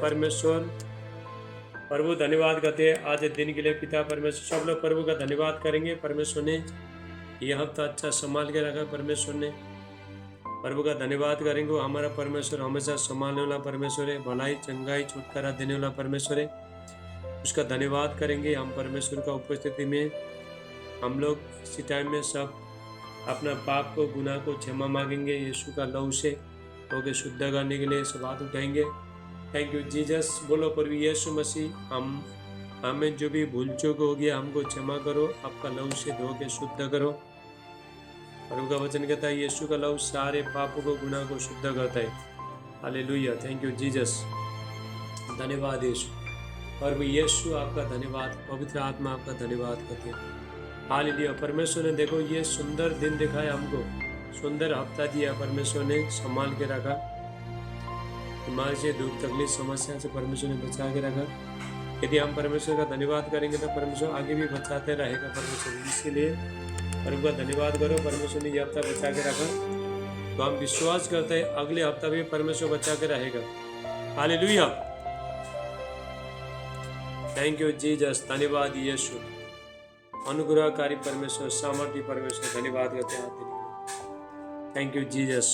परमेश्वर। प्रभु धन्यवाद करते हैं आज दिन के लिए पिता परमेश्वर। सब लोग प्रभु का धन्यवाद करेंगे। परमेश्वर ने यह हफ्ता अच्छा संभाल के रखा। परमेश्वर ने प्रभु का धन्यवाद करेंगे। वो हमारा परमेश्वर हमेशा संभालने वाला परमेश्वर है, भलाई चंगाई छुटकारा देने वाला परमेश्वर है। उसका धन्यवाद करेंगे। हम परमेश्वर का उपस्थिति में हम लोग इसी टाइम में सब अपना पाप को गुनाह को क्षमा मांगेंगे। यीशु का लहू से होके शुद्ध करने के लिए सब हाथ उठाएंगे। Thank you Jesus. बोलो प्रभु यीशु मसीह, हमें जो भी भूल चूक हो गया हमको क्षमा करो, आपका लहू से धो के शुद्ध करो। प्रभु का वचन कहता है यीशु का लहू सारे पापों को गुनाह को शुद्ध करता है। हालेलुया। Thank you Jesus. धन्यवाद यीशु। प्रभु यीशु आपका धन्यवाद, पवित्र आत्मा आपका धन्यवाद करते हैं। हालेलुया। परमेश्वर ने देखो ये सुंदर दिन दिखाया हमको, सुंदर हफ्ता दिया परमेश्वर ने, संभाल के रखा। बीमारी से दुख तकलीफ समस्या से परमेश्वर ने बचा के रखा। यदि हम परमेश्वर का धन्यवाद करेंगे तो परमेश्वर आगे भी बचाते रहेगा। परमेश्वर इसलिए प्रभु का धन्यवाद करो। परमेश्वर ने यह हफ्ता बचा के रखा तो हम विश्वास करते हैं अगले हफ्ता भी परमेश्वर बचा के रहेगा। हालेलुया। Thank you Jesus. धन्यवाद यीशु। अनुग्रहकारी परमेश्वर, सामर्थ्य परमेश्वर, धन्यवाद करते हैं। Thank you Jesus.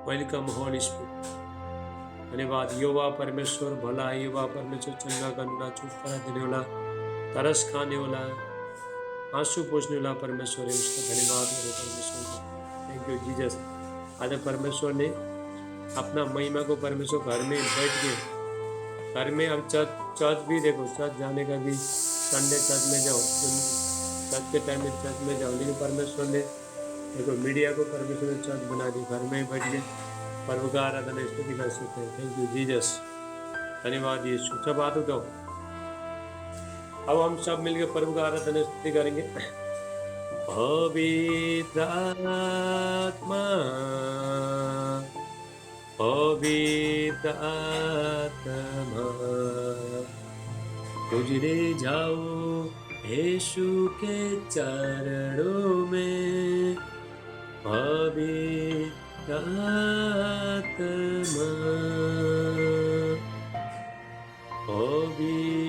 Welcome Holi spirit. धन्यवाद। युवा परमेश्वर भला है, युवा परमेश्वर चंगा करने वाला, छुटकारा देने वाला, तरस खाने वाला, आंसू पोंछने वाला परमेश्वर है। उसका धन्यवाद करो परमेश्वर का। Thank you Jesus. आज परमेश्वर ने अपना महिमा को परमेश्वर घर में बैठ के, घर में अब चर्च भी देखो, चर्च जाने का भी, संडे चर्च में जाओ, चर्च के टाइम में चर्च में जाओ, लेकिन परमेश्वर ने देखो मीडिया को परमेश्वर ने चर्च बना दी। घर में ही बैठ के प्रभु का आराधना स्तुति कर सकते हैं। Thank you Jesus. धन्यवाद यीशु। सब बात उठाओ। अब हम सब मिलकर प्रभु का आराधना स्तुति करेंगे। पवित्र आत्मा, पवित्र आत्मा, गुजरे जाओ यीशु के चरणों में। पवित्र आत्मा, पवित्र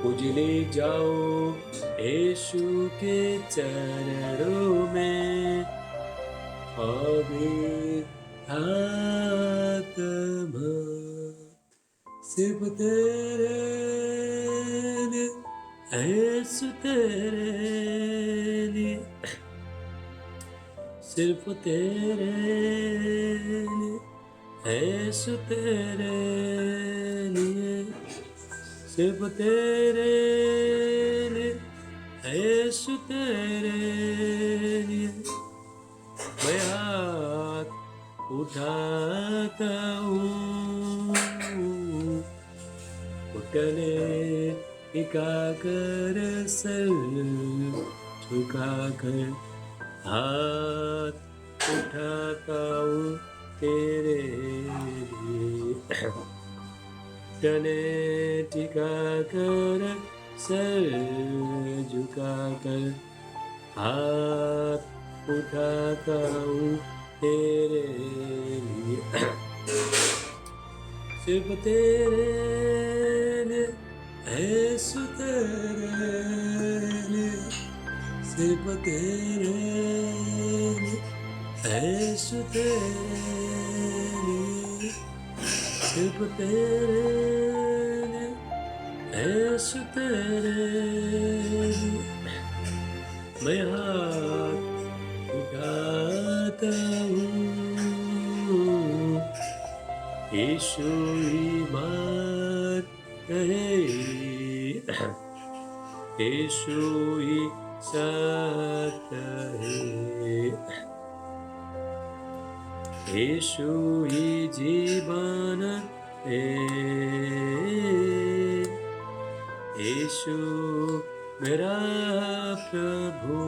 उजले जाओ यीशु के चरणों में। पवित्र आत्मा, सिर्फ तेरे लिए, यीशु तेरे लिए, सिर्फ तेरे लिए, यीशु तेरे लिए, सिर्फ तेरे लिए, यीशु तेरे लिए मैं हाथ उठाता हूँ। घुटने टिकाकर सर झुकाकर हाथ उठाता हूँ तेरे लिए। घुटने टिकाकर सर झुकाकर हाथ उठाता हूँ तेरे लिए। सिर्फ तेरे लिए, यीशु तेरे लिए, सिर्फ तेरे लिए, यीशु तेरे लिए, सिर्फ तेरे लिए, यीशु तेरे लिए मैं हाथ उठाता हूँ। यीशु ईमान कहे, यीशु ही सत है, यीशु ही जीवन है, यीशु मेरा प्रभु,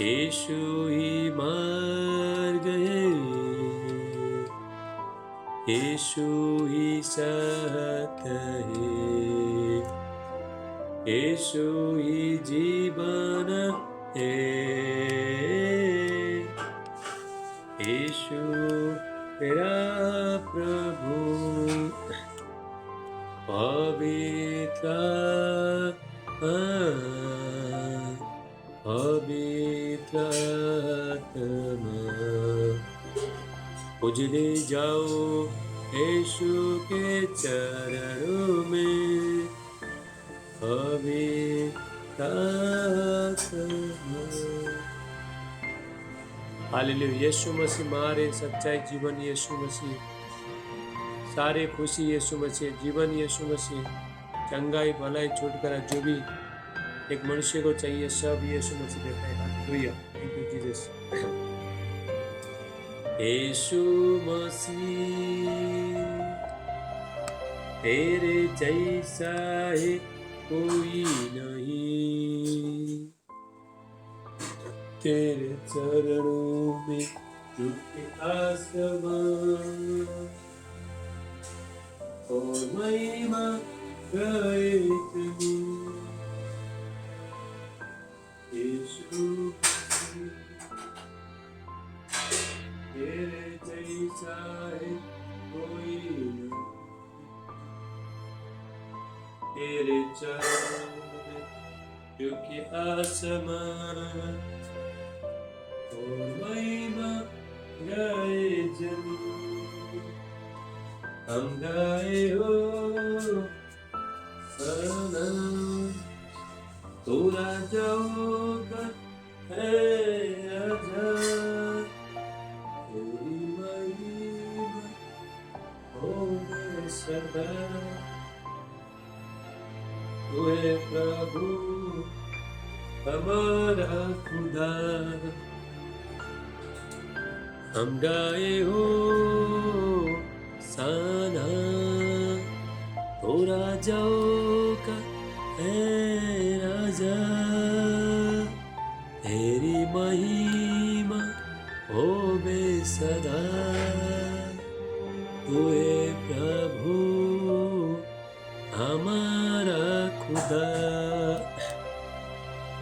यीशु ही मार्ग है, यीशु ही सत्य है, यीशु ही जीवन है, यीशु मेरा प्रभु, पवित्र पवित्र आत्मा, उजले जाओ यीशु के चरणों में, पवित्र आत्मा। हालेलुया। यीशु मसीह मारे सच्चाई जीवन, यीशु मसीह सारे खुशी, यीशु मसीह जीवन, यीशु मसीह चंगाई भलाई छुटकारा जो भी एक मनुष्य को चाहिए सब यीशु मसीह देता है। Hallelujah. Thank you Jesus. Yeshu Masih तेरे जैसा है कोई नहीं, तेरे चरणों में झुके आसमान और महिमा गाए जमीन। यीशु तेरे जैसा है कोई नहीं, तेरे चरणों में झुके आसमान और महिमा गाए जमीन। हम गाए हो सनम, तू राजाओं का है राजा, तेरी महिमा होवे सदा, तू है प्रभु हमारा खुदा। हम गाए हो साना, तो राजाओं का है राजा, तेरी महिमा होवे सदा, तू है प्रभु हमारा खुदा।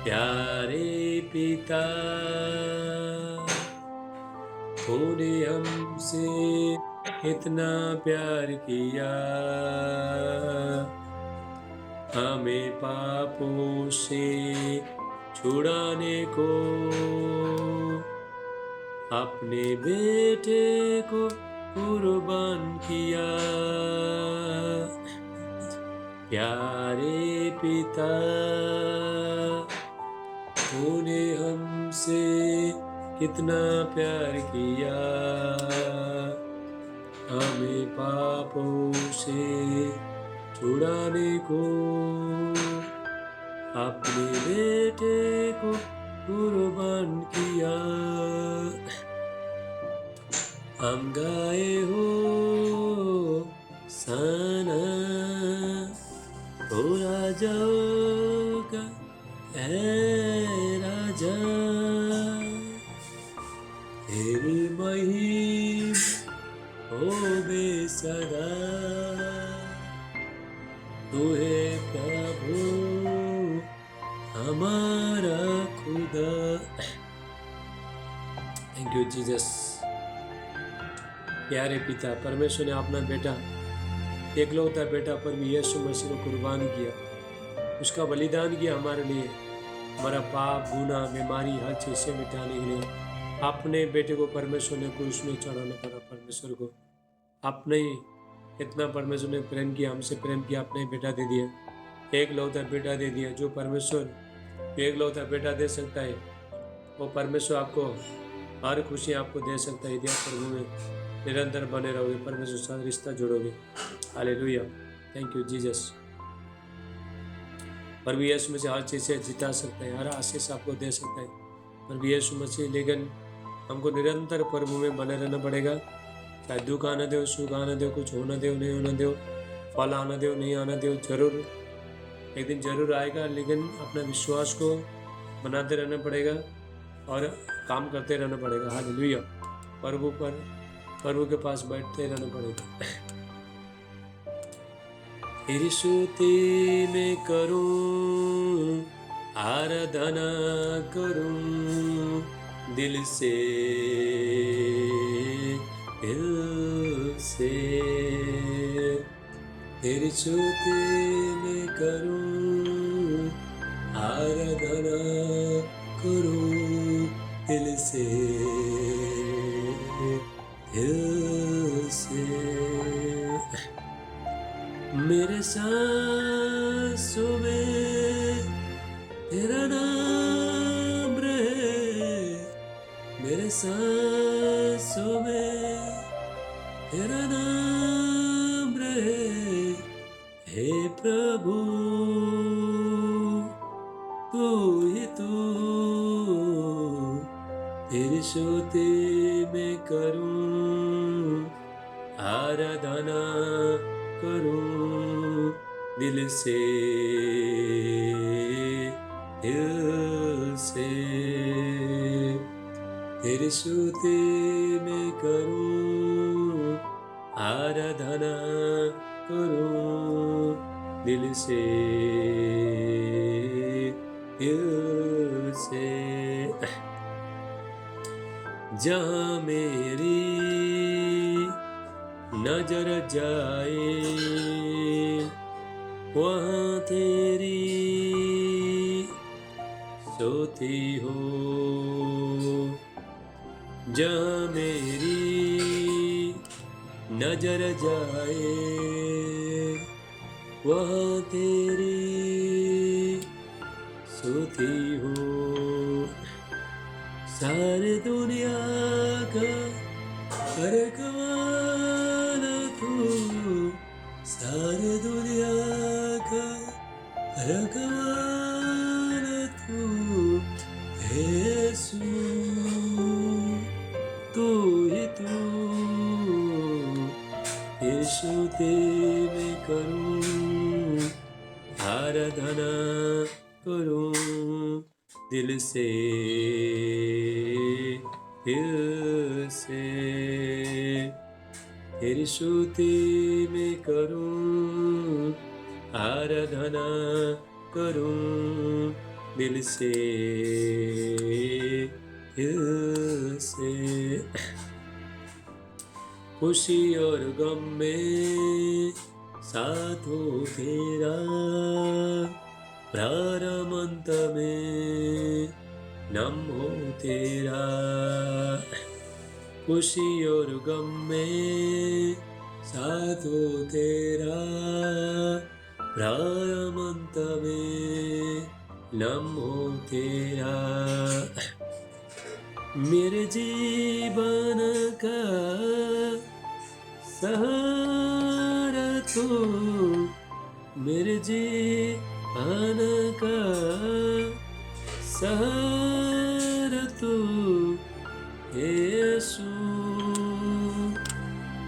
प्यारे पिता तूने हमसे इतना प्यार किया, हमें पापों से छुड़ाने को अपने बेटे को कुर्बान किया। प्यारे पिता तूने हमसे कितना प्यार किया, हमें पापों से छुड़ाने को अपने बेटे को कुर्बान किया। हम गाए हो सना, तो राजाओं का है राजा, तेरी महिमा होवे सदा, तू है प्रभु हमारा खुदा। Thank you Jesus. प्यारे पिता परमेश्वर ने अपना बेटा एकलौता बेटा पर भी यीशु मसीह को कुर्बान किया, उसका बलिदान किया हमारे लिए, हमारा पाप गुनाह बीमारी हर चीज से मिटाने के लिए अपने बेटे को परमेश्वर ने क्रूस में चढ़ाना पड़ा। परमेश्वर को आपने ही इतना परमेश्वर ने प्रेम किया, हमसे प्रेम किया, अपने बेटा दे दिया, एक लौता बेटा दे दिया। जो परमेश्वर एक लौता बेटा दे सकता है वो परमेश्वर आपको हर खुशी आपको दे सकता है। यदि आप प्रभु में निरंतर बने रहोगे, परमेश्वर के साथ रिश्ता जोड़ोगे। हालेलुया। Thank you Jesus. प्रभु यीशु मसीह हर चीज़ से जिता सकता है, हर आशीष आपको दे सकता है प्रभु यीशु मसीह, लेकिन हमको निरंतर प्रभु में बने रहना पड़ेगा। चाहे दुख आना दो, सुख आना दो, कुछ होना दो नहीं होना दो, फल आना दो नहीं आना दो, जरूर एक दिन जरूर आएगा, लेकिन अपना विश्वास को बनाते रहना पड़ेगा और काम करते रहना पड़ेगा। हालेलुया। प्रभु के पास बैठते रहना पड़ेगा। तेरी स्तुति मैं करूं, आराधना करूं दिल से, दिल से। तेरी स्तुति मैं करूं, आराधना करूं दिल से, दिल से। मेरे सांसों में तेरा नाम रहे, मेरे सांसों में तेरा नाम रहे। हे प्रभु तू ही तू, तेरी स्तुति मैं करूं, आराधना करूं दिल से, दिल से। तेरी स्तुति मैं करूं, आराधना करूं दिल से, दिल से। जहाँ मेरी नजर जाए वहाँ तेरी स्तुति हो, जहाँ मेरी नजर जाए वहाँ तेरी स्तुति हो। सारे दुनिया का रखवाला तू, सारे दुनिया का रखवाला तू, यीशु तू ही तू। यीशु तेरे करूं, आराधना करूं दिल से, दिल से। तेरी स्तुति मैं करूं, आराधना करूं दिल से, दिल से। खुशी और गम में साथ हो तेरा, प्रारंभ अंत में नाम हो तेरा। खुशी और गम में साथ हो तेरा, प्रारंभ अंत में नाम हो तेरा। मेरे जीवन का सहारा तू, मेरे जीवन का सहारा तू, यीशु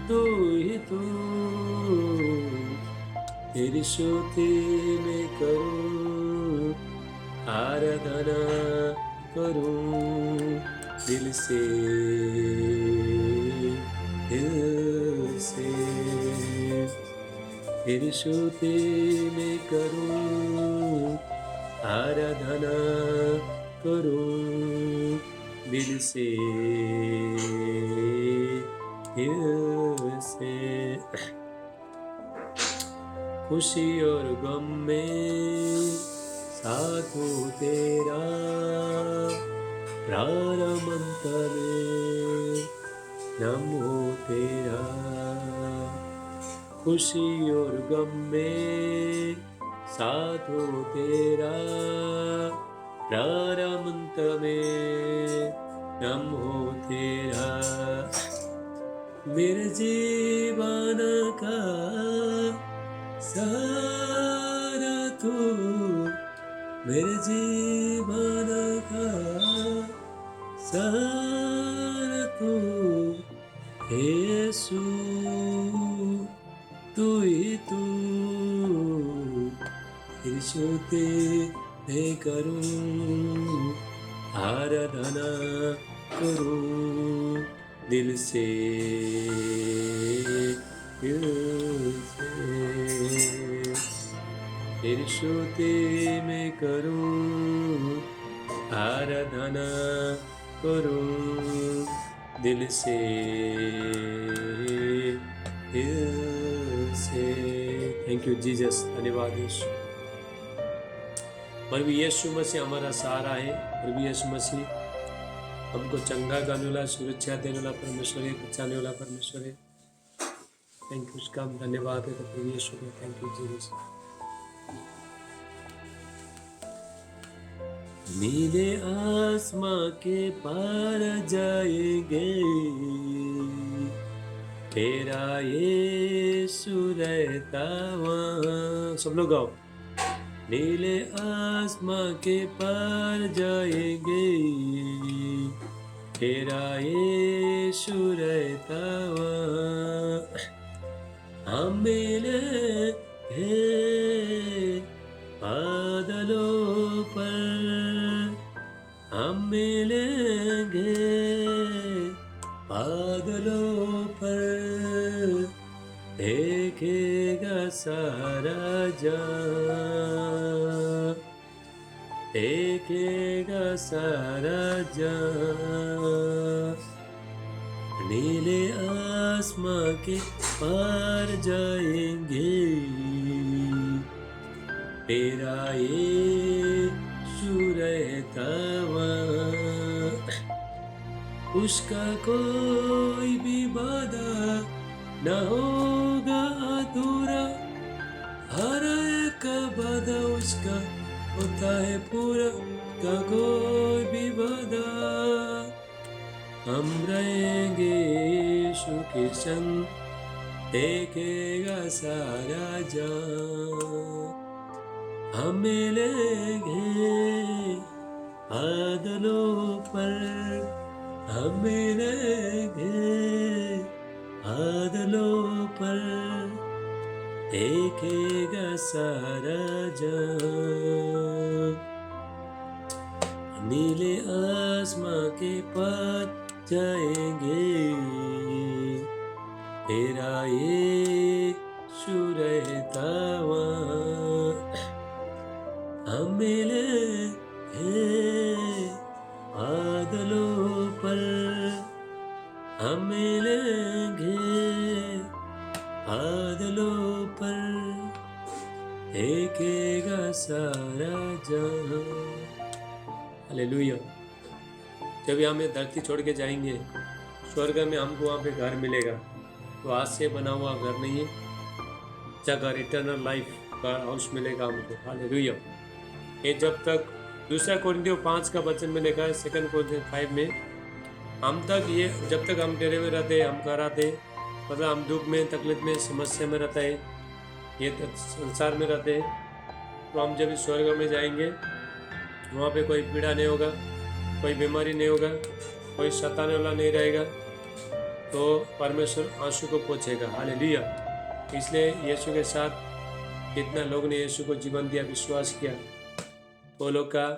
तू ही तू। तेरी स्तुति मैं करूं, आराधना करूं दिल से, दिल से। तेरी स्तुति मैं करूं, आराधना करूं दिल से, दिल से। खुशी और गम में साथ हो तेरा, प्रारंभ अंत में नाम हो तेरा। खुशी और गम में साथ हो तेरा, प्रारंभ अंत में नाम हो तेरा। मेरे जीवन का सहारा तू, मेरे जीवन का सहारा तू, यीशु तू ही तू। तेरी स्तुति मैं करूं, आराधना करूं दिल से, दिल से। फिर स्तुति में करूं, आराधना करूं दिल से, दिल से। थैंक यू जीसस, धन्यवाद यीशु। प्रभु यीशु मसीह हमारा सहारा है। प्रभु यीशु मसीह हमको चंगा करने वाला, सुरक्षा देने वाला परमेश्वर है, बचाने वाला परमेश्वर है। थैंक यू, उसका हम धन्यवाद है प्रभु यीशु को। Thank you Jesus. नीले आसमां के पार जाएंगे, तेरा यीशु रहता वहाँ। सब लोग गाओ। नीले आसमां के पार जाएंगे, तेरा यीशु रहता वहाँ। हम मिलेंगे बादलों पर, हम मिलेंगे बादलों पर, देखेगा सारा जहां, देखेगा सारा जहां। नीले आसमां के पार जाएंगे, तेरा यीशु रहता वहाँ। उसका कोई भी वादा न होगा अधूरा, हर एक वादा उसका होता है पूरा। का कोई भी वादा, हम रहेंगे यीशु के संग, देखेगा सारा जहां। हम मिलेंगे बादलों पर, हम मिलेंगे बादलों पर, देखेगा सारा जहां। नीले आसमां के पार जाएंगे, तेरा यीशु रहता वहाँ। हम मिलेंगे बादलों पर, हम मिलेंगे बादलों पर, देखेगा सारा जहां। हालेलुया। जब हमें धरती छोड़ के जाएंगे, स्वर्ग में हमको वहाँ पे घर मिलेगा। तो हाथ से बना हुआ घर नहीं है, जगह इटर्नल लाइफ का हाउस मिलेगा हमको। हालेलुया। ये जब तक 2 कोरिन्थियों 5 का वचन में लिखा है, 2 कोरिन्थियों 5 में, हम तक ये जब तक हम डेरे में रहते, हम घर आते, मतलब हम दुख में, तकलीफ में, समस्या में रहता है, ये संसार में रहते हैं, तो हम जब इस स्वर्ग में जाएंगे, वहाँ पे कोई पीड़ा नहीं होगा, कोई बीमारी नहीं होगा, कोई सताने वाला नहीं रहेगा, तो परमेश्वर आंसू को पोंछेगा। हालेलुया। इसलिए यीशु के साथ कितना लोग ने यीशु को जीवन दिया, विश्वास किया, वो लोग का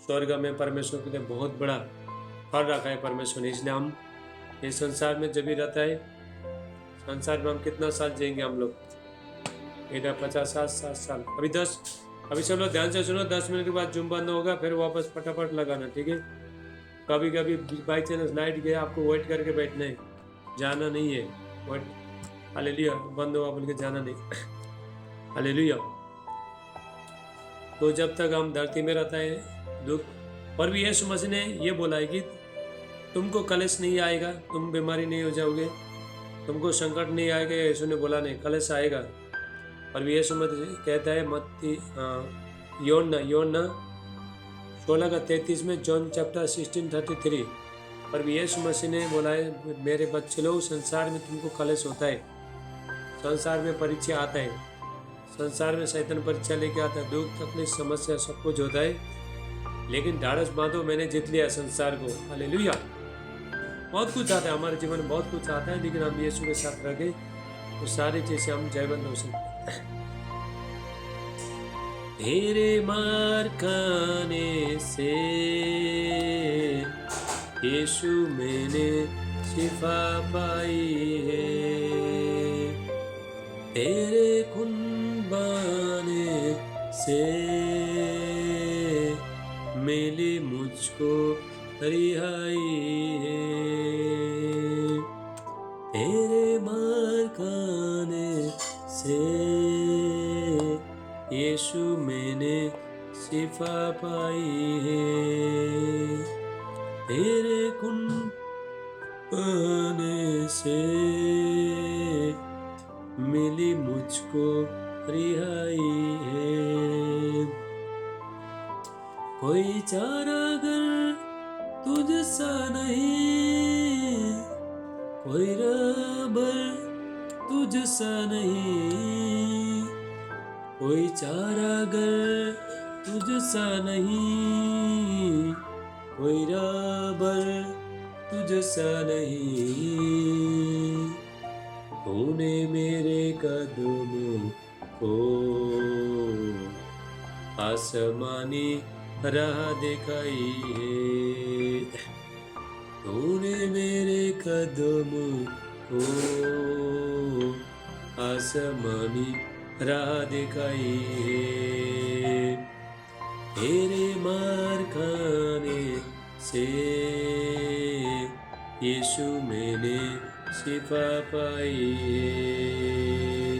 स्वर्ग में परमेश्वर के लिए बहुत बड़ा फल रखा है परमेश्वर ने। इसलिए हम इस संसार में जब भी रहता है, संसार में हम कितना साल जिएंगे हम लोग, 50-60 साल। अभी सब लोग ध्यान से सुनो, 10 मिनट के बाद जूम बंद होगा, फिर वापस फटाफट लगाना, ठीक है। कभी कभी बाई चांस लाइट गया, आपको वेट करके बैठना है, जाना नहीं है। वेट, हालेलुया, बंद हुआ बोल के जाना नहीं। हालेलुया। तो जब तक हम धरती में रहता है दुख, पर भी यीशु मसीह ने ये बोला है कि तुमको कलेश नहीं आएगा, तुम बीमारी नहीं हो जाओगे, तुमको संकट नहीं आएगा। यीशु ने बोला नहीं, कलेश आएगा। और भी यीशु मसीह कहता है मत्ती योना 16:33 में, जॉन चैप्टर 16:33, पर भी यीशु मसीह ने बोला है, मेरे बच्चे लोग, संसार में तुमको कलेश होता है, संसार में परीक्षा आता है, संसार में शैतान परीक्षा लेके आता है, दुख तकलीफ समस्या सब कुछ होता है, लेकिन ढाढ़स बांधो, मैंने जीत लिया संसार को। हालेलुया। बहुत कुछ आता है हमारे जीवन में, बहुत कुछ आता है, लेकिन हम यीशु के साथ रह गए तो सारी चीजें हम जयवंत हो सकते। तेरे मार खाने से यीशु मैंने शिफा पाई है, तेरे खून बहाने से मिली मुझको रिहाई है। तेरे मार खाने से यीशु मैंने शिफा पाई है। तेरे खून बहने से मिली मुझको रिहाई है। कोई चारागर तुझसा नहीं, कोई रहबर तुझसा नहीं, कोई चारागर तुझसा नहीं, कोई रहबर तुझसा नहीं। तूने मेरे कदमों को आसमानी राह दिखाई है। तूने मेरे कदमों को आसमानी राह दिखाई है। तेरे मार खाने से यीशु मैंने शिफा पाई है।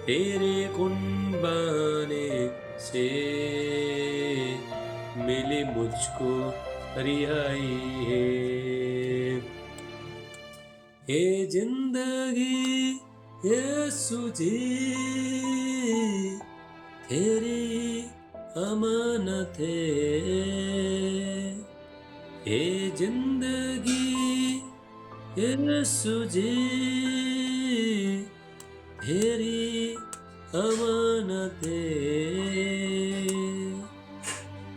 तेरे खून बहने से मिली मुझको रिहाई है। हे जिंदगी यीशु जी तेरी अमानत है। हे जिंदगी यीशु जी तेरी अमानत है।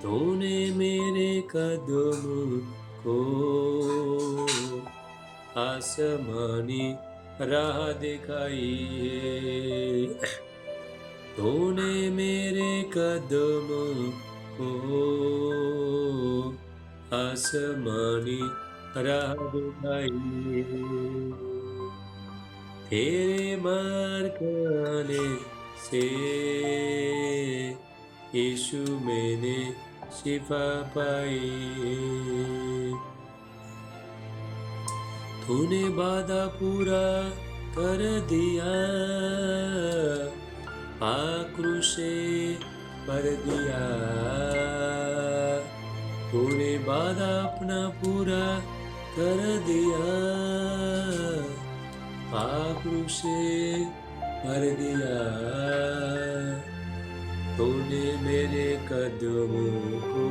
तूने मेरे कदमों को आसमानी राह दिखाई है। तूने मेरे कदमों को आसमानी राह दिखाई है। तेरे मार खाने से यीशु मैंने शिफा पाई है। तूने वादा पूरा कर दिया, आक्रोशे पर दिया। तूने वादा अपना पूरा कर दिया, आक्रोशे पर दिया। तूने मेरे कदमों को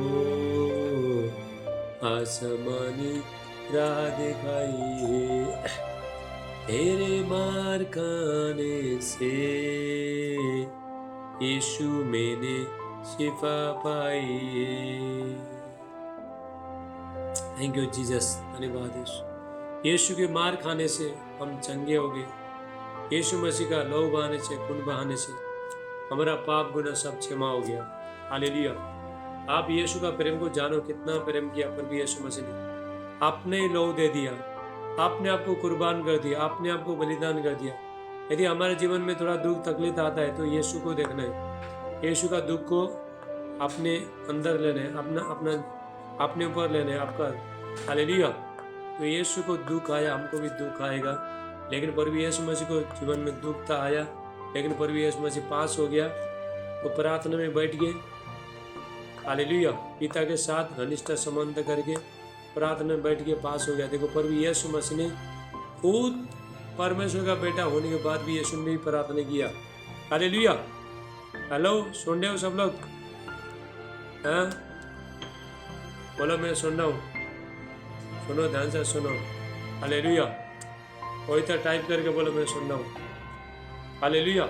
आसमानी राह दिखाई है। तेरे मार खाने से यीशु मैंने शिफा पाई है। थैंक यू जीसस, धन्यवाद यीशु। यीशु के मार खाने से हम चंगे हो गए। यीशु मसीह का लहू बहाने से, खून बहाने से हमारा पाप गुनाह सब क्षमा हो गया। हालेलुया। आप यीशु का प्रेम को जानो, कितना प्रेम किया प्रभु यीशु मसीह ने। आपने लहू दे दिया, आपने आपको कुर्बान कर दिया, आपने आपको बलिदान कर दिया। यदि हमारे जीवन में थोड़ा दुख तकलीफ आता है तो यीशु को देखना है। यीशु का दुख को अपने अंदर लेना है, अपने ऊपर लेना है आपका। हालेलुया। तो यीशु को दुख आया, हमको भी दुख आएगा। लेकिन प्रभु यीशु मसीह को जीवन में दुख तो आया, लेकिन प्रभु यीशु मसीह पास हो गया तो प्रार्थना में बैठ गए। हालेलुया। पिता के साथ घनिष्ठ संबंध करके प्रार्थना में बैठ के पास हो गया। देखो प्रभु यीशु मसीह ने खुद परमेश्वर का बेटा होने के बाद भी यीशु ने भी प्रार्थना किया। हालेलुया। हेलो, सुन रहे हो सब लोग? हाँ, बोलो मैं सुन रहा हूँ। सुनो, ध्यान से सुनो। हालेलुया। कोई तो टाइप करके बोलो मैं सुन रहा हूँ। हालेलुया।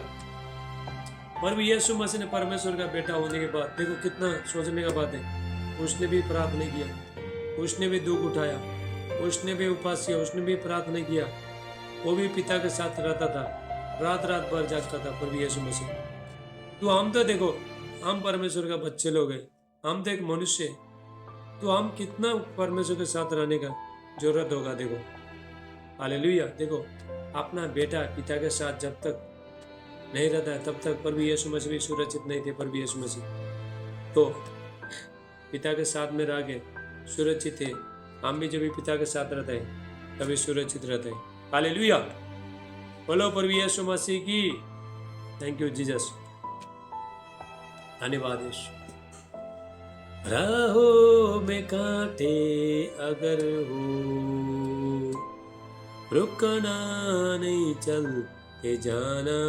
प्रभु यीशु मसीह ने परमेश्वर का बेटा होने के बाद देखो कितना सोचने का बात है। उसने भी प्रार्थना किया, उसने भी दुख उठाया, उसने भी उपवास किया, उसने भी प्रार्थना किया। वो भी पिता के साथ रहता था, रात रात भर जागता था प्रभु यीशु मसीह। तो हम तो देखो, हम परमेश्वर का बच्चे लोग हैं, हम तो एक मनुष्य, तो हम कितना परमेश्वर के साथ रहने का जरूरत होगा। देखो हालेलुया। देखो अपना बेटा पिता के साथ जब तक नहीं रहता है, तब तक प्रभु यीशु मसीह भी सुरक्षित नहीं थे। प्रभु यीशु मसीह तो पिता के साथ में रह के सुरक्षित थे। हम भी जब भी पिता के साथ रहते हैं तभी सुरक्षित रहते हैं। हालेलुया, बोलो प्रभु यीशु मसीह की। थैंक यू जीसस, धन्यवाद यीशु। राहों में कांटे अगर हो, रुकना नहीं, चलते जाना।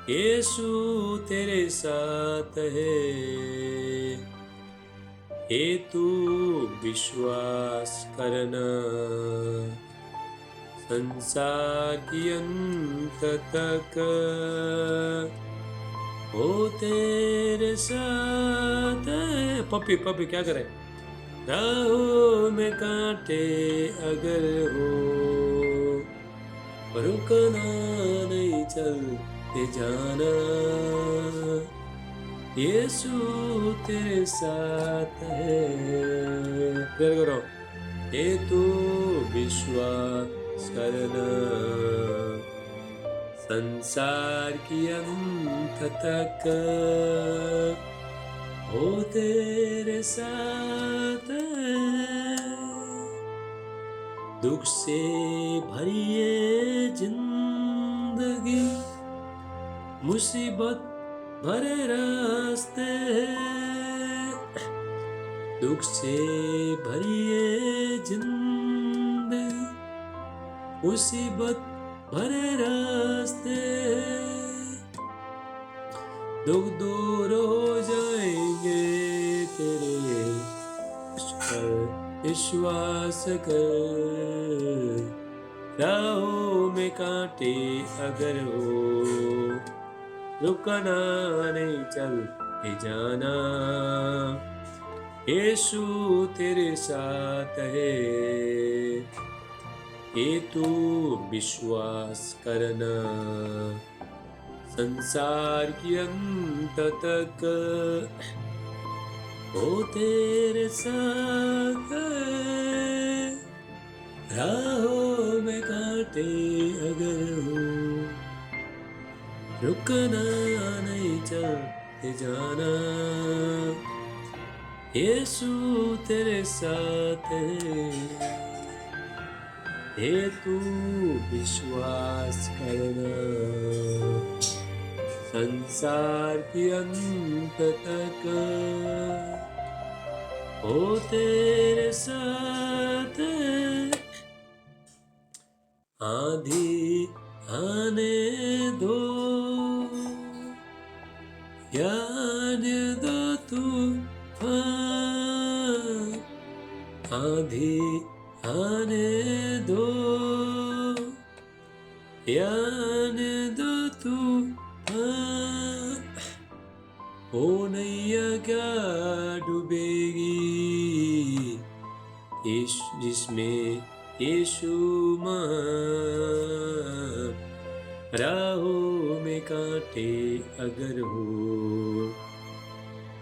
यीशु तेरे साथ है, ये तू विश्वास करना। संसार की अंत तक वो तेरे साथ है। पप्पी पप्पी क्या करे? राहों में कांटे अगर हो, रुकना नहीं, चलते जाना। यीशु तेरे साथ है। प्रेयर करो, ये तू विश्वास करना। संसार की अंत तक वो तेरे साथ है। दुख से भरी ये जिंदगी, मुसीबत भरे रास्ते। दुख से भरी ये जिंदगी, मुसीबत भरे रास्ते। दुख दूर हो जाएंगे तेरे, विश्वास कर। राहों में कांटे अगर हो, रुकना नहीं, चलते जाना। यीशु तेरे साथ है, ये तू विश्वास करना। संसार की अंत तक वो तेरे साथ है। राहों में कांटे अगर हो, रुकना नहीं, चलते जाना। यीशु तेरे साथ है, ये तू विश्वास करना। संसार की अंत तक वो तेरे साथ है। आंधी आने दो, आने दो तूफान। आंधी आने दो, आने दो तूफान। ओ नैया क्या डूबेगी, जिसमें यीशु महान। राहों में कांटे अगर हो,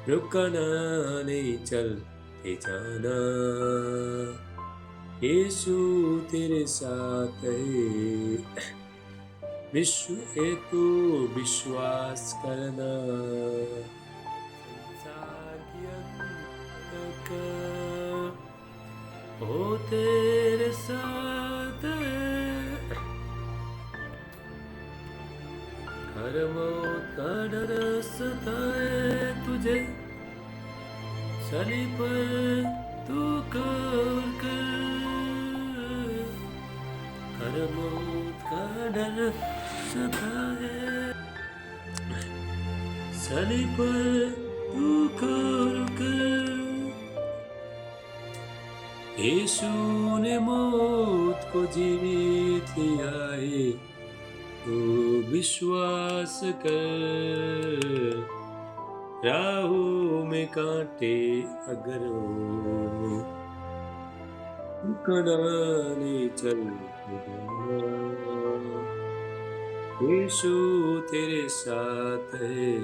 रुकना नहीं, चलते जाना। यीशु तेरे साथ है, विश्व हेतु विश्वास करना। संसार की अंत तक वो तेरे साथ है। हर मौत का डर सताए तुझे, सलीब पर तू कर। हर मौत का डर सताए, सलीब पर तू कर। यीशु ने मौत को जीत लिया है, तू विश्वास कर। राहों में कांटे अगर हो, रुकना नहीं, चलते जाना। यीशु तेरे साथ है,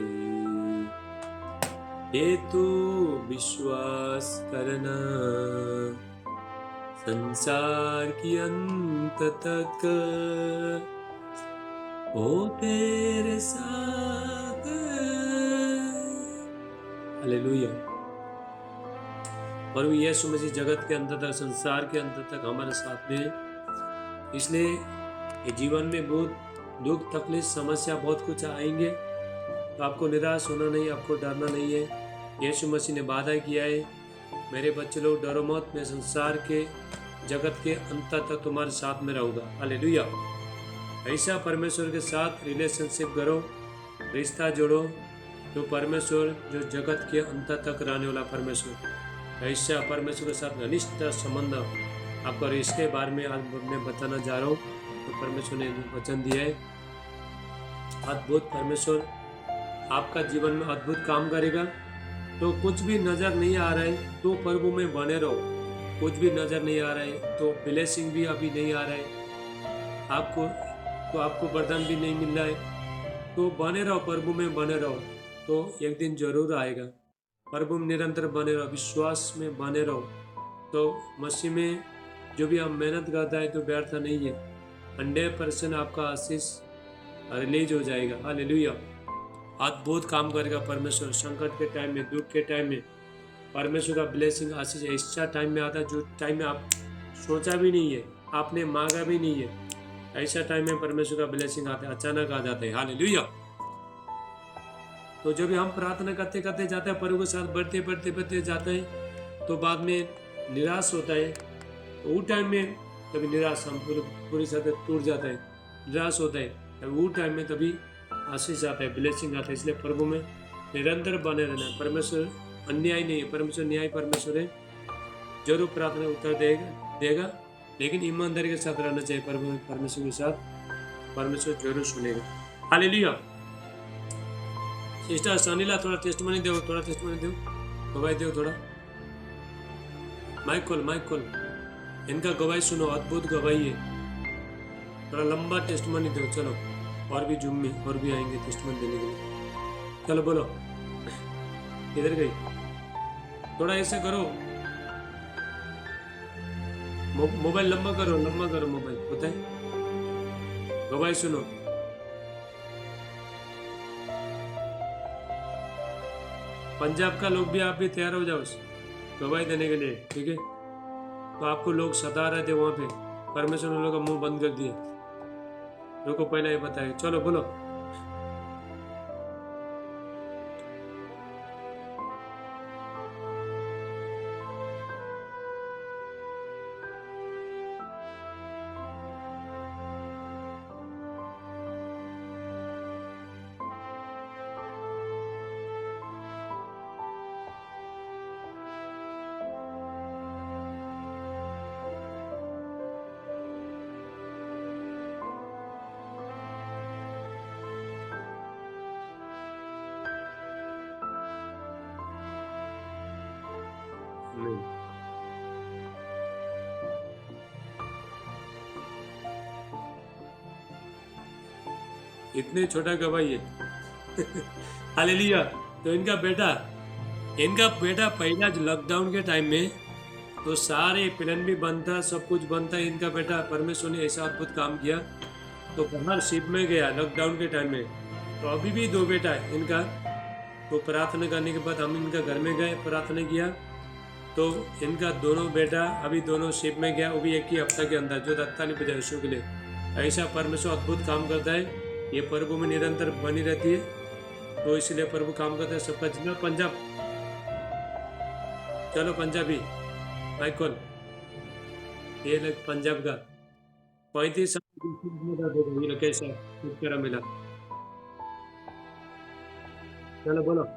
ये तू विश्वास करना। संसार की अंत तक ओ तेरे साथ। हालेलुया। प्रभु यीशु मसीह जगत के अंत तक, संसार के अंत तक हमारे साथ में है। इसलिए ये जीवन में बहुत दुख तकलीफ समस्या बहुत कुछ आएंगे, तो आपको निराश होना नहीं, आपको डरना नहीं है। यीशु मसीह ने वादा किया है, मेरे बच्चे लोग डरो मत, मैं संसार के जगत के अंत तक तुम्हारे साथ में रहूँगा। हालेलुया। ऐसा परमेश्वर के साथ रिलेशनशिप करो, रिश्ता जोड़ो, जो परमेश्वर, जो जगत के अंत तक रहने वाला परमेश्वर, ऐसा परमेश्वर के साथ घनिष्ठ संबंध आपका, इसके बारे में आज मैं बताना जा रहा हूँ। तो परमेश्वर ने वचन दिया है, अद्भुत परमेश्वर आपका जीवन में अद्भुत काम करेगा। तो कुछ भी नजर नहीं आ रहा है तो प्रभु में बने रहो। कुछ भी नजर नहीं आ रहा है तो ब्लेसिंग भी अभी नहीं आ रहा है आपको, तो आपको वरदान भी नहीं मिल रहा है, तो बने रहो, प्रभु में बने रहो, तो एक दिन जरूर आएगा। प्रभु में निरंतर बने रहो, विश्वास में बने रहो, तो मसीह में जो भी हम मेहनत करता है तो व्यर्थ नहीं है। 100% आपका आशीष रिलीज हो जाएगा। हालेलुया। अद्भुत काम करेगा परमेश्वर। संकट के टाइम में, दुख के टाइम में परमेश्वर का ब्लेसिंग आशीष ऐसा टाइम में आता है जो टाइम में आप सोचा भी नहीं है, आपने मांगा भी नहीं है। ऐसा टाइम में परमेश्वर का ब्लेसिंग आता है, अचानक आ जाता है। हालेलुया। तो जब हम प्रार्थना करते करते जाते हैं, प्रभु के साथ बढ़ते बढ़ते बढ़ते जाते हैं, तो बाद में निराश होता है, तो उस टाइम में कभी निराश हम पूरी तरह टूट जाता है, निराश होता है, तभी उस टाइम में तभी आशीष आता है, ब्लेसिंग आता है। इसलिए प्रभु में निरंतर बने रहना है। परमेश्वर अन्याय नहीं है, परमेश्वर न्याय परमेश्वर है, जरूर प्रार्थना उत्तर देगा, लेकिन ईमानदारी के साथ रहना चाहिए। परमेश्वर के साथ परमेश्वर जरूर सुनेगा। हालेलुया। सिस्टर सनीला थोड़ा टेस्टमनी दो, थोड़ा टेस्टमनी दो, गवाही दो थोड़ा। माइक खोल, इनका गवाही सुनो, अद्भुत गवाही है। थोड़ा लंबा टेस्टमनी दो। चलो, और भी जूम में और भी आएंगे टेस्टमनी देने के लिए। चलो बोलो, किधर गई? थोड़ा ऐसे करो, मोबाइल लंबा करो मोबाइल, होता है। गवाही सुनो। पंजाब का लोग भी, आप भी तैयार हो जाओ गवाही देने के लिए, ठीक है। तो आपको लोग सता रहे थे वहां पे, परमेश्वर ने लोगों का मुंह बंद कर दिया। रुको, पहले ये बताए, चलो बोलो। नहीं, इतने छोटा गवाही है। हालेलुया। तो इनका बेटा पहला लॉकडाउन के टाइम में, तो सारे प्लान भी बनता, सब कुछ बनता, इनका बेटा परमेश्वर ने ऐसा अद्भुत काम किया, तो बाहर शिप में गया लॉकडाउन के टाइम में। तो अभी भी 2 बेटा है इनका। तो प्रार्थना करने के बाद हम इनका घर में गए, प्रार्थना किया, तो इनका दोनों बेटा अभी दोनों शिप में गया, वो भी एक ही हफ्ता के अंदर, जो दत्ता नहीं बजा यीशु के लिए। ऐसा परमेश्वर अद्भुत काम करता है, ये प्रभु में निरंतर बनी रहती है, तो इसलिए प्रभु काम करता है। सबका जितना पंजाब, चलो पंजाबी माइकल, ये लग पंजाब का 35 साल कैसा छुटकारा मिला। चलो बोलो।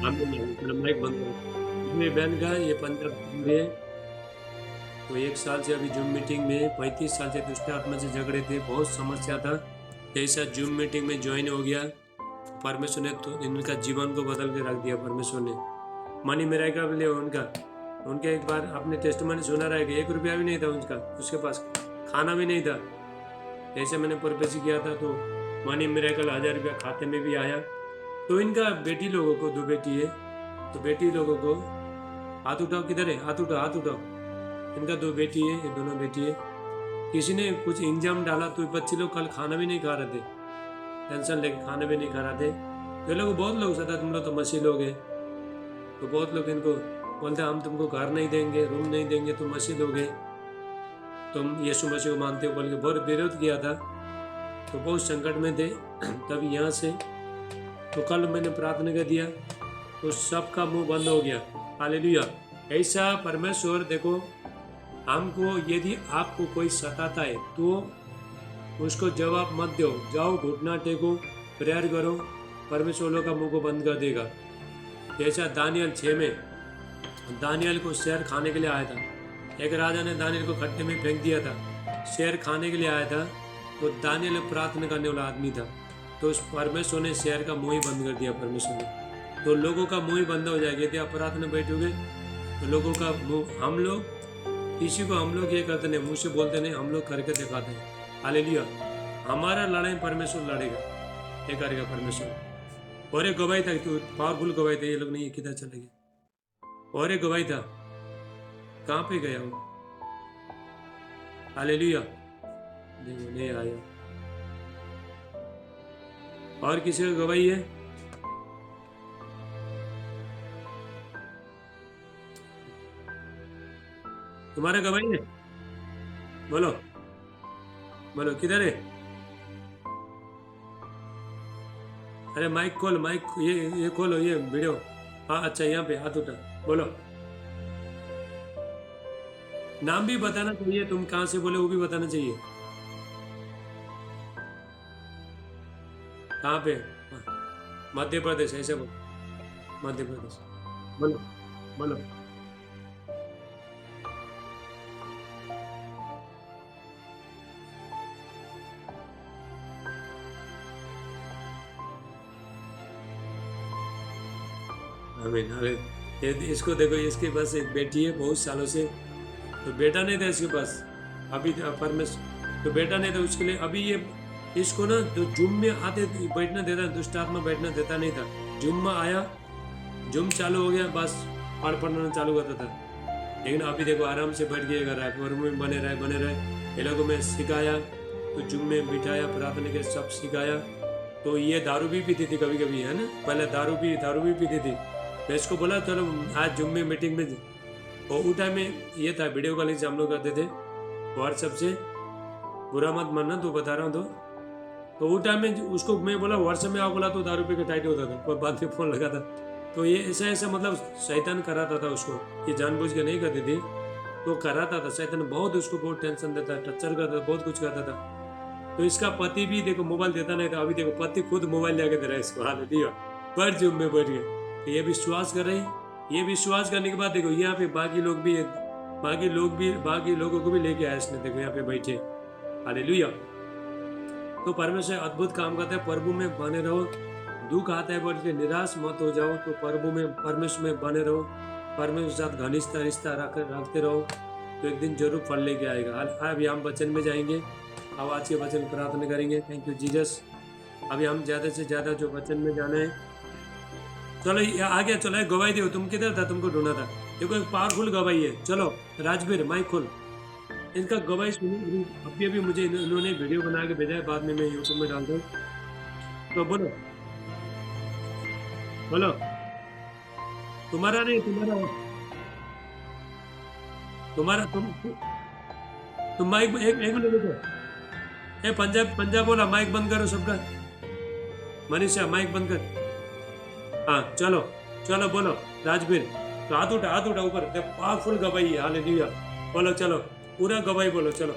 आमीन, चलो माइक बंद करो। मेरी बहन का ये पंजाब में तो 1 साल से अभी जूम मीटिंग में 35 साल से दुष्ट आत्मा से झगड़े थे, बहुत समस्या था। जैसा जूम मीटिंग में ज्वाइन हो गया, परमेश्वर ने तो इनका जीवन को बदल के रख दिया। परमेश्वर ने मनी मेरा का लिए उनके एक बार आपने टेस्टमनी सुना रहा है कि 1 रुपया भी नहीं था उनका, उसके पास खाना भी नहीं था। जैसे मैंने प्रोफेसी किया था तो मनी मेरेकल 1000 रुपया खाते में भी आया। तो इनका बेटी लोगों को 2 बेटी है, तो बेटी लोगों को हाथ उठाओ, किधर है हाथ उठाओ, हाथ उठाओ। इनका 2 बेटी है, ये दोनों बेटी है। किसी ने कुछ इंजाम डाला तो बच्चे लोग कल खाना भी नहीं खा रहे थे, टेंशन लेके खाना भी नहीं खा रहे थे। तो ये लोग बहुत लोग सदा तुम लोग तो मसीह लोग है, तो बहुत लोग इनको बोलते हम तुमको घर नहीं देंगे, रूम नहीं देंगे, तुम मसीह लोग है, तुम यीशु मसीह को मानते हो बोल के बहुत विरोध किया था। तो बहुत संकट में थे। तब यहाँ से तो कल मैंने प्रार्थना कर दिया तो सबका मुंह बंद हो गया। हालेलुया। ऐसा परमेश्वर देखो, हमको यदि आपको कोई सताता है तो उसको जवाब मत दो, जाओ घुटना टेको, प्रेयर करो, परमेश्वर लोग का मुंह को बंद कर देगा। जैसा दानियल 6 में दानियल को शेर खाने के लिए आया था, एक राजा ने दानियल को खट्टे में फेंक दिया था, शेर खाने के लिए आया था, तो दानियल प्रार्थना करने वाला आदमी था, तो उस परमेश्वर ने शेर का मुंह ही बंद कर दिया। परमेश्वर ने तो लोगों का मुंह ही बंद हो जाएगा यदि आप प्रार्थना बैठोगे तो लोगों का मुंह, हम लोग किसी को हम लोग ये करते नहीं, मुंह से बोलते नहीं, हम लोग करके दिखाते हैं। हालेलुया। हमारा लड़ाई परमेश्वर लड़ेगा, ये करेगा परमेश्वर। और एक गवाही था, तो पावरफुल गवाही था, ये लोग नहीं किधर चले गए। और एक गवाही था, कहाँ पे गया वो? हालेलुया। देखो नहीं आया। और किसी का गवाही है? तुम्हारा गवाही है? बोलो बोलो, किधर है? अरे माइक खोल, माइक ये खोलो, ये वीडियो। हाँ अच्छा, यहाँ पे हाथ उठा, बोलो। नाम भी बताना चाहिए, तुम कहाँ से बोले वो भी बताना चाहिए। कहाँ पे? हाँ, मध्य प्रदेश, ऐसे बोलो, मध्य प्रदेश। बोलो बोलो। आमीन। अरे ये इसको देखो, इसके पास एक बेटी है बहुत सालों से, तो बेटा नहीं था इसके पास, अभी परमेश्वर तो बेटा नहीं था उसके लिए। अभी ये इसको ना तो जुम में आते बैठना देता, दुष्ट आत्मा बैठना देता नहीं था। जुम में आया, जुम चालू हो गया, बस पढ़ना चालू करता था। लेकिन अभी देखो आराम से बैठ के कर रहा है, में बने रहे। ये लोगों में सिखाया, तो जुम में बिठाया, प्रार्थना के सब सिखाया। तो ये दारू भी पीती थी कभी कभी, है ना, पहले दारू भी पीती थी। तो इसको बोला चलो आज जुम में मीटिंग में, और उस टाइम में ये था वीडियो कॉलिंग से हम लोग करते थे व्हाट्सएप से, बुरा मत मानना तो बता रहा हूँ। तो उस टाइम में उसको मैं बोला व्हाट्सएप में आओ, बोला तो दारू पी के टाइट होता था, पर बाद में फोन लगा था। तो ये ऐसा मतलब शैतान कराता था उसको, ये जानबूझ के नहीं करती थी, तो कराता था शैतान, बहुत उसको बहुत टेंशन देता, टच्चर करता था, बहुत कुछ करता था। तो इसका पति भी देखो मोबाइल देता नहीं था, अभी देखो पति खुद मोबाइल लेके दे रहा है इसको। हाल दिया पर जुम में बैठ गए, तो ये विश्वास कर रहे, ये विश्वास करने के बाद देखो यहाँ पे बाकी लोगों को भी लेके आया इसने, देखो यहाँ पे बैठे। हालेलुया। तो परमेश्वर अद्भुत काम करता है। प्रभु में बने रहो, दुख आता है बोल के निराश मत हो जाओ, तो प्रभु में परमेश्वर में बने रहो, परमेश्वर के साथ घनिष्ठ रिश्ता रखते रहो, तो एक दिन जरूर फल लेके आएगा। अभी हम वचन में जाएंगे, अब आज के वचन प्रार्थना करेंगे। Thank you Jesus. अभी हम ज़्यादा से ज़्यादा जो वचन में जाना है, चलो ये आ गया, चलो गवाही दो। तुम किधर था, तुमको ढूंढा था। देखो एक पावरफुल गवाही है। चलो राजवीर माइक खोल, इनका गवाही सुनिए। अभी अभी मुझे इन्होंने वीडियो बना के भेजा है, बाद में मैं यूट्यूब में डालता हूँ। तो बोलो बोलो, तुम्हारा नहीं, तुम्हारा तुम माइक एक मिनट रुको। ए पंजाब बोला, माइक बंद करो सबका। मनीषा माइक बंद कर। हाँ चलो चलो बोलो राजवीर। तो हाथ उठा ऊपर, पावरफुल गवाही है। हालेलुया। बोलो चलो, पूरा गवाही बोलो चलो।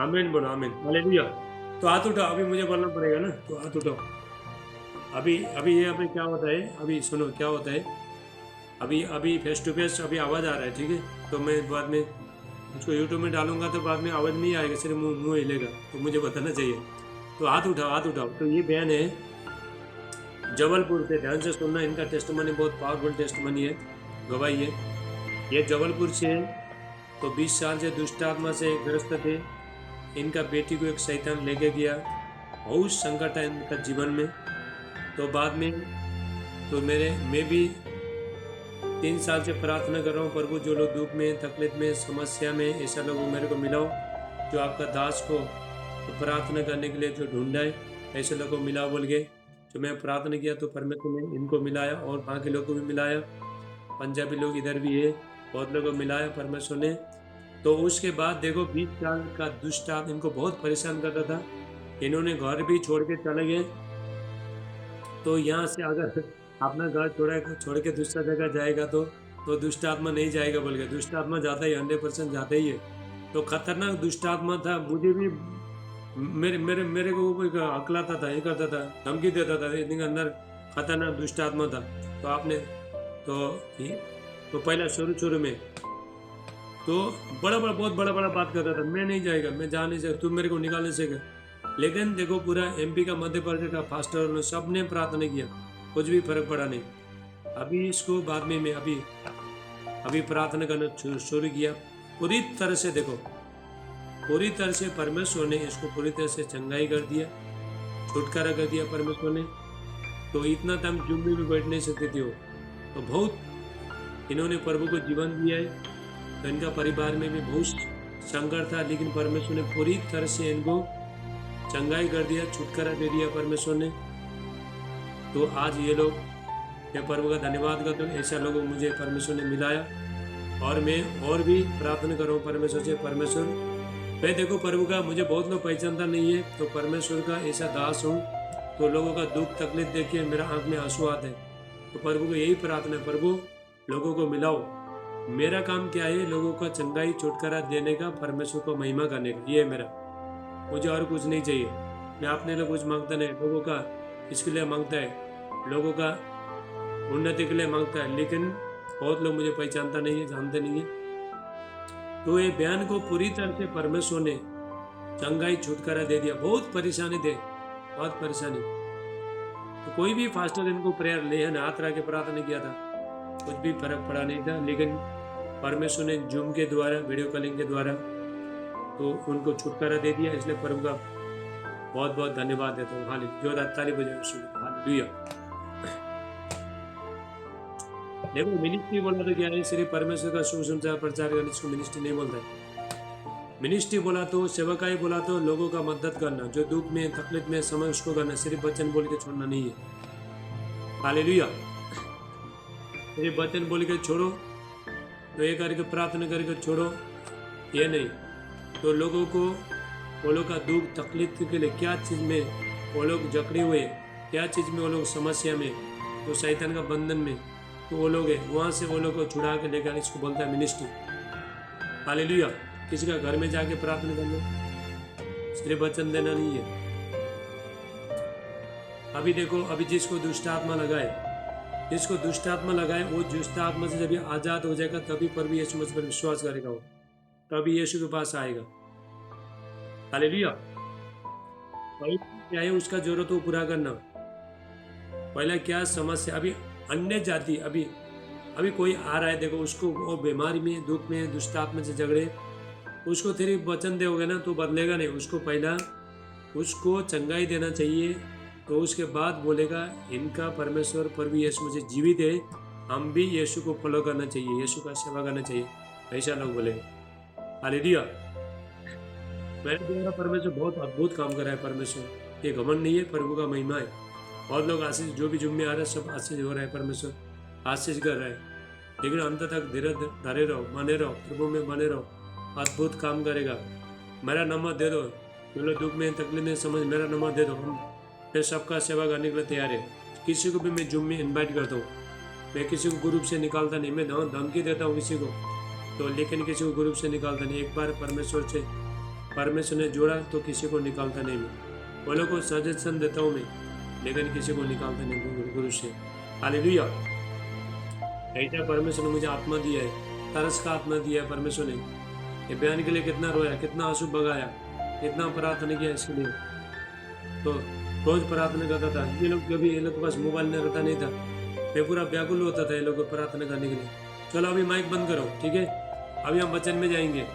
आमीन बोलो, आमीन, हालेलुया। तो हाथ उठाओ, अभी मुझे बोलना पड़ेगा ना, तो हाथ उठाओ। अभी अभी यहाँ पे क्या होता है, अभी सुनो क्या होता है। अभी अभी फेस टू फेस अभी आवाज़ आ रहा है, ठीक है। तो मैं बाद में उसको यूट्यूब में डालूंगा तो बाद में आवाज़ नहीं आएगा, सिर्फ मुंह मुंह हिलेगा, तो मुझे बताना चाहिए। तो हाथ उठाओ, हाथ उठाओ। तो ये बयान है जबलपुर से, ध्यान से सुनना, इनका टेस्टमनी बहुत पावरफुल टेस्टमनी है, गवाही है। ये जबलपुर से है। तो 20 साल से दुष्ट आत्मा से ग्रस्त थे। इनका बेटी को एक शैतान लेके गया, बहुत संकट है इनका जीवन में। तो बाद में तो मैं भी 3 साल से प्रार्थना कर रहा हूँ, प्रभु जो लोग दुख में, तकलीफ में, समस्या में, ऐसा लोग मेरे को मिलाओ, जो आपका दास को तो प्रार्थना करने के लिए जो ढूंढा है, ऐसे लोगों को मिलाओ बोल के जो मैं प्रार्थना किया, तो परमेश्वर ने इनको मिलाया और वहाँ के लोगों को भी मिलाया, पंजाबी लोग इधर भी है, बहुत लोगों को मिलाया परमेश्वर ने। तो उसके बाद देखो 20 साल का दुष्ट आत्मा इनको बहुत परेशान करता था। इन्होंने घर भी छोड़ के चले गए। तो यहाँ से अगर अपना घर छोड़ के दूसरा जगह जाएगा तो दुष्ट आत्मा नहीं जाएगा बोल के, दुष्ट आत्मा जाता ही 100% जाता ही है। तो खतरनाक दुष्ट आत्मा था, मुझे भी मेरे मेरे मेरे को ऊपर हकलाता था, ये करता था, धमकी देता था, इनके अंदर खतरनाक दुष्ट आत्मा था। तो आपने तो तो पहला शुरू में तो बहुत बड़ा बात करता था, मैं नहीं जाएगा, मैं जा नहीं सकता, तुम मेरे को निकाल नहीं सके। लेकिन देखो पूरा एमपी का, मध्य प्रदेश का फास्टर ने सब ने प्रार्थना किया, कुछ भी फर्क पड़ा नहीं। अभी इसको बाद में मैं अभी प्रार्थना करना शुरू किया पूरी तरह से। देखो पूरी तरह से परमेश्वर ने इसको पूरी तरह से चंगाई कर दिया, छुटकारा कर दिया परमेश्वर ने। तो इतना टाइम जुम में भी बैठ नहीं सकती थी वो, तो बहुत इन्होंने प्रभु को जीवन दिया है। तो इनका परिवार में भी बहुत संकट था, लेकिन परमेश्वर ने पूरी तरह से इनको चंगाई कर दिया, छुटकारा दे दिया परमेश्वर ने। तो आज ये लोग, मैं प्रभु का धन्यवाद करता हूँ, ऐसा लोगों को मुझे परमेश्वर ने मिलाया। और मैं और भी प्रार्थना कर रहा हूँ परमेश्वर से, परमेश्वर मैं देखो प्रभु का, मुझे बहुत लोग पहचानता नहीं है, तो परमेश्वर का ऐसा दास हूँ, तो लोगों का दुख तकलीफ देखिए मेरा आंख में आंसू आते हैं। तो प्रभु को यही प्रार्थना है, प्रभु लोगों को मिलाओ। मेरा काम क्या है, लोगों का चंगाई छुटकारा देने का, परमेश्वर को महिमा करने का, ये है मेरा। मुझे और कुछ नहीं चाहिए, मैं अपने लिए कुछ मांगता नहीं, लोगों का इसके लिए मांगता है, लोगों का उन्नति के लिए मांगता है। लेकिन बहुत लोग मुझे पहचानता नहीं है, जानते नहीं है। तो ये बयान को पूरी तरह से परमेश्वर ने चंगाई छुटकारा दे दिया। बहुत परेशानी थे, बहुत परेशानी। तो कोई भी फास्टर इनको प्रेयर ले हाथ रख के प्रार्थना किया था, कुछ भी फर्क पड़ा नहीं था। लेकिन परमेश्वर ने जूम के द्वारा, वीडियो कॉलिंग के द्वारा तो उनको छुटकारा दे दिया। इसलिए प्रभु का बहुत बहुत धन्यवाद देता हूँ। हालेलुया, जोरदार ताली बजाओ, हालेलुया। देखो मिनिस्ट्री बोला तो क्या है, सिर्फ परमेश्वर का सुसमाचार प्रचार करने, इसको मिनिस्ट्री नहीं बोलता है। मिनिस्ट्री बोला तो, सेवकाई बोला तो लोगों का मदद करना, जो दुख में तकलीफ में समय उसको करना, सिर्फ वचन बोल के छोड़ना नहीं है। हालेलुया, सिर्फ वचन बोल के छोड़ो तो ये करके प्रार्थना करके छोड़ो, ये नहीं। तो लोगों को, वो लोग का दुख तकलीफ के लिए क्या चीज़ में वो लोग जकड़े हुए, क्या चीज़ में वो लोग समस्या में, तो शैतान का बंधन में तो वो लोग है, वहाँ से वो लोग को छुड़ा के लेकर, इसको बोलता है मिनिस्ट्री। हालेलुया, किसी का घर में जाके प्रार्थना करना, सिर्फ वचन देना नहीं है। अभी देखो, अभी जिसको दुष्ट आत्मा लगाए, जिसको दुष्ट आत्मा लगाए, वो दुष्ट आत्मा से जब आजाद हो जाएगा तभी प्रभु यीशु मसीह पर विश्वास करेगा, वो तभी यीशु के पास आएगा। हालेलुया, वही क्या है उसका जरूरत वो पूरा करना। पहला क्या समस्या, अभी अन्य जाति, अभी कोई आ रहा है, देखो उसको वो बीमारी में, दुख में, दुष्ट आत्मा से झगड़े, उसको तेरी वचन दोगे ना तो बदलेगा नहीं। उसको पहला उसको चंगाई देना चाहिए, तो उसके बाद बोलेगा इनका परमेश्वर प्रभु यीशु मुझे जीवित है, हम भी यीशु को फॉलो करना चाहिए, यीशु का सेवा करना चाहिए, ऐसा लोग बोलेंगे। हालेलुया, मेरे द्वारा परमेश्वर बहुत अद्भुत काम कर रहा है। परमेश्वर, ये घमंड नहीं है, प्रभु का महिमा है। बहुत लोग आशीष, जो भी जुम्मे आ रहे हैं सब आशीष हो रहा है, परमेश्वर आशीष कर रहा है। लेकिन अंत तक धरे रहो, बने रहो, प्रभु में बने रहो, अद्भुत काम करेगा। मेरा नंबर दे दो, जो लोग दुख में तकलीफ में समझ, मेरा नंबर दे दो, मैं सबका सेवा करने के लिए तैयार है। किसी को भी मैं जुम में इन्वाइट करता हूँ, मैं किसी को ग्रुप से निकालता नहीं, मैं धमकी देता हूँ किसी को तो, लेकिन किसी को ग्रुप से निकालता नहीं। एक बार परमेश्वर से परमेश्वर ने जोड़ा तो किसी को निकालता नहीं मैं। बोलो को सजेशन देता हूँ मैं, लेकिन किसी को निकालता नहीं गुरु से। हालेलुया। ऐसा परमेश्वर ने मुझे आत्मा दिया है, तरस का आत्मा दिया है परमेश्वर ने। ये बयान के लिए कितना रोया, कितना आंसू बगाया, कितना प्रार्थना किया इसके लिए। तो रोज प्रार्थना करता था। ये लोग कभी, ये लोग के पास मोबाइल नहीं रहता नहीं था, मैं पूरा व्याकुल होता था ये लोग को प्रार्थना करने के लिए। चलो अभी माइक बंद करो, ठीक है, अभी हम वचन में जाएंगे।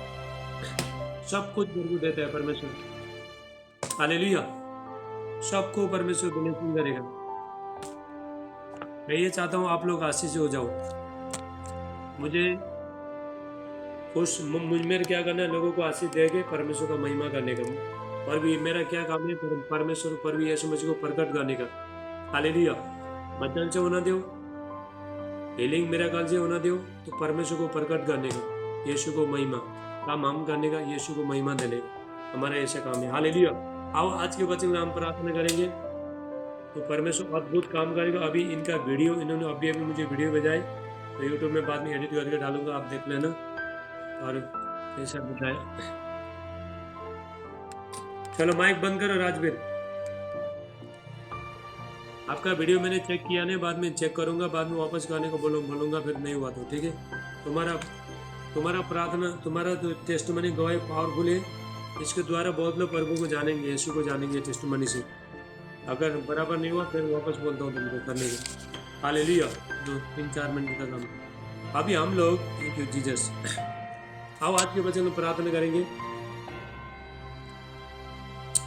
सब कुछ प्रभु देता है परमेश्वर। हालेलुया। सबको परमेश्वर ब्लेसिंग करेगा। मैं ये चाहता हूँ आप लोग आशीष हो जाओ। मुझे खुश मेरे क्या करना है, लोगों को आशीष दे के परमेश्वर का महिमा करने का। और भी मेरा क्या काम है, परमेश्वर पर भी यीशु मसीह को प्रकट करने का। हालेलुया। वचन से होना दो, हीलिंग मेरा काल से होना दो, तो परमेश्वर को प्रकट करने का, यीशु को महिमा काम हम करने का, यीशु को महिमा देने का हमारा ऐसा काम है। हालेलुया। आओ आज के वचन में हम प्रार्थना करेंगे तो परमेश्वर अद्भुत काम करेगा। अभी इनका वीडियो, इन्होंने अभी मुझे वीडियो भेजा है, तो यूट्यूब में बाद में एडिट करके डालूंगा, आप देख लेना। और ऐसा बताया। चलो माइक बंद करो राजवीर। आपका वीडियो मैंने चेक किया नहीं, बाद में चेक करूंगा, बाद में वापस करने को बोलूंगा, फिर नहीं हुआ तो ठीक है। तुम्हारा प्रार्थना, तुम्हारा तो टेस्टमनी गवाही पावरफुल है। इसके द्वारा बहुत लोग प्रभु को जानेंगे, यीशु को जानेंगे टेस्टमनी से। अगर बराबर नहीं हुआ फिर वापस बोलता हूँ तुमको करने के। हालेलुया। 2-3-4 मिनट का काम। अभी हम लोग, थैंक यू जीसस, आओ आज के वचन में प्रार्थना करेंगे।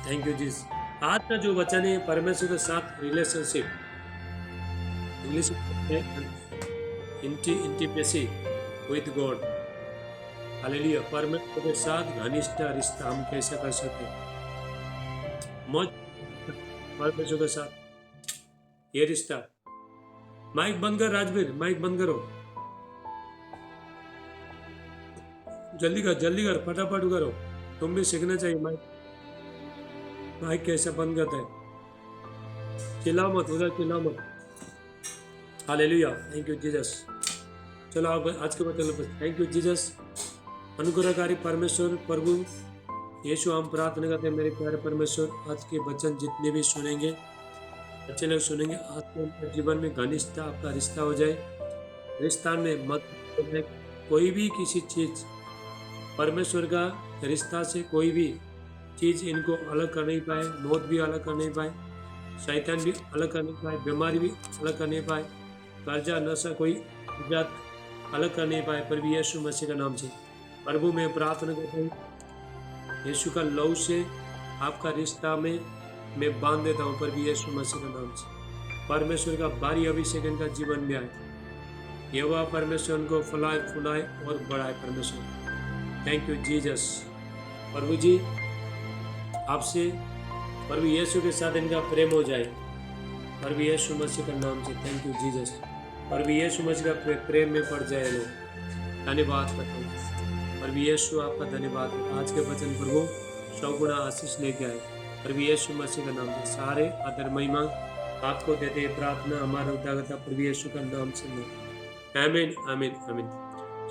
Thank you Jesus. आज का जो वचन है परमेश्वर के साथ रिलेशनशिप, इंग्लिश में इंटीमेसी विद गॉड। हालेलुया। परमेश्वर के साथ घनिष्ठ रिश्ता हम कैसे कर सकते हैं? मौज परमेश्वर के साथ ये रिश्ता। माइक बंद कर राजवीर, माइक बंद करो, जल्दी कर, फटाफट करो। तुम भी सीखना चाहिए। माइक कैसे बंद करता है? चिल्ला मत उधर, चिल्ला मत। हालेलुया। Thank you Jesus. चलो आप आज के वचन, थैंक यू जीसस। अनुग्रहकारी परमेश्वर प्रभु यीशु, हम प्रार्थना करते हैं मेरे प्यारे परमेश्वर, आज के वचन जितने भी सुनेंगे, अच्छे लोग सुनेंगे, आज के उनके जीवन में घनिष्ठता आपका रिश्ता हो जाए। रिश्ता में मत कोई भी किसी चीज, परमेश्वर का रिश्ता से कोई भी चीज इनको अलग कर नहीं पाए। मौत भी अलग कर नहीं पाए, शैतान भी अलग कर नहीं पाए, बीमारी भी अलग कर नहीं पाए, कर्जा नशा कोई जात अलग कर नहीं पाए। पर भी यीशु मसीह का नाम से प्रभु मैं प्रार्थना करता हूँ, यीशु का लहू से आपका रिश्ता में मैं बांध देता हूँ। पर भी यीशु मसीह का नाम से परमेश्वर का भारी अभिषेक इनका जीवन में आए। ये वह परमेश्वर उनको फुलाए फुलाए और बढ़ाए परमेश्वर। Thank you Jesus. प्रभु जी आपसे प्रभु यीशु के साथ इनका प्रेम हो जाए, प्रभु यीशु मसीह का नाम से। Thank you Jesus. प्रभु यीशु मसीह का प्रेम में पड़ जाए लोग। धन्यवाद करता हूँ प्रभु यीशु, आपका धन्यवाद। आज के वचन प्रभु 100 गुना आशीष लेके आए। प्रभु यीशु मसीह का नाम से सारे आदर महिमा आपको देते हैं। प्रार्थना हमारा उद्धारकर्ता प्रभु यीशु का नाम से। आमीन आमीन आमीन।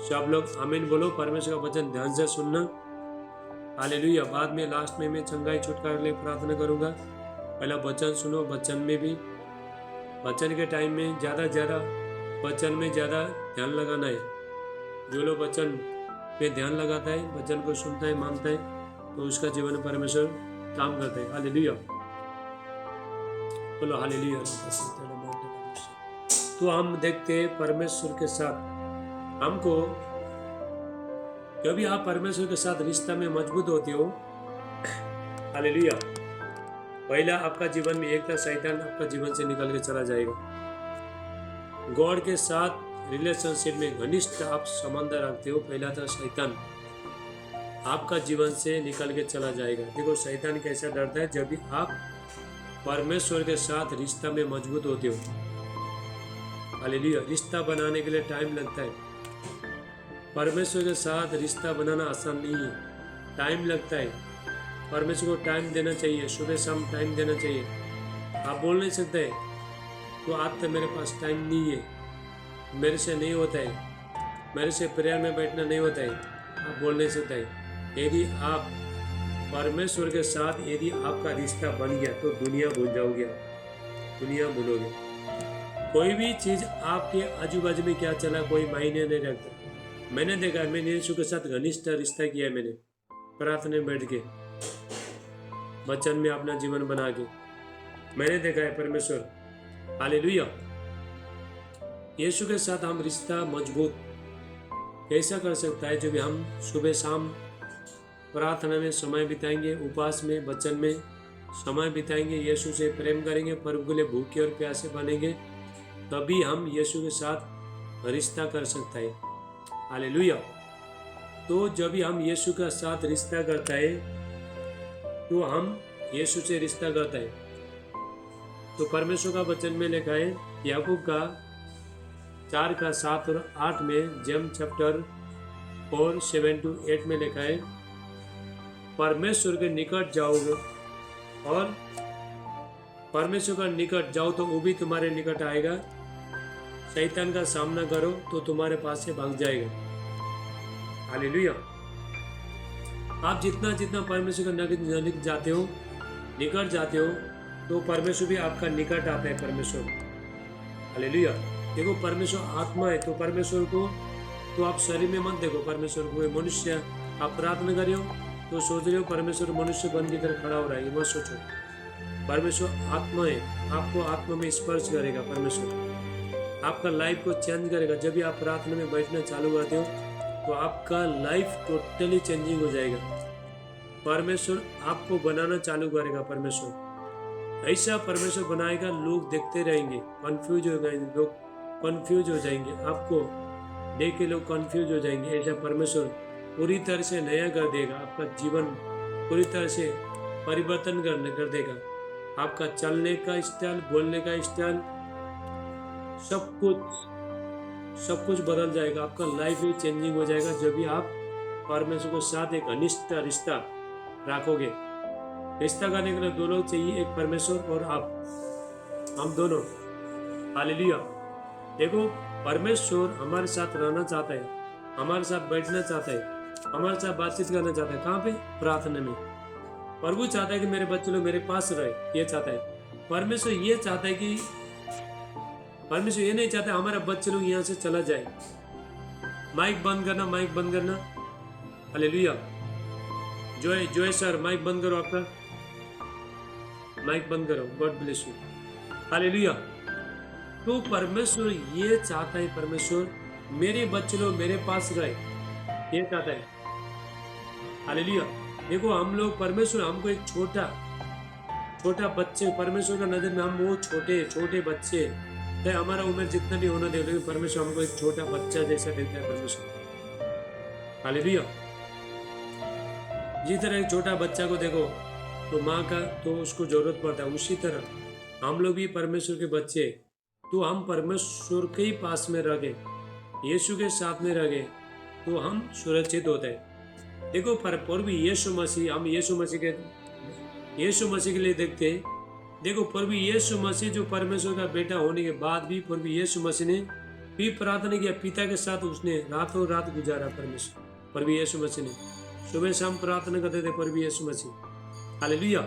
सब लोग आमीन बोलो। परमेश्वर का वचन ध्यान से सुनना। हालेलुया। बाद में लास्ट में मैं चंगाई छुटकारे के लिए प्रार्थना करूंगा। पहला वचन सुनो। वचन में भी, वचन के टाइम में ज़्यादा वचन में ज़्यादा ध्यान लगाना है। जो लोग वचन पे ध्यान लगाता है, वचन को सुनता है, मानता है, तो उसका जीवन परमेश्वर काम करता है। हालेलुया बोलो हालेलुया। तो हम देखते हैं परमेश्वर के साथ हमको, जब आप परमेश्वर के साथ रिश्ता में मजबूत होते हो, हालेलुया, पहला आपका जीवन में एक था शैतान आपका जीवन से निकल के चला जाएगा। गॉड के साथ रिलेशनशिप में घनिष्ठ आप संबंध रखते हो, पहला था शैतान आपका जीवन से निकल के चला जाएगा। देखो शैतान कैसा डरता है, जब भी आप परमेश्वर के साथ रिश्ता में मजबूत होते हो। हालेलुया। रिश्ता बनाने के लिए टाइम लगता है। परमेश्वर के साथ रिश्ता बनाना आसान नहीं है, टाइम लगता है। परमेश्वर को टाइम देना चाहिए, सुबह शाम टाइम देना चाहिए। आप बोल नहीं सकते तो आज तक मेरे पास टाइम नहीं है, मेरे से नहीं होता है, मेरे से प्रेयर में बैठना नहीं होता है, आप बोल नहीं सकते। यदि आप परमेश्वर के साथ यदि आपका रिश्ता बन गया तो दुनिया भूल जाओगे आप, दुनिया भूलोगे। कोई भी चीज आपके आजू बाजू में क्या चला कोई मायने नहीं रखता। मैंने देखा है, मैंने यीशु के साथ घनिष्ठ रिश्ता किया है, मैंने प्रार्थना में बैठ के वचन में अपना जीवन बना के मैंने देखा है परमेश्वर। हालेलुया। यीशु के साथ हम रिश्ता मजबूत कैसा कर सकता है? जब हम सुबह शाम प्रार्थना में समय बिताएंगे, उपवास में, वचन में समय बिताएंगे, यीशु से प्रेम करेंगे, प्रभु के लिए भूखे और प्यासे बनेंगे, तभी हम यीशु के साथ रिश्ता कर सकता है। हालेलुया। तो जब भी हम यीशु के साथ रिश्ता करता है तो हम यीशु से रिश्ता करता है। तो परमेश्वर का वचन में लिखा है याकूब का 4:7 और 8 में, जेम चैप्टर 4:7-8 में लिखा है, परमेश्वर के निकट जाओगे और परमेश्वर का निकट जाओ तो वो भी तुम्हारे निकट आएगा। शैतान का सामना करो तो तुम्हारे पास से भाग जाएगा। हालेलुया। आप जितना जितना परमेश्वर के निकट जाते हो, निकट जाते हो, तो परमेश्वर भी आपका निकट आता है। परमेश्वर, हालेलुया। देखो परमेश्वर आत्मा है, तो परमेश्वर को तो आप शरीर में मत देखो परमेश्वर को। मनुष्य आप प्रार्थना कर रहे हो तो सोच रहे हो परमेश्वर मनुष्य बन की तरह खड़ा हो रहा है, ये मत सोचो। परमेश्वर आत्मा है, आपको आत्मा में स्पर्श करेगा। परमेश्वर आपका लाइफ को चेंज करेगा। जब भी आप प्रार्थना में बैठना चालू करते हो तो आपका लाइफ टोटली चेंजिंग हो जाएगा। परमेश्वर आपको बनाना चालू करेगा। परमेश्वर ऐसा परमेश्वर बनाएगा, लोग देखते रहेंगे, कंफ्यूज हो जाएंगे, लोग कंफ्यूज हो जाएंगे, आपको देख के लोग कंफ्यूज हो जाएंगे। ऐसा परमेश्वर पूरी तरह से नया कर देगा, आपका जीवन पूरी तरह से परिवर्तन कर देगा। आपका चलने का स्टाइल, बोलने का स्टाइल, सब कुछ बदल जाएगा। आपका लाइफ भी चेंजिंग हो जाएगा जब भी आप परमेश्वर के साथ एक घनिष्ठ रिश्ता रखोगे। रिश्ता करने के लिए दो लोग चाहिए, एक परमेश्वर और आप, हम दोनों। हालेलुया। देखो परमेश्वर हमारे साथ रहना चाहता है, हमारे साथ बैठना चाहता है, हमारे साथ बातचीत करना चाहता है। कहाँ पे? प्रार्थना में। प्रभु चाहता है कि मेरे बच्चे लोग मेरे पास रहे, ये चाहता है। परमेश्वर ये चाहता है कि परमेश्वर ये नहीं चाहता हमारा बच्चे लोग यहाँ से चला जाए। माइक बंद करना, माइक बंद करना। हालेलुया। जोय सर माइक बंद करो, आपका माइक बंद करो। God bless you. हालेलुया। तो परमेश्वर ये चाहता है, परमेश्वर मेरे बच्चे लोग मेरे पास रहे, ये चाहता है। हालेलुया। देखो हम लोग, परमेश्वर हमको एक छोटा बच्चे, परमेश्वर का नजर में हम वो छोटे बच्चे, चाहे हमारा उम्र जितना भी होना दे, लेकिन परमेश्वर हमको एक छोटा बच्चा जैसा देखता है परमेश्वर। हालेलुया। जिस तरह एक छोटा बच्चा को देखो तो माँ का तो उसको जरूरत पड़ता है, उसी तरह हम लोग भी परमेश्वर के बच्चे, तो हम परमेश्वर के ही पास में रह गए, यीशु के साथ में रह गए, तो हम सुरक्षित होते हैं। देखो प्रभु यीशु मसीह, हम यीशु मसीह के लिए देखते हैं। देखो प्रभु यीशु मसीह जो परमेश्वर का बेटा होने के बाद भी प्रभु यीशु मसीह ने भी प्रार्थना किया, पिता के साथ उसने रातों रात गुजारा। परमेश्वर प्रभु यीशु मसीह ने सुबह शाम प्रार्थना करते थे प्रभु यीशु मसीह। हालेलुया।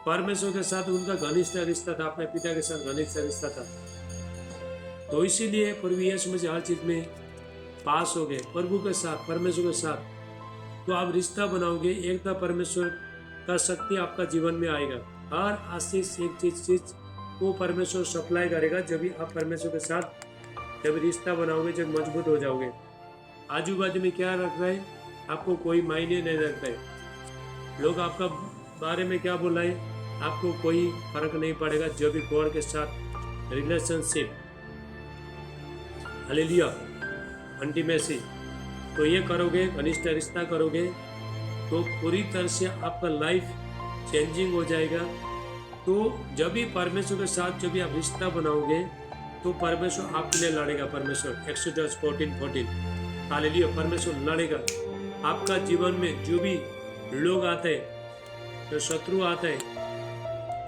परमेश्वर के साथ उनका घनिष्ठ रिश्ता था, अपने पिता के साथ घनिष्ठ रिश्ता था। तो इसीलिए प्रभु यीशु मसीह हर चीज में पास हो गए प्रभु के साथ, परमेश्वर के साथ। तो आप रिश्ता बनाओगे, एकता परमेश्वर का शक्ति आपका जीवन में आएगा। हर आशीष एक चीज वो परमेश्वर सप्लाई करेगा जब भी आप परमेश्वर के साथ जब रिश्ता बनाओगे, जब मजबूत हो जाओगे। आजू बाजू में क्या रख रहा है आपको कोई मायने नहीं रखता है। लोग आपका बारे में क्या बोल रहे हैं आपको कोई फर्क नहीं पड़ेगा जब भी गॉड के साथ रिलेशनशिप, हालेलुया, इंटीमेसी, तो ये करोगे, घनिष्ठ रिश्ता करोगे, तो पूरी तरह से आपका लाइफ चेंजिंग हो जाएगा। तो जब भी परमेश्वर के साथ जब भी आप रिश्ता बनाओगे तो परमेश्वर आपके लिए लड़ेगा। परमेश्वर एक्सोडस 14:14, हालेलुया। परमेश्वर लड़ेगा आपका जीवन में। जो भी लोग आते हैं, जो शत्रु आता है,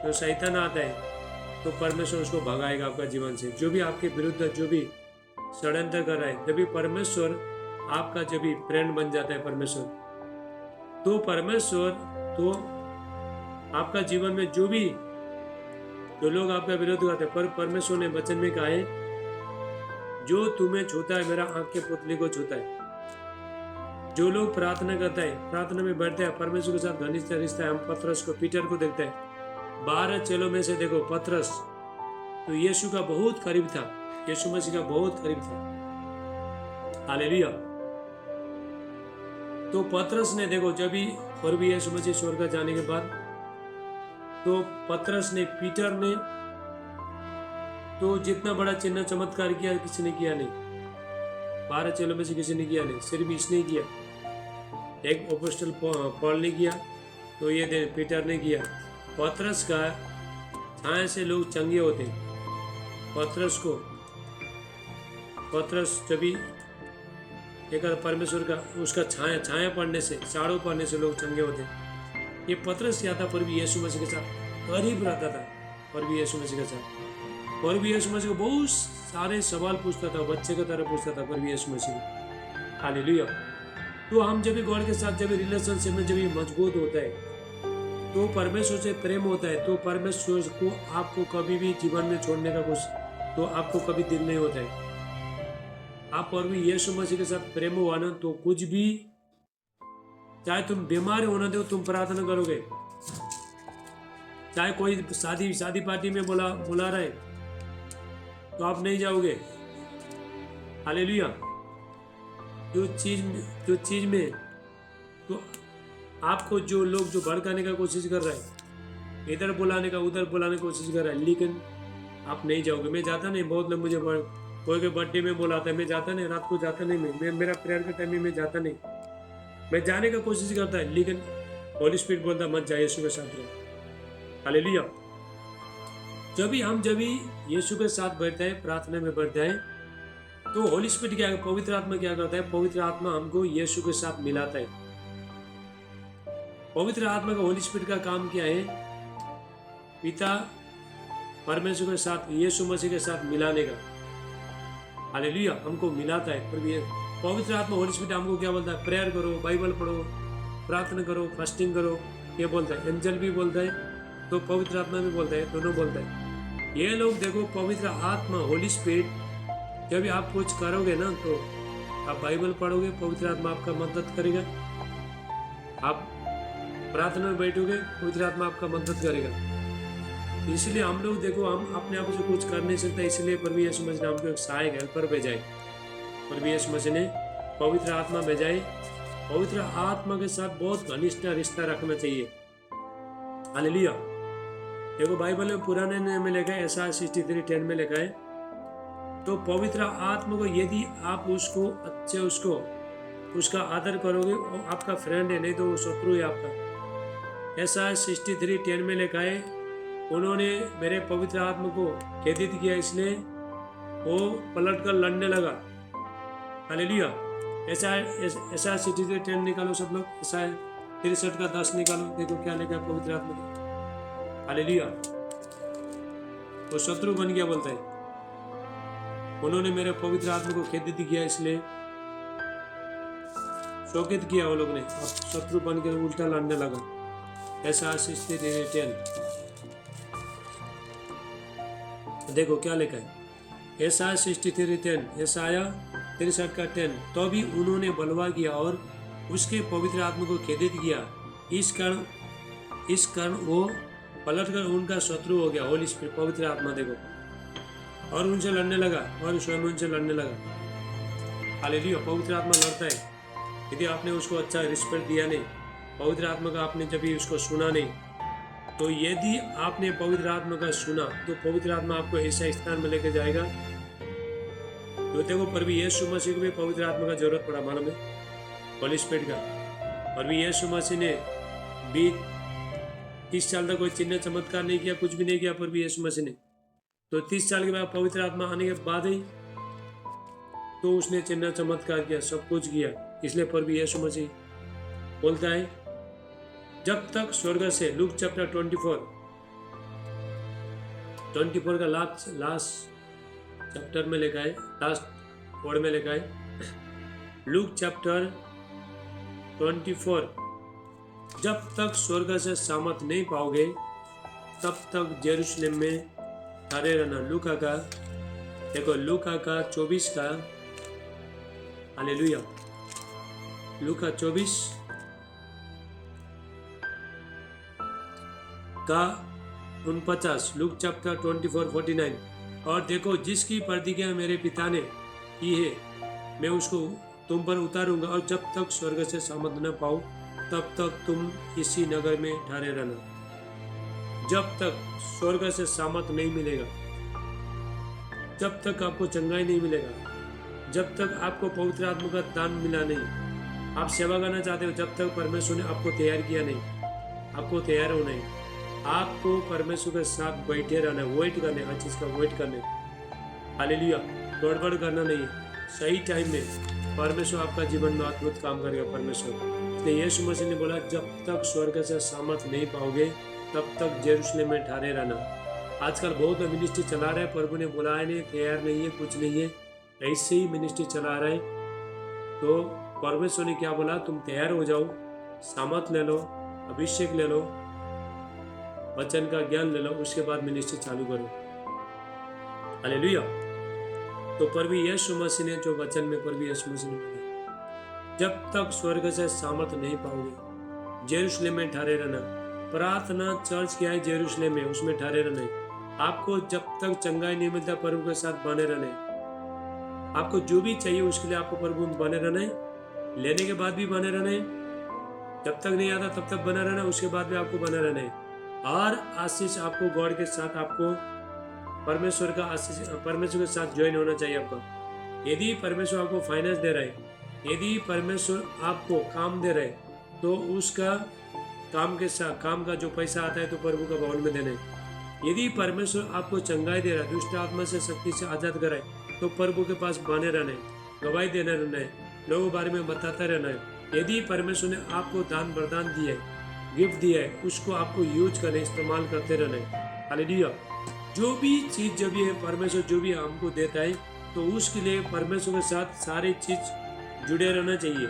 जो शैतान आता है, तो परमेश्वर उसको भगाएगा आपका जीवन से। जो भी आपके विरुद्ध जो भी षड्यंत्र कर रहा है, जब भी परमेश्वर आपका जब भी फ्रेंड बन जाता है, परमेश्वर तो परमेश्वर तो आपका जीवन में जो लोग आपका विरोध करते हैं, पर परमेश्वर ने वचन में कहा है, जो तुम्हें छूता है मेरा आंख के पुतले को छूता है। जो लोग प्रार्थना करता है, प्रार्थना में बैठते हैं, परमेश्वर के साथ घनिष्ठ रिश्ता है। हम पतरस को, पीटर को देखते हैं, 12 चेलों में से देखो पतरस तो यीशु का बहुत करीब था, यीशु मसीह का बहुत करीब था। हालेलुया। तो पतरस ने देखो, जब भी और भी यीशु मसीह स्वर्ग जाने के बाद, तो पतरस ने, पीटर ने तो जितना बड़ा चिन्ह चमत्कार किया किसी ने किया नहीं। 12 चेलों में से किसी ने किया नहीं, सिर्फ इसने किया। एक अपोस्टल पॉल ने किया, तो ये दे पीटर ने किया। पतरस का छाया से लोग चंगे होते हैं। पतरस जब भी एक परमेश्वर का उसका छाया पड़ने से, शाड़ो पड़ने से लोग चंगे होते हैं। ये पतरस क्या था, पर भी यीशु मसीह के साथ करीब रहता था, पर भी यीशु मसीह के साथ, और भी यीशु मसीह को बहुत सारे सवाल पूछता था, बच्चे की तरह पूछता था, पर भी यीशु मसीह को। हालेलुया। तो हम जब भी गॉड के साथ, जब रिलेशनशिप में जब भी मजबूत होता है, तो परमेश्वर से प्रेम होता है, तो परमेश्वर को आपको कभी भी जीवन में छोड़ने का कुछ, तो आपको कभी दिल नहीं होता है। आप और भी यीशु मसीह के साथ प्रेम हुआ ना, तो कुछ भी, चाहे तुम बीमार होना दो, तुम प्रार्थना करोगे। चाहे कोई शादी पार्टी में बुला रहे, तो आप नहीं जाओगे। हालेलुया। जो चीज में तो आपको जो लोग जो भड़काने का कोशिश कर रहा है, इधर बुलाने का उधर बुलाने की कोशिश कर रहा है, लेकिन आप नहीं जाओगे। मैं जाता नहीं, बहुत लोग मुझे कोई के बर्थडे में बुलाता है, मैं जाता नहीं, रात को जाता नहीं, मैं मेरा प्रेयर के टाइम में मैं जाता नहीं। मैं जाने का कोशिश करता है, लेकिन होली स्पिरिट बोलता मत जा, यीशु के साथ रहो। हालेलुया। जब भी यीशु के साथ बैठता है, प्रार्थना में बैठता है, तो होली स्पिरिट क्या, पवित्र आत्मा क्या करता है? पवित्र आत्मा हमको यीशु के साथ मिलाता है। पवित्र आत्मा का, होली स्पिरिट का काम क्या है? पिता परमेश्वर के साथ, यीशु मसीह के साथ मिलाने का। हालेलुया। हमको मिलाता है। पर पवित्र आत्मा, होली स्पिरिट हमको क्या बोलता है? प्रेयर करो, बाइबल पढ़ो, प्रार्थना करो, फास्टिंग करो, ये बोलता है। एंजल भी बोलता है, तो पवित्र आत्मा भी बोलता है, दोनों बोलता है। ये लोग देखो, पवित्र आत्मा, होली स्पिरिट, जब आप कुछ करोगे ना, तो आप बाइबल पढ़ोगे, पवित्र आत्मा आपका मदद करेगा। आप प्रार्थना में बैठोगे, पवित्र आत्मा आपका मदद करेगा। इसलिए हम लोग देखो, हम अपने आप से कुछ कर नहीं सकते, इसलिए प्रभु यीशु मसीह ने हमको एक सहायक हेल्पर भेजा है। प्रभु यीशु मसीह ने पवित्र आत्मा भेजा है। पवित्र आत्मा के साथ बहुत घनिष्ठ रिश्ता रखना चाहिए। हालेलुया। देखो बाइबल में पुराने नियम में लिखा है, Isaiah 63:10 में लिखा है, तो पवित्र आत्मा को यदि आप उसका आदर करोगे, और आपका फ्रेंड है, नहीं तो वो शत्रु है आपका। Isaiah 63:10 में लिखा है, उन्होंने मेरे पवित्र आत्मा को खेदित किया, इसलिए वो पलट कर लड़ने लगा। हालेलुया। Isaiah 63:10 निकालो सब लोग, Isaiah 63:10 निकालो, देखो क्या लिखा है पवित्र आत्मा को। हालेलुया। वो शत्रु बन गया, बोलता है, उन्होंने मेरे पवित्र आत्मा को खेदित किया, इसलिए शोकित किया वो लोग ने, अब शत्रु बन के उल्टा लड़ने लगा। Isaiah 63:10 देखो क्या लिखा है। Isaiah 63:10, Isaiah 63:10, तो भी उन्होंने बलवा किया और उसके पवित्र आत्मा को खेदित किया, इस कारण वो पलटकर उनका शत्रु हो गया। होली स्पिरिट, पवित्र आत्मा देखो, और उनसे लड़ने लगा, और स्वयं उनसे लड़ने लगा। हालेलुया। पवित्र आत्मा लड़ता है। यदि आपने उसको अच्छा रिस्पेक्ट दिया नहीं, पवित्र आत्मा का आपने जब भी उसको सुना नहीं, तो यदि आपने पवित्र आत्मा का सुना, तो पवित्र आत्मा आपको ऐसा स्थान में लेकर जाएगा। तो देखो, पर भी यीशु मसीह को भी पवित्र आत्मा का जरूरत पड़ा, मालूम है, होली स्पिरिट का। और भी यीशु मसीह ने 30 साल तक कोई चिन्ह चमत्कार नहीं किया, कुछ भी नहीं किया, पर भी यीशु मसीह ने, तो 30 साल के बाद पवित्र आत्मा आने के बाद ही तो उसने चिन्ह चमत्कार किया, सब कुछ किया। इसलिए पर भी यीशु मसीह बोलता है, जब तक स्वर्ग से, लूक चैप्टर 24 का लास्ट चैप्टर में लिखा है, लास्ट वर्ड में लिखा है, लूक चैप्टर 24 जब तक स्वर्ग से सामर्थ नहीं पाओगे तब तक जेरूशलेम में ठहरे रहना। लूका का देखो, लूका का 24 का, हालेलुया, लूका 24 का 49, लूक चैप्टर 24:49। और देखो, जिसकी प्रतिज्ञा मेरे पिता ने की है मैं उसको तुम पर उतारूंगा, और जब तक स्वर्ग से सामर्थ न पाओ तब तक तुम इसी नगर में ठहरे रहना। जब तक स्वर्ग से सामर्थ नहीं मिलेगा, जब तक आपको चंगाई नहीं मिलेगा, जब तक आपको पवित्र आत्मा का दान मिला नहीं, आप सेवा करना चाहते हो, जब तक परमेश्वर ने आपको तैयार किया नहीं, आपको तैयार होना है। आपको परमेश्वर के साथ बैठे रहना है, वेट करने, हर चीज़ का वेट करने। हालेलुया, गड़बड़ करना नहीं है। सही टाइम में परमेश्वर आपका जीवन में अद्भुत काम करेगा परमेश्वर। इसलिए यीशु मसीह ने बोला, जब तक स्वर्ग से सामर्थ नहीं पाओगे तब तक जेरूशलेम में ठहरे रहना। आजकल बहुत मिनिस्ट्री चला रहा है, प्रभु ने बुलाया नहीं, तैयार नहीं है, कुछ नहीं है, ऐसे ही मिनिस्ट्री चला रहा है। तो परमेश्वर ने क्या बोला, तुम तैयार हो जाओ, सामर्थ ले लो, अभिषेक ले लो, वचन का ज्ञान ले लो, उसके बाद मिनिस्ट्री चालू करो। हालेलुया। तो प्रभु यीशु मसीह ने जो वचन में प्रभु यीशु मसीह ने बोला, जब तक स्वर्ग से सामर्थ नहीं पाओगे जेरूशलेम में ठहरे रहना। प्रार्थना चर्च क्या है? जेरूशलेम में, उसमें ठहरे रहना है। आपको जब तक चंगाई नहीं मिलता प्रभु के साथ बने रहना है। आपको जो भी चाहिए उसके लिए आपको प्रभु में बने रहना है, लेने के बाद भी बने रहना है, जब तक नहीं आता तब तक बना रहना है, उसके बाद भी आपको बना रहना है। और आशीष आपको गॉड के साथ, आपको परमेश्वर का आशीष, परमेश्वर के साथ ज्वाइन होना चाहिए आपका। यदि परमेश्वर आपको फाइनेंस दे रहा है, यदि परमेश्वर आपको काम दे रहा है, तो उसका काम के साथ, काम का जो पैसा आता है तो प्रभु का भवन में देना है। यदि परमेश्वर आपको चंगाई दे रहा है, दुष्ट आत्मा से, शक्ति से आजाद कराए, तो प्रभु के पास बने रहना है, गवाही देना रहना है, लोगों के बारे में बताता रहना है। यदि परमेश्वर ने आपको दान वरदान दिया है, गिफ्ट दिया है, उसको आपको यूज करने, इस्तेमाल करते रहना है। हालेलुया। जो भी चीज जब ये परमेश्वर जो भी हमको देता है, तो उसके लिए परमेश्वर के साथ सारी चीज जुड़े रहना चाहिए।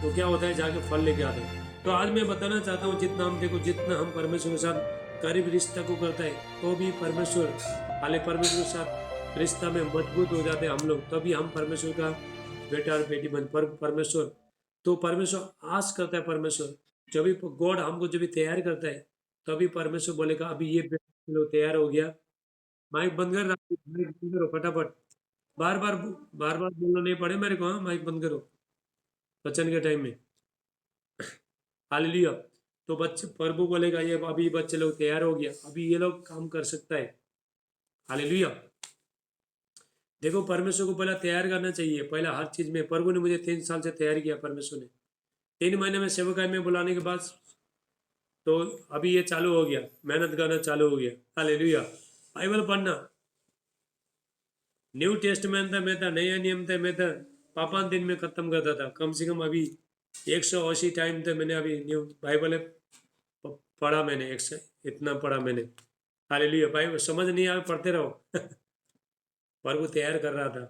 तो क्या होता है, जाके फल लेके आते हैं। तो आज मैं बताना चाहता हूँ, जितना हम देखो, जितना हम परमेश्वर के साथ करीब रिश्ता को करता है, तो भी परमेश्वर, हाले परमेश्वर के साथ रिश्ता में मजबूत हो जाते हैं हम लोग, तभी हम परमेश्वर का बेटा और बेटी बन परमेश्वर, तो परमेश्वर आस करता है। परमेश्वर जब भी गॉड हमको जब भी तैयार करता है, तभी परमेश्वर बोलेगा, अभी ये बेटा तैयार हो गया। माइक बंद कर, माइक बंद करो फटाफट, बार बार बोलना नहीं पड़े मेरे को। हाँ, माइक बंद करो वचन के टाइम में। हालेलुया। तो बच्चे, प्रभु बोलेगा, ये अभी बच्चे लोग तैयार हो गया, अभी ये लोग काम कर सकता है। हालेलुया। देखो, परमेश्वर को पहला तैयार करना चाहिए, पहला हर चीज में। प्रभु ने मुझे 3 साल से तैयार किया, परमेश्वर ने 3 महीने में सेवकाई में बुलाने के बाद, तो अभी ये चालू हो गया, मेहनत करना चालू हो गया। हालेलुया। बाइबल पढ़ना, न्यू टेस्टमेंट था, मैं था नया नियम था, मैं था 5 दिन में खत्म करता था। कम से कम अभी 180 टाइम था मैंने अभी न्यू बाइबल पढ़ा, मैंने 100 इतना पढ़ा मैंने। हालेलुया। बाइबल समझ नहीं आया, पढ़ते रहो। प्रभु तैयार कर रहा था।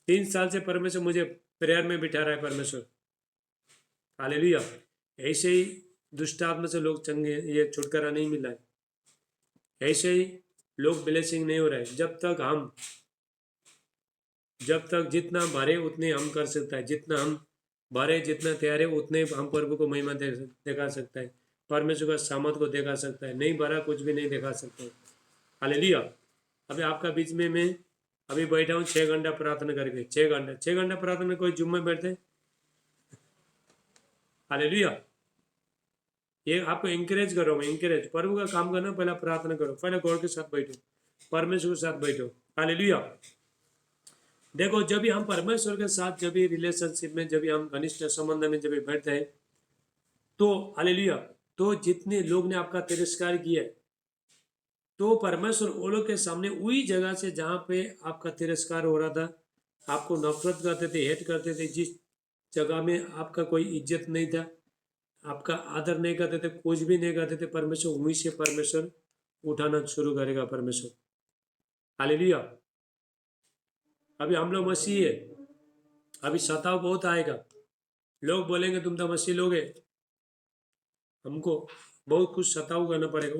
3 साल से परमेश्वर मुझे प्रेयर में बिठा रहा है परमेश्वर। हालेलुया। ऐसे ही दुष्ट आत्मा से लोग चंगे, ये छुटकारा नहीं मिला है। ऐसे ही लोग ब्लेसिंग नहीं हो रहे। जब तक जितना भरे उतने हम कर सकता है, जितना हम भरे, जितना तैयार है, उतने हम प्रभु को महिमा दिखा सकता है, परमेश्वर का सामर्थ को दिखा सकता है। नहीं भरा कुछ भी नहीं दिखा सकता है। हालेलुया। अभी आपका बीच में मैं अभी बैठा हूँ 6 घंटा प्रार्थना करके, 6 घंटा प्रार्थना, कोई जुम्मे बैठते। हालेलुया। ये आपको इंकरेज कर रहा हूँ, इंकरेज प्रभु का काम करना, पहला प्रार्थना करो, पहले गॉड के साथ बैठो, परमेश्वर के साथ बैठो। हालेलुया। देखो, जब भी हम परमेश्वर के साथ, जब भी रिलेशनशिप में, जब भी हम घनिष्ठ संबंध में जब भी बैठते हैं, तो हालेलुया, तो जितने लोग ने आपका तिरस्कार किया, तो परमेश्वर वो लोग के सामने वही जगह से जहाँ पे आपका तिरस्कार हो रहा था, आपको नफरत करते थे, हेट करते थे, जिस जगह में आपका कोई इज्जत नहीं था, आपका आदर नहीं करते थे, कुछ भी नहीं करते थे, परमेश्वर वहीं से परमेश्वर उठाना शुरू करेगा परमेश्वर। हालेलुया। अभी हम लोग मसीह है, अभी सताव बहुत आएगा, लोग बोलेंगे तुम तो मसीह लोग है, हमको बहुत कुछ सताव करना पड़ेगा।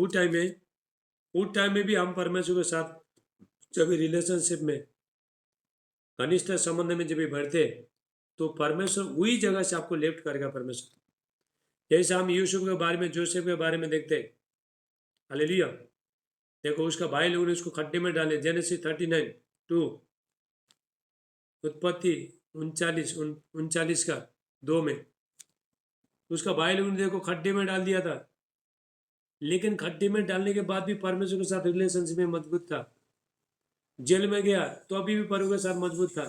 उस टाइम में भी हम परमेश्वर के साथ जब रिलेशनशिप में, घनिष्ठ संबंध में जब भी बढ़ते, तो परमेश्वर वही जगह से आपको लेफ्ट करेगा परमेश्वर। जैसे हम यूसुफ के बारे में, जोसेफ के बारे में देखते हैं, हालेलुया। देखो उसका भाई लोगों ने उसको खड्डे में डाले, जेनेसिस 39:2, उत्पत्ति 39 का 2 में उसका भाई लोगों ने देखो खड्डे में डाल दिया था, लेकिन खड्डे में डालने के बाद भी परमेश्वर के साथ रिलेशनशिप में मजबूत था। जेल में गया तो अभी भी प्रभु के साथ मजबूत था।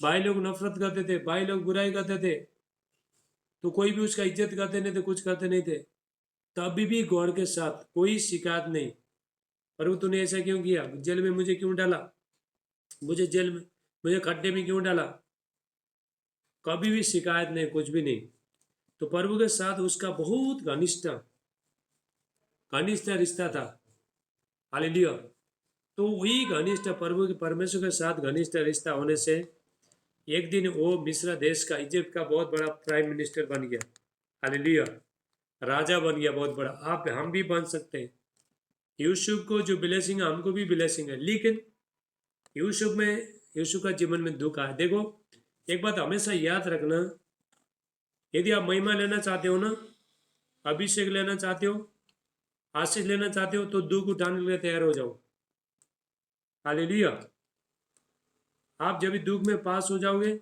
भाई लोग नफरत करते थे, भाई लोग बुराई करते थे, तो कोई भी उसका इज्जत करते नहीं थे, कुछ करते नहीं थे, तभी भी गौर के साथ कोई शिकायत नहीं। प्रभु तूने ऐसा क्यों किया, जेल में मुझे क्यों डाला, मुझे खड्डे में क्यों डाला, कभी भी शिकायत नहीं, कुछ भी नहीं। तो प्रभु के साथ उसका बहुत घनिष्ठ रिश्ता था, हालेलुया। तो वही घनिष्ठ प्रभु के, परमेश्वर के साथ घनिष्ठ रिश्ता होने से एक दिन वो मिस्र देश का, इजिप्ट का बहुत बड़ा प्राइम मिनिस्टर बन गया, हालेलुया, राजा बन गया बहुत बड़ा। आप हम भी बन सकते हैं। यूसुफ को जो ब्लेसिंग है हमको भी ब्लेसिंग है, लेकिन यूसुफ का जीवन में दुख आया। देखो एक बात हमेशा याद रखना, यदि आप महिमा लेना चाहते हो ना, अभिषेक लेना चाहते हो, आशीष लेना चाहते हो, तो दुख उठाने के लिए तैयार हो जाओ, हालेलुया। आप जब भी दुख में पास हो जाओगे,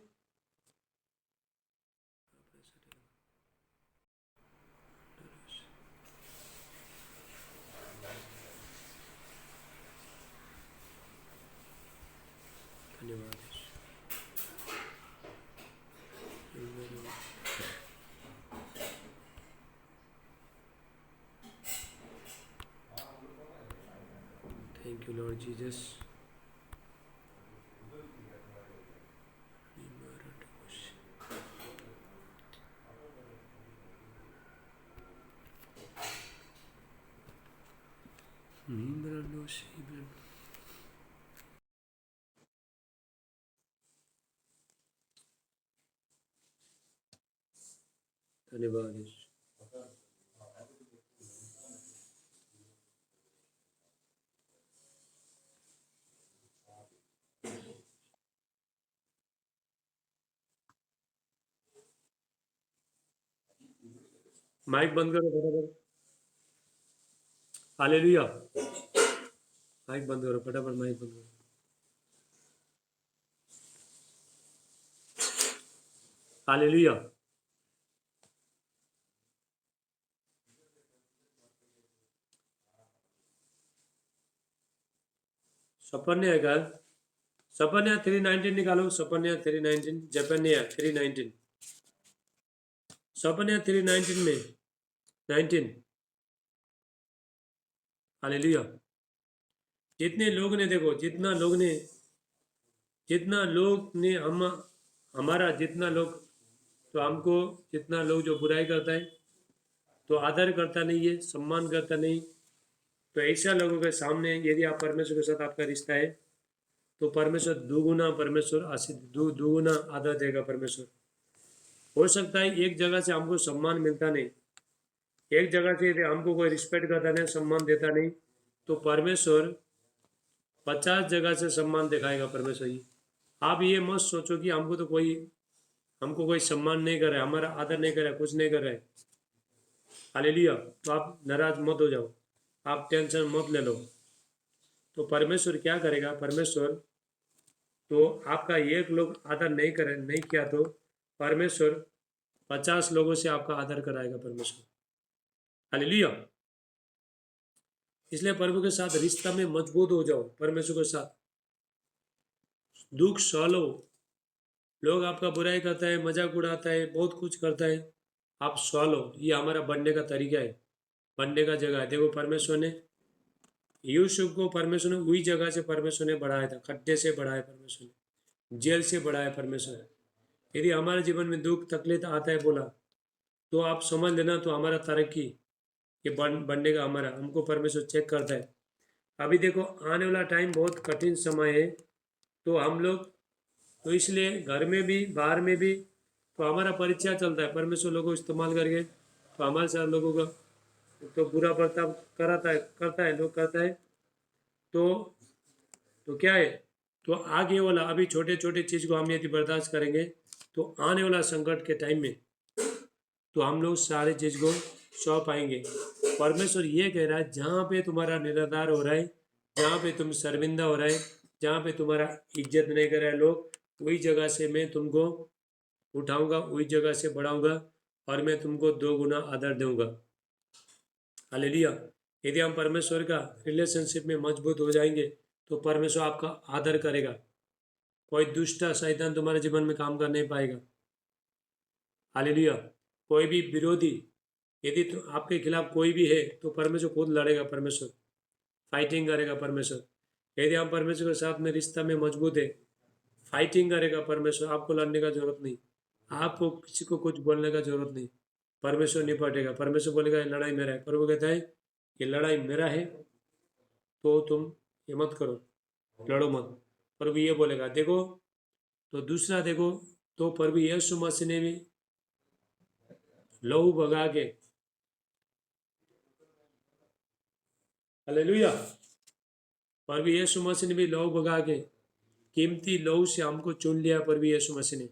धन्यवाद। Thank you Lord Jesus. धन्यवाद। माइक बंद करो फटाफट, हालेलुया। माइक बंद करो फटाफट, माइक बंद करो। हालेलुया। सपन्या का, सपन्या 3:19 निकालो, सपन्या 3:19, जपन्या 3:19, सपन्या 3:19 में 19, हालेलुया। जितने लोग ने, देखो जितना लोग ने हमारा जितना लोग, तो हमको जितना लोग जो बुराई करता है, तो आदर करता नहीं है, सम्मान करता नहीं, तो ऐसा लोगों के सामने यदि आप परमेश्वर के साथ आपका रिश्ता है, तो परमेश्वर दुगुना, परमेश्वर आशीष दुगुना आदर देगा परमेश्वर। हो सकता है एक जगह से हमको सम्मान मिलता नहीं, एक जगह से यदि हमको कोई रिस्पेक्ट करता नहीं, सम्मान देता नहीं, तो परमेश्वर 50 जगह से सम्मान दिखाएगा परमेश्वर जी। आप ये मत सोचो कि हमको कोई सम्मान नहीं कर रहा है, हमारा आदर नहीं कर रहा है, कुछ नहीं कर रहा है, हालेलुया। तो आप नाराज मत हो जाओ, आप टेंशन मत ले लो। तो परमेश्वर क्या करेगा, परमेश्वर तो आपका एक लोग आदर नहीं किया, तो परमेश्वर 50 लोगों से आपका आदर कराएगा परमेश्वर, हालेलुया। इसलिए प्रभु के साथ रिश्ता में मजबूत हो जाओ, परमेश्वर के साथ दुख सह लो। लोग आपका बुराई करता है, मजाक उड़ाता है, बहुत कुछ करता है, आप सह लो। ये हमारा बनने का तरीका है, बनने का जगह है। देखो परमेश्वर ने यूसुफ को, परमेश्वर ने वही जगह से परमेश्वर ने बढ़ाया था, खड्डे से बढ़ाया परमेश्वर ने, जेल से बढ़ाया परमेश्वर। यदि हमारे जीवन में दुख तकलीफ आता है बोला, तो आप समझ लेना, तो हमारा तरक्की, ये बनने का हमारा, हमको परमेश्वर चेक करता है। अभी देखो आने वाला टाइम बहुत कठिन समय है, तो हम लोग, तो इसलिए घर में भी बाहर में भी तो हमारा परिचय चलता है, परमेश्वर लोगों को इस्तेमाल करके तो हमारे साथ लोगों का तो बुरा बर्ताव करता है लोग करता है। तो क्या है, तो आगे वाला अभी छोटे छोटे चीज़ को हम यदि बर्दाश्त करेंगे तो आने वाला संकट के टाइम में तो हम लोग सारे चीज़ को सह पाएंगे। परमेश्वर ये कह रहा है, जहाँ पे तुम्हारा निराधार हो रहा है, जहाँ पे तुम शर्मिंदा हो रहा है, जहाँ पे तुम्हारा इज्जत नहीं कर रहे हैं लोग, वही जगह से मैं तुमको उठाऊंगा, वही जगह से बढ़ाऊंगा और मैं तुमको 2 गुना आदर दूंगा। हालेलुया। यदि हम परमेश्वर का रिलेशनशिप में मजबूत हो जाएंगे तो परमेश्वर आपका आदर करेगा। कोई दुष्ट शैतान तुम्हारे जीवन में काम कर नहीं पाएगा। हालेलुया। कोई भी विरोधी यदि तो आपके खिलाफ कोई भी है तो परमेश्वर खुद लड़ेगा, परमेश्वर फाइटिंग करेगा परमेश्वर। यदि हम परमेश्वर के साथ में रिश्ता में मजबूत है, फाइटिंग करेगा परमेश्वर, आपको लड़ने का जरूरत नहीं, आपको किसी को कुछ बोलने का जरूरत नहीं, परमेश्वर निपटेगा। परमेश्वर बोलेगा ये लड़ाई मेरा है, प्रभु कहता है ये लड़ाई मेरा है तो तुम ये मत करो, लड़ो मत। प्रभु ये बोलेगा। देखो तो दूसरा देखो, तो प्रभु यीशु मसीह ने भी लहू भगा के, हालेलुया, प्रभु यीशु मसीह ने भी लहू भगा के कीमती लहू से हमको चुन लिया प्रभु यीशु मसीह ने।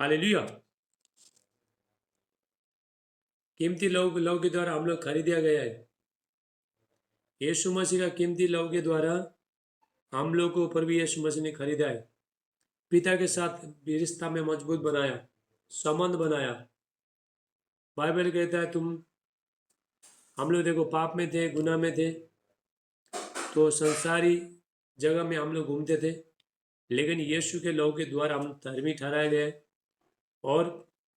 हालेलुया। कीमती लहू के द्वारा हम लोग खरीदा गया है। यीशु मसीह का कीमती लहू के द्वारा हम लोग को प्रभु यीशु मसीह ने खरीदा है। पिता के साथ रिश्ता में मजबूत बनाया, संबंध बनाया। बाइबल कहता है हम लोग देखो पाप में थे, गुनाह में थे, तो संसारी जगह में हम लोग घूमते थे, लेकिन यीशु के लहू के द्वारा हम धर्मी ठहराए गए और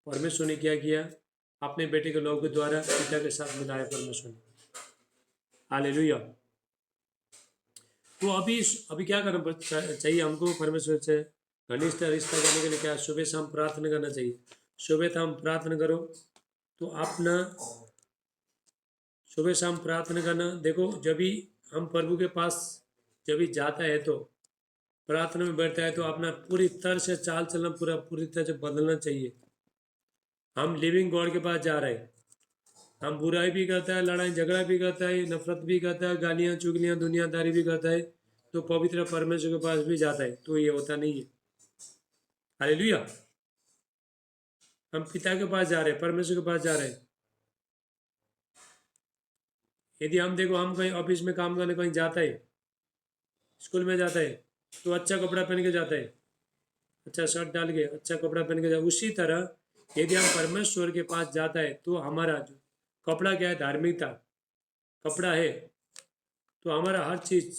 परमेश्वर ने क्या किया, अपने बेटे के लहू के द्वारा पिता के साथ मिलाया परमेश्वर ने। हालेलुया। तो अभी क्या करना चाहिए हमको, परमेश्वर से घनिष्ठ रिश्ता करने के लिए क्या, सुबह शाम प्रार्थना करना चाहिए। सुबह शाम प्रार्थना करो तो अपना सुबह शाम प्रार्थना करना। देखो जब भी हम प्रभु के पास जब भी जाता है तो प्रार्थना में बैठता है तो अपना पूरी तरह से चाल चलना पूरी तरह से बदलना चाहिए। हम लिविंग गॉड के पास जा रहे हैं, हम बुराई भी करता है, लड़ाई झगड़ा भी करता है, नफरत भी करता है, गालियाँ चुगलियाँ दुनियादारी भी करता है, तो पवित्र परमेश्वर के पास भी जाता है, तो ये होता नहीं है। हालेलुया। हम पिता के पास जा रहे हैं, परमेश्वर के पास जा रहे हैं। यदि हम देखो हम कहीं ऑफिस में काम करने कहीं जाता है, स्कूल में जाता है, तो अच्छा कपड़ा पहन के जाता है, अच्छा शर्ट डाल के अच्छा कपड़ा पहन के जाता है। उसी तरह यदि हम परमेश्वर के पास जाता है तो हमारा जो कपड़ा क्या है, धार्मिकता कपड़ा है, तो हमारा हर चीज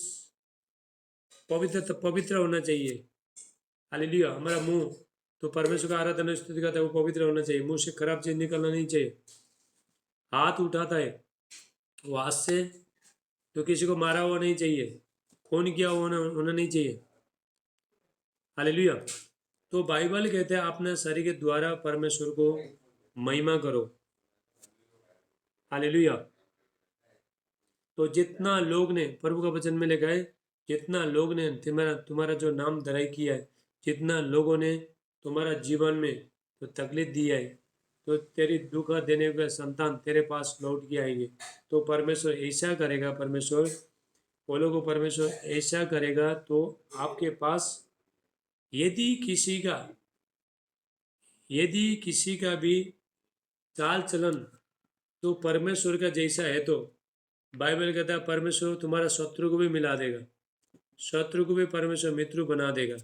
पवित्र होना चाहिए। हालेलुया। हमारा मुंह तो परमेश्वर का आराधना स्तुति करता है, वो पवित्र होना चाहिए, मुंह से खराब चीज निकलना नहीं चाहिए। हाथ उठाता है वो हाथ से तो किसी को मारा हुआ नहीं चाहिए, खून किया होना नहीं चाहिए। हालेलुया। तो बाइबल कहते हैं अपने शरीर के द्वारा परमेश्वर को महिमा करो। हालेलुया। तो जितना लोग ने, प्रभु का वचन में लिखा है, जितना लोग ने तुम्हारा जो नाम धराई किया है, जितना लोगों ने तुम्हारा जीवन में तो तकलीफ दी है, तो तेरी दुख देने के संतान तेरे पास लौट के आएंगे। तो परमेश्वर ऐसा करेगा, परमेश्वर बोलो को परमेश्वर ऐसा करेगा तो आपके पास यदि किसी का भी चाल चलन तो परमेश्वर का जैसा है, तो बाइबल कहता है परमेश्वर तुम्हारा शत्रु को भी मिला देगा, शत्रु को भी परमेश्वर मित्र बना देगा।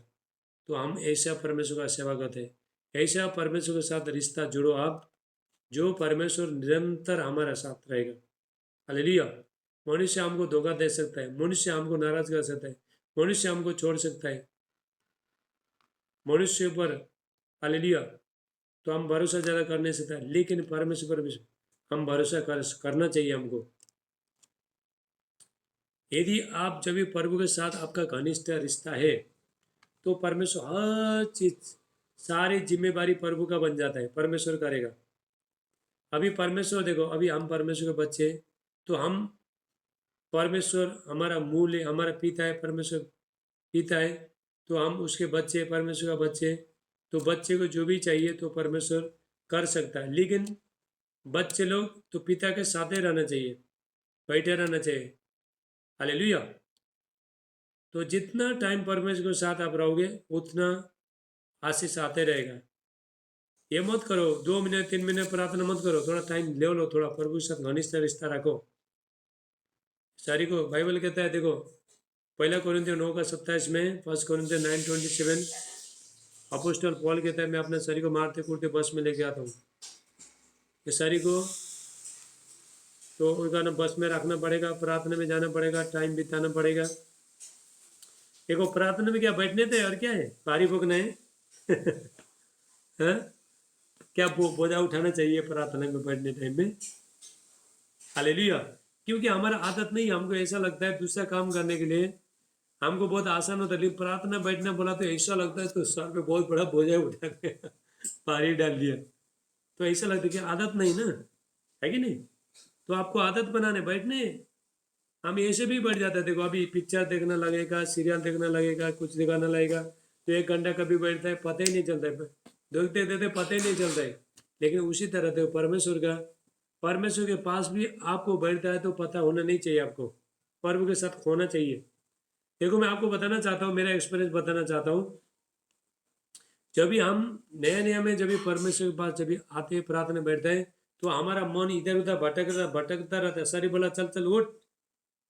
तो हम ऐसा परमेश्वर का सेवा करते हैं, ऐसा परमेश्वर के साथ रिश्ता जुड़ो आप, जो परमेश्वर निरंतर हमारा साथ रहेगा। हालेलुया। मनुष्य हमको धोखा दे सकता है, मनुष्य हमको नाराज कर सकता है, मनुष्य हमको छोड़ सकता है, मनुष्य पर, हालेलुया, तो हम भरोसा ज़्यादा कर नहीं सकता, लेकिन परमेश्वर पर हम भरोसा करना चाहिए हमको। यदि आप जब भी प्रभु के साथ आपका घनिष्ठ रिश्ता है तो परमेश्वर हर चीज सारी जिम्मेवारी प्रभु का बन जाता है, परमेश्वर करेगा। अभी परमेश्वर देखो, अभी हम परमेश्वर के बच्चे, तो हम परमेश्वर हमारा मूल है, हमारा पिता है, परमेश्वर पिता है, तो हम उसके बच्चे, परमेश्वर का बच्चे, तो बच्चे को जो भी चाहिए तो परमेश्वर कर सकता है, लेकिन बच्चे लोग तो पिता के साथ ही रहना चाहिए, बैठे रहना चाहिए। हालेलुया। तो जितना टाइम परमेश्वर के साथ आप रहोगे उतना आशीष आते रहेगा। ये मत करो 2 महीने 3 महीने प्रार्थना मत करो, थोड़ा टाइम ले लो, थोड़ा प्रभु के साथ घनिष्ठ रिश्ता रखो। सारी को बाइबल कहता है, देखो 1 कोरिन्थियों 9:27 में, 1 कोरिन्थियों 9:27 अपोस्टल पॉल कहता है, मैं अपने शरीर को मारते कूटते बस में लेके आता हूँ। ये शरीर को तो उसका ना बस में रखना पड़ेगा, प्रार्थना में जाना पड़ेगा, टाइम बिताना पड़ेगा। देखो प्रार्थना में क्या बैठने थे और क्या है, पारी भोगना है हाँ? क्या बोझा उठाना चाहिए प्रार्थना में बैठने टाइम में। हालेलुया। क्योंकि हमारा आदत नहीं, हमको ऐसा लगता है दूसरा काम करने के लिए हमको बहुत आसान होता है, लेकिन प्रार्थना बैठना बोला तो ऐसा लगता है तो सर पे बहुत बड़ा बोझा उठा के पारी डाल दिया, तो ऐसा लगता है कि आदत नहीं ना, है कि नहीं। तो आपको आदत बनाने बैठने, हम ऐसे भी बैठ जाते हैं। देखो अभी पिक्चर देखना लगेगा, सीरियल देखना लगेगा, कुछ दिखाना लगेगा, तो 1 घंटा कभी बैठता है पता ही नहीं चलता है, देखते देखते पता ही नहीं चलता है। लेकिन उसी तरह देखो परमेश्वर के पास भी आपको बैठता है तो पता होना नहीं चाहिए, आपको प्रभु के साथ होना चाहिए। देखो मैं आपको बताना चाहता हूँ, मेरा एक्सपीरियंस बताना चाहता हूँ। जब भी हम नया नया में जब भी परमेश्वर के पास जब भी आते प्रार्थना बैठते हैं तो हमारा मन इधर उधर भटकता रहता है। सारी बोला चल चल उठ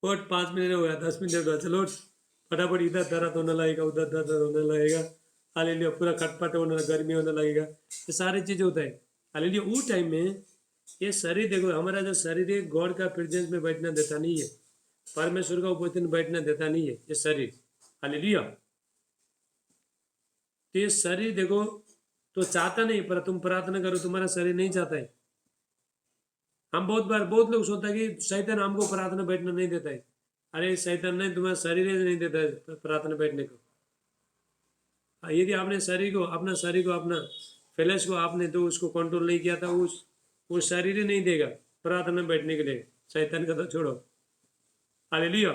उठ, 5 मिनट हो गया, 10 मिनट हो गया, चलो उठ, फटाफट इधर दर्द होने लगेगा, उधर दर्द होने लगेगा। हालेलुया, पूरा खटपट होने, गर्मी होने लगेगा, ये सारी चीज़ होता है। हालेलुया, वो टाइम में ये शरीर देखो, हमारा जो शरीर है गॉड का प्रेजेंस में बैठना देता नहीं है, परमेश्वर का उपस्थिति में बैठना देता नहीं है ये शरीर। हालेलुया। तो ये शरीर देखो तो चाहता नहीं, पर तुम प्रार्थना करो, तुम्हारा शरीर नहीं चाहता है। हम बहुत लोग सोचता है कि शैतान हमको प्रार्थना बैठना नहीं देता है। अरे शैतान नहीं, तुम्हारा शरीर ही नहीं देता है प्रार्थना बैठने को। यदि आपने शरीर को अपना फ्लैश को आपने तो उसको कंट्रोल नहीं किया था, वो शरीर ही नहीं देगा प्रार्थना बैठने के लिए, शैतान का तो छोड़ो। हालेलुया।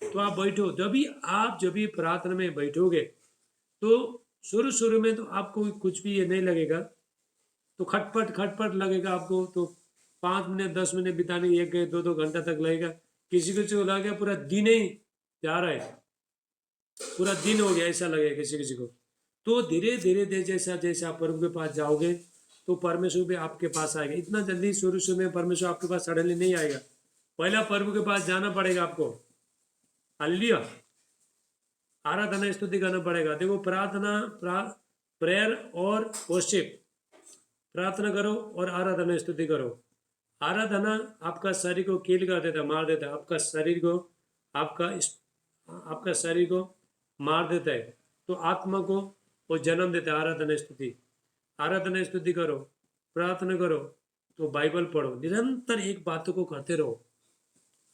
तो आप बैठो, जब भी प्रार्थना में बैठोगे तो शुरू में तो आपको कुछ भी ये नहीं लगेगा, तो खटपट खटपट लगेगा आपको, तो 5 मिनट 10 मिनट बिताने 1 2 घंटा तक लगेगा। किसी किसी को लगेगा पूरा दिन ही जा रहा है, पूरा दिन हो गया ऐसा लगेगा किसी किसी को। तो धीरे धीरे धीरे जैसा जैसे आप प्रभु के पास जाओगे तो परमेश्वर भी आपके पास आएगा। इतना जल्दी शुरू में परमेश्वर आपके पास सडनली नहीं आएगा, पहला प्रभु के पास जाना पड़ेगा आपको। हालेलुया, आराधना स्तुति करना पड़ेगा। देखो प्रेयर और वर्शिप, प्रार्थना करो और आराधना स्तुति करो। आराधना आपका शरीर को कील कर देता है, मार देता है, आपका शरीर को मार देता है, तो आत्मा को वो जन्म देता है। आराधना स्तुति करो, प्रार्थना करो, तो बाइबल पढ़ो, निरंतर एक बात को करते रहो।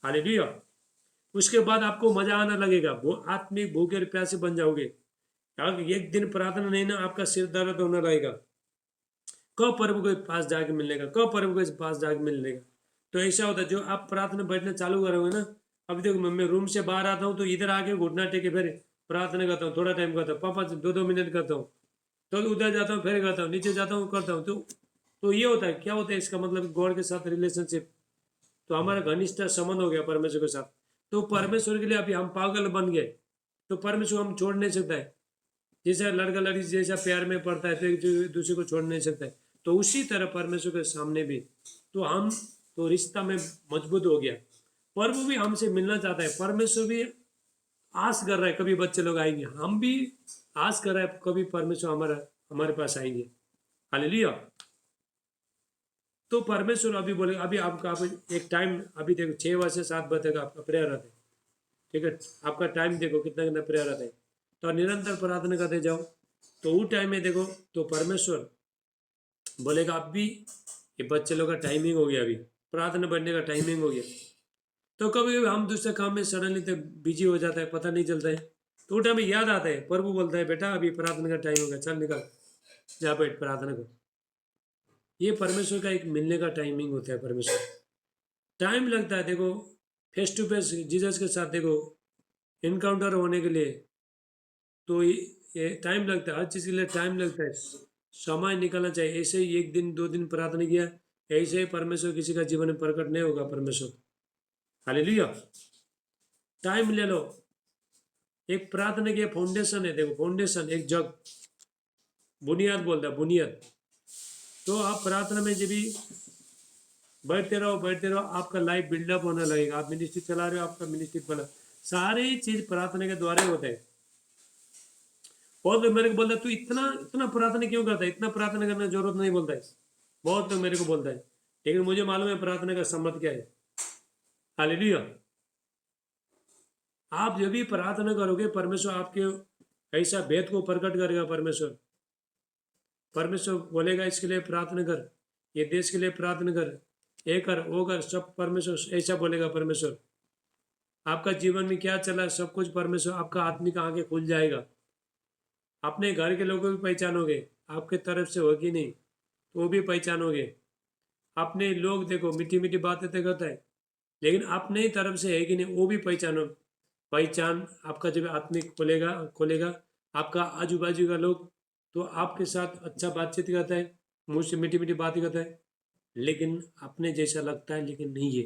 हालेलुया। उसके बाद आपको मजा आना लगेगा, वो आत्मिक भूखे और प्यासे बन जाओगे। अगर एक दिन प्रार्थना नहीं ना, आपका सिर दर्द होने लगेगा, कब प्रभु के पास जाके मिलने का, कब प्रभु के पास जाके मिलने का। तो ऐसा होता है, जो आप प्रार्थना बैठना चालू करोगे ना, अभी देखो मैं रूम से बाहर आता हूँ तो इधर आके घुटना टेके फिर प्रार्थना करता हूँ, थोड़ा टाइम करता हूँ, 5-2 मिनट करता हूँ, तो उधर जाता हूँ फिर करता हूँ, नीचे जाता हूँ करता हूँ। तो ये होता है, क्या होता है इसका मतलब, गॉड के साथ रिलेशनशिप, तो हमारा घनिष्ठ संबंध हो गया परमेश्वर के साथ। तो परमेश्वर के लिए अभी हम पागल बन गए, तो परमेश्वर हम छोड़ नहीं सकता है। जैसा लड़का लड़की जैसा प्यार में पड़ता है तो एक दूसरे को छोड़ नहीं सकता है, तो उसी तरह परमेश्वर के सामने भी तो हम तो रिश्ता में मजबूत हो गया। प्रभु भी हमसे मिलना चाहता है, परमेश्वर भी आस कर रहा है कभी बच्चे लोग आएंगे, हम भी आस कर रहे हैं कभी परमेश्वर हमारे पास आएंगे। हालेलुया। तो परमेश्वर अभी बोले, अभी आपका एक टाइम, अभी देखो 6 बजे से 7 बजे तक आपका प्रेयर रहता है, ठीक है। आपका टाइम देखो कितना कितना प्रेयर रहता है, तो निरंतर प्रार्थना करते जाओ। तो वो टाइम में देखो तो परमेश्वर बोलेगा अभी ये बच्चे लोग का टाइमिंग हो गया, अभी प्रार्थना बढ़ने का टाइमिंग हो गया। तो कभी हम दूसरे काम में सडनली तो बिजी हो जाता है, पता नहीं चलता है, तो वो टाइम में याद आता है, प्रभु बोलता है बेटा अभी प्रार्थना का टाइम हो गया, चल निकल जा बैठ प्रार्थना कर। ये परमेश्वर का एक मिलने का टाइमिंग होता है। परमेश्वर टाइम लगता है, देखो फेस टू फेस जीसस के साथ देखो इनकाउंटर होने के लिए तो ये टाइम लगता है, हर चीज़ के लिए टाइम लगता है, समय निकालना चाहिए। ऐसे ही 1 दिन 2 दिन प्रार्थना किया, ऐसे ही परमेश्वर किसी का जीवन में प्रकट नहीं होगा परमेश्वर। हालेलुया। टाइम ले लो। एक प्रार्थना की फाउंडेशन है, देखो फाउंडेशन एक जग बुनियाद बोलता है, बुनियाद। तो आप प्रार्थना में जब भी बैठते रहो, आपका लाइफ बिल्डअप होने लगेगा। आप मिनिस्ट्री चला रहे हो, आपका मिनिस्ट्री बना, सारी चीज प्रार्थना के द्वारा होता है। बहुत लोग मेरे को बोलता है तू इतना इतना प्रार्थना क्यों करता है, इतना प्रार्थना करने की जरूरत नहीं, बोलता है। बहुत लोग मेरे को बोलता है, लेकिन मुझे मालूम है प्रार्थना का सम्मत क्या है। हालेलुया। आप जब भी प्रार्थना करोगे, परमेश्वर आपके ऐसा भेद को प्रकट करेगा। परमेश्वर बोलेगा इसके लिए प्रार्थना कर, ये देश के लिए प्रार्थना कर, ये कर वो कर, सब परमेश्वर ऐसा बोलेगा। परमेश्वर आपका जीवन में क्या चला है, सब कुछ परमेश्वर, आपका आत्मिक आंखें खुल जाएगा। अपने घर के लोगों को भी पहचानोगे, आपके तरफ से हो कि नहीं तो वो भी पहचानोगे। अपने लोग देखो मीठी मीठी बातें तो करता है, लेकिन अपने तरफ से है कि नहीं वो भी पहचानो। पहचान आपका जब आत्मिक खोलेगा आपका आजू बाजू का लोग तो आपके साथ अच्छा बातचीत करता है, मुँह से मीठी मीठी बातें करता है, लेकिन अपने जैसा लगता है लेकिन नहीं है।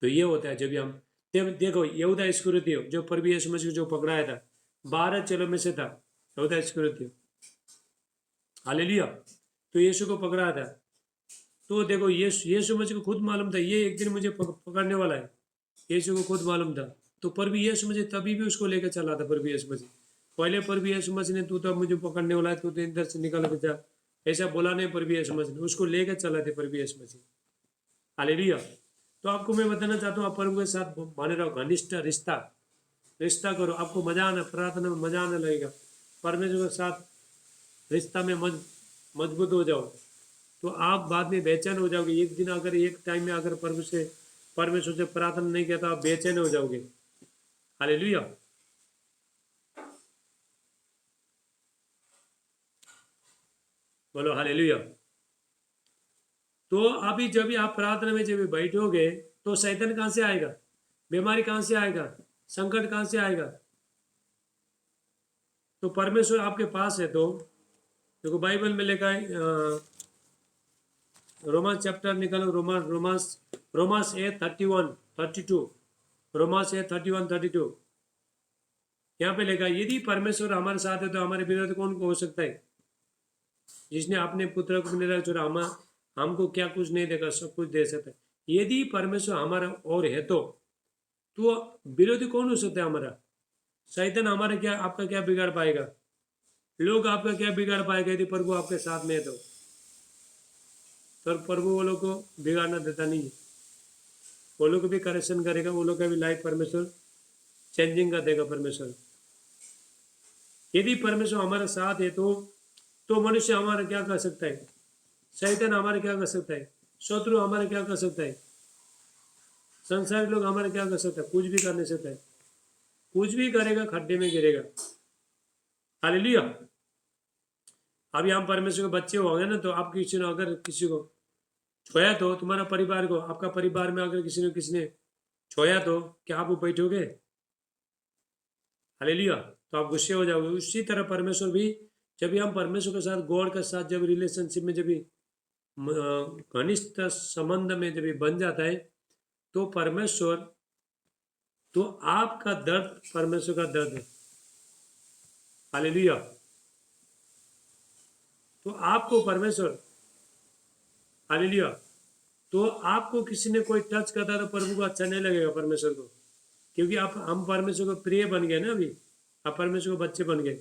तो ये होता है जब हम देखो यहूदा इस्करियोती जो प्रभु यीशु मसीह को जो पकड़ाया था, 12 चेलों में से था यहूदा इस्करियोती। हालेलुया। तो यीशु को पकड़ाया था, तो देखो यीशु मसीह को खुद मालूम था ये एक दिन मुझे पकड़ने वाला है। यीशु को खुद मालूम था, तो प्रभु यीशु मसीह तभी भी उसको लेकर चला था। प्रभु यीशु मसीह पहले प्रभु यीशु मसीह ने तू तो मुझे पकड़ने वाला है, तू तो इधर से निकल के जा, ऐसा बोला नहीं। प्रभु यीशु मसीह ने उसको लेकर चला थे प्रभु यीशु मसीह। हालेलुया। तो आपको मैं बताना चाहता हूँ, आप प्रभु के साथ बने रहो, घनिष्ठ रिश्ता करो, आपको मजा आना, प्रार्थना में मजा आने लगेगा। परमेश्वर के साथ रिश्ता में मजबूत हो जाओ, तो आप बाद में बेचैन हो जाओगे। एक दिन अगर एक टाइम में अगर परमेश्वर से प्रार्थना नहीं किया तो आप बेचैन हो जाओगे। हालेलुया। बोलो हालेलुया। तो अभी जब भी आप प्रार्थना में जब बैठोगे तो शैतान कहाँ से आएगा, बीमारी कहाँ से आएगा, संकट कहाँ से आएगा। तो परमेश्वर आपके पास है। तो देखो बाइबल में लिखा है, रोमांस चैप्टर निकालो, रोमांस 8:31-32, रोमांस 8:31-32। यहाँ पे लिखा यदि परमेश्वर हमारे साथ है तो हमारे विरोध कौन हो सकता है। जिसने अपने पुत्र को निराश छोड़ा, हमको क्या कुछ नहीं देगा, सब कुछ दे सकता है। यदि परमेश्वर हमारा और है तो विरोधी कौन हो सकता है हमारा। शैतान हमारा क्या आपका क्या बिगाड़ पाएगा, लोग आपका क्या बिगाड़ पाएगा। यदि प्रभु आपके साथ में है तो प्रभु वो लोग को बिगाड़ना देता नहीं है, वो लोग को भी करेक्शन करेगा, वो लोग का भी लाइफ परमेश्वर चेंजिंग कर देगा परमेश्वर। यदि परमेश्वर हमारे साथ है तो मनुष्य हमारा क्या कर सकता है, शैतान हमारे क्या कर सकता है, शत्रु हमारे क्या कर सकता है, संसारी लोग हमारे क्या कर सकता है, कुछ भी कर नहीं सकता है। कुछ भी करेगा खड्डे में गिरेगा। हालेलुया। अभी हम परमेश्वर के बच्चे हो गए ना, तो आप किसी ने अगर किसी को छोया तो तुम्हारा परिवार को, आपका परिवार में अगर किसी ने छोया तो क्या आप बैठोगे। हालेलुया। तो आप गुस्से हो जाओगे। उसी तरह परमेश्वर भी जब हम परमेश्वर के साथ गॉड के साथ जब रिलेशनशिप में जब घनिष्ठ संबंध में जब बन जाता है तो परमेश्वर, तो आपका दर्द परमेश्वर का दर्द है। हालेलुया। तो आपको परमेश्वर, हालेलुया, तो आपको किसी ने कोई टच करता तो प्रभु को अच्छा नहीं लगेगा परमेश्वर को, क्योंकि आप हम परमेश्वर को प्रिय बन गए ना, अभी आप परमेश्वर को बच्चे बन गए।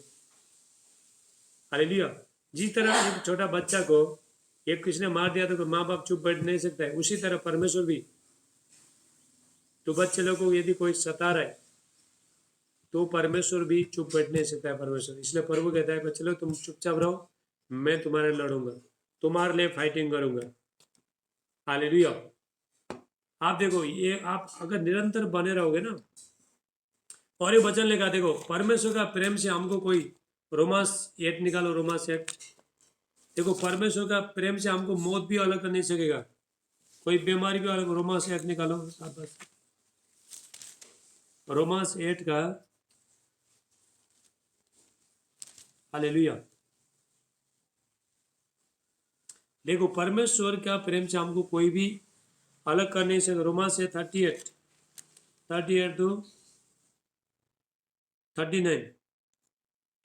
हालेलुया। जिस तरह एक छोटा बच्चा को एक किसी ने मार दिया तो माँ बाप चुप बैठ नहीं सकता है, उसी तरह परमेश्वर भी तो बच्चे लोगों को यदि कोई सता रहा है तो परमेश्वर भी चुप बैठ नहीं सकता है परमेश्वर। इसलिए प्रभु कहता है बच्चे लोग तुम चुपचाप रहो, मैं तुम्हारे लड़ूंगा, तुम्हारे लिए फाइटिंग करूंगा। हालेलुया। आप देखो ये आप अगर निरंतर बने रहोगे ना, और ये वचन लिखा देखो परमेश्वर का प्रेम से हमको कोई, रोमांस 8 निकालो, रोमांस 8। देखो परमेश्वर का प्रेम से हमको मौत भी अलग कर नहीं सकेगा, कोई बीमारी भी अलग। रोमांस 8 निकालो, रोमांस 8 का हालेलुया। देखो परमेश्वर का प्रेम से हमको कोई भी अलग करने से, रोमा से 38 टू 39,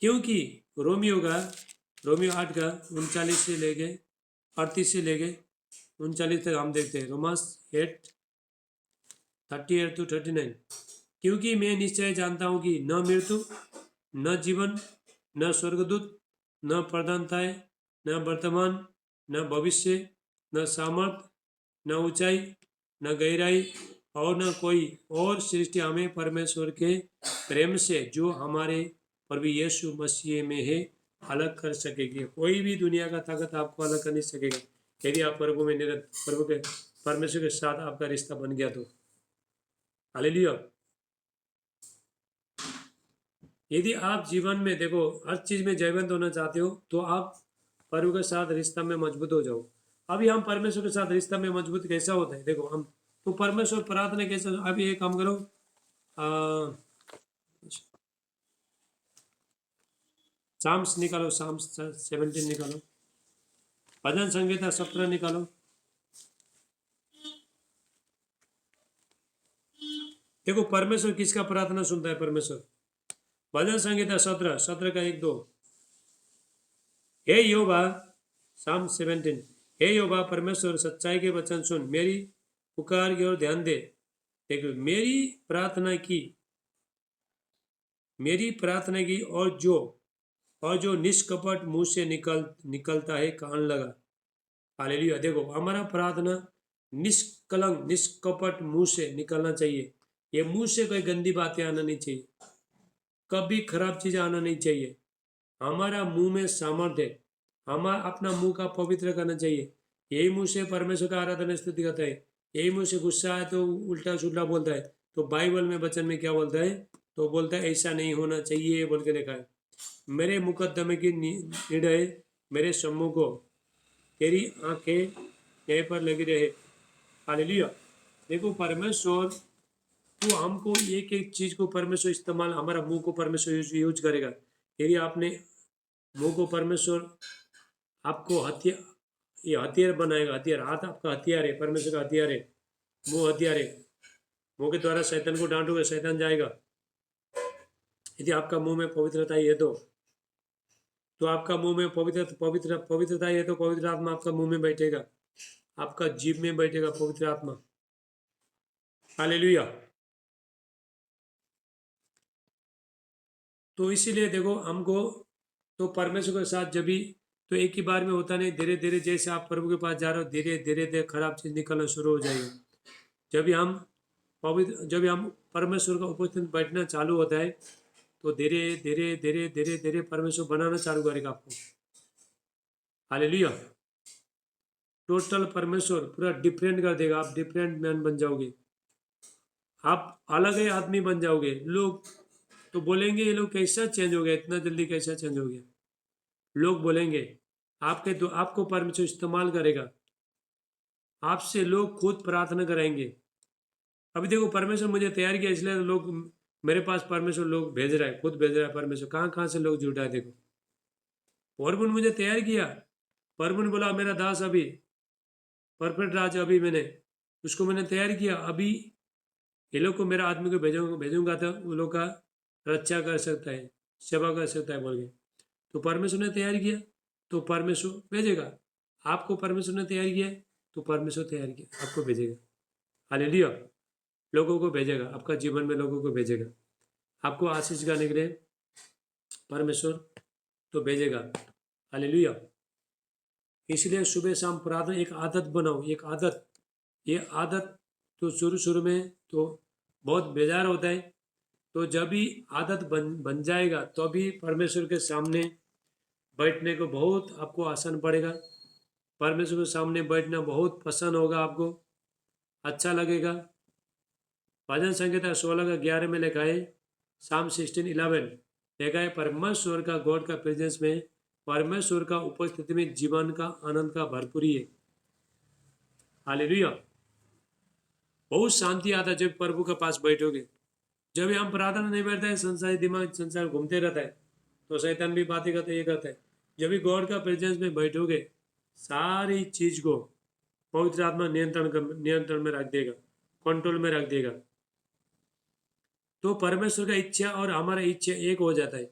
क्योंकि रोमियो 8 का 39 से लेके 38 से लेके 39 तक हम देखते हैं। रोमास 8:38 टू 39, क्योंकि मैं निश्चय जानता हूँ कि न मृत्यु न जीवन न स्वर्गदूत न प्रधानताएं न वर्तमान न भविष्य न सामर्थ न ऊंचाई न गहराई और न कोई और सृष्टि हमें परमेश्वर के प्रेम से जो हमारे प्रभु यीशु मसीह में है अलग कर सकेगी। कोई भी दुनिया का ताकत आपको अलग कर नहीं सकेगा यदि आप प्रभु में प्रभु के परमेश्वर के साथ आपका रिश्ता बन गया तो। हालेलुया। यदि आप जीवन में देखो हर चीज में जयवंत होना चाहते हो तो आप प्रभु के साथ रिश्ता में मजबूत हो जाओ। अभी हम परमेश्वर के साथ रिश्ता में मजबूत कैसा होता है, देखो हम तो परमेश्वर प्रार्थना कैसे, अभी एक काम करो साम्स निकालो, साम्स 17 निकालो, भजन संगीता 17 निकालो। देखो परमेश्वर किसका प्रार्थना सुनता है, परमेश्वर। भजन संगीता 17 का 1-2। हे यहोवा, साम 17, हे यहोवा परमेश्वर सच्चाई के वचन सुन, मेरी पुकार की ओर ध्यान दे। देखो मेरी प्रार्थना की और जो निष्कपट मुंह से निकलता है कान लगा। हालेलुया। देखो हमारा प्रार्थना निष्कलंक निष्कपट मुंह से निकलना चाहिए। ये मुंह से कोई गंदी बातें आना नहीं चाहिए, कभी खराब चीज आना नहीं चाहिए। हमारा मुंह में सामर्थ्य है, हमारा अपना मुंह का पवित्र करना चाहिए। यही मुंह से परमेश्वर का आराधना स्तुति करता है। यही मुंह से गुस्सा है तो उल्टा सुल्टा बोलता है। तो बाइबल में वचन में क्या बोलता है, तो बोलता है ऐसा नहीं होना चाहिए बोल के देखा है। मेरे मुकदमे की निर्णय मेरे सम्मुख को, तेरी आंखें यहीं पर लगी रहे। हालेलुया। देखो परमेश्वर तो हमको एक एक चीज को परमेश्वर इस्तेमाल, हमारा मुंह को परमेश्वर यूज करेगा। यदि आपने मुंह को परमेश्वर आपको हथियार बनाएगा। हथियार, हाथ आपका हथियार है, परमेश्वर का हथियार है, मुंह हथियार है। मुंह के द्वारा शैतान को डांटोगे, शैतान जाएगा। यदि आपका मुंह में पवित्रता है तो आपका मुंह में पवित्रता है तो पवित्र आत्मा आपका मुंह में बैठेगा, आपका जीभ में बैठेगा पवित्र आत्मा। हालेलुया। तो इसीलिए देखो हमको तो परमेश्वर के साथ जब भी तो एक ही बार में होता नहीं, धीरे धीरे जैसे आप प्रभु के पास जा रहे हो धीरे धीरे धीरे खराब चीज निकलना शुरू हो जाएगी। जब भी हम परमेश्वर का उपस्थित बैठना चालू होता है तो धीरे धीरे धीरे धीरे धीरे परमेश्वर बनाना चालू करेगा आपको। हालेलुया। टोटल परमेश्वर पूरा डिफरेंट कर देगा, आप डिफरेंट मैन बन जाओगे, आप अलग ही आदमी बन जाओगे। लोग तो बोलेंगे ये लोग कैसा चेंज हो गया, इतना जल्दी कैसा चेंज हो गया। लोग बोलेंगे आपको परमेश्वर इस्तेमाल करेगा, आपसे लोग खुद प्रार्थना कराएंगे। अभी देखो परमेश्वर मुझे तैयार किया इसलिए लोग मेरे पास परमेश्वर लोग भेज रहा है, खुद भेज रहा है परमेश्वर। कहाँ कहाँ से लोग जुटा है देखो। और मुझे तैयार किया, परमुन बोला मेरा दास अभी परफेक्ट राज, अभी उसको मैंने तैयार किया। अभी ये लोग को मेरा आदमी को भेजूंगा तो वो लोग का रक्षा कर सकता है, सेवा कर सकता है बोल के। तो परमेश्वर ने तैयार किया तो परमेश्वर भेजेगा। आपको परमेश्वर ने तैयार किया तो परमेश्वर तैयार किया आपको भेजेगा। हालेलुया। लोगों को भेजेगा, आपका जीवन में लोगों को भेजेगा, आपको आशीष करने के लिए परमेश्वर तो भेजेगा। हालेलुया। इसलिए सुबह शाम प्रार्थना एक आदत बनाओ, एक आदत। ये आदत तो शुरू में तो बहुत बेजार होता है, तो जब भी आदत बन जाएगा तो भी परमेश्वर के सामने बैठने को बहुत आपको आसान पड़ेगा। परमेश्वर के सामने बैठना बहुत पसंद होगा, आपको अच्छा लगेगा। भजन संहिता 16 का 11 में लिखा है, साम 16:11 लिखा है, परमेश्वर का गॉड का प्रेजेंस में, परमेश्वर का उपस्थिति में जीवन का आनंद का भरपूरी है। हालेलुया। बहुत शांति आता है जब प्रभु के पास बैठोगे। जब हम प्रार्थना नहीं बैठते हैं, संसारी दिमाग संसार घूमते रहता है, तो शैतान भी बातें करते ये करता है। जब भी गॉड का प्रेजेंस में बैठोगे सारी चीज को पवित्र आत्मा नियंत्रण में रख देगा, कंट्रोल में रख देगा। तो परमेश्वर का इच्छा और हमारा इच्छा एक हो जाता है।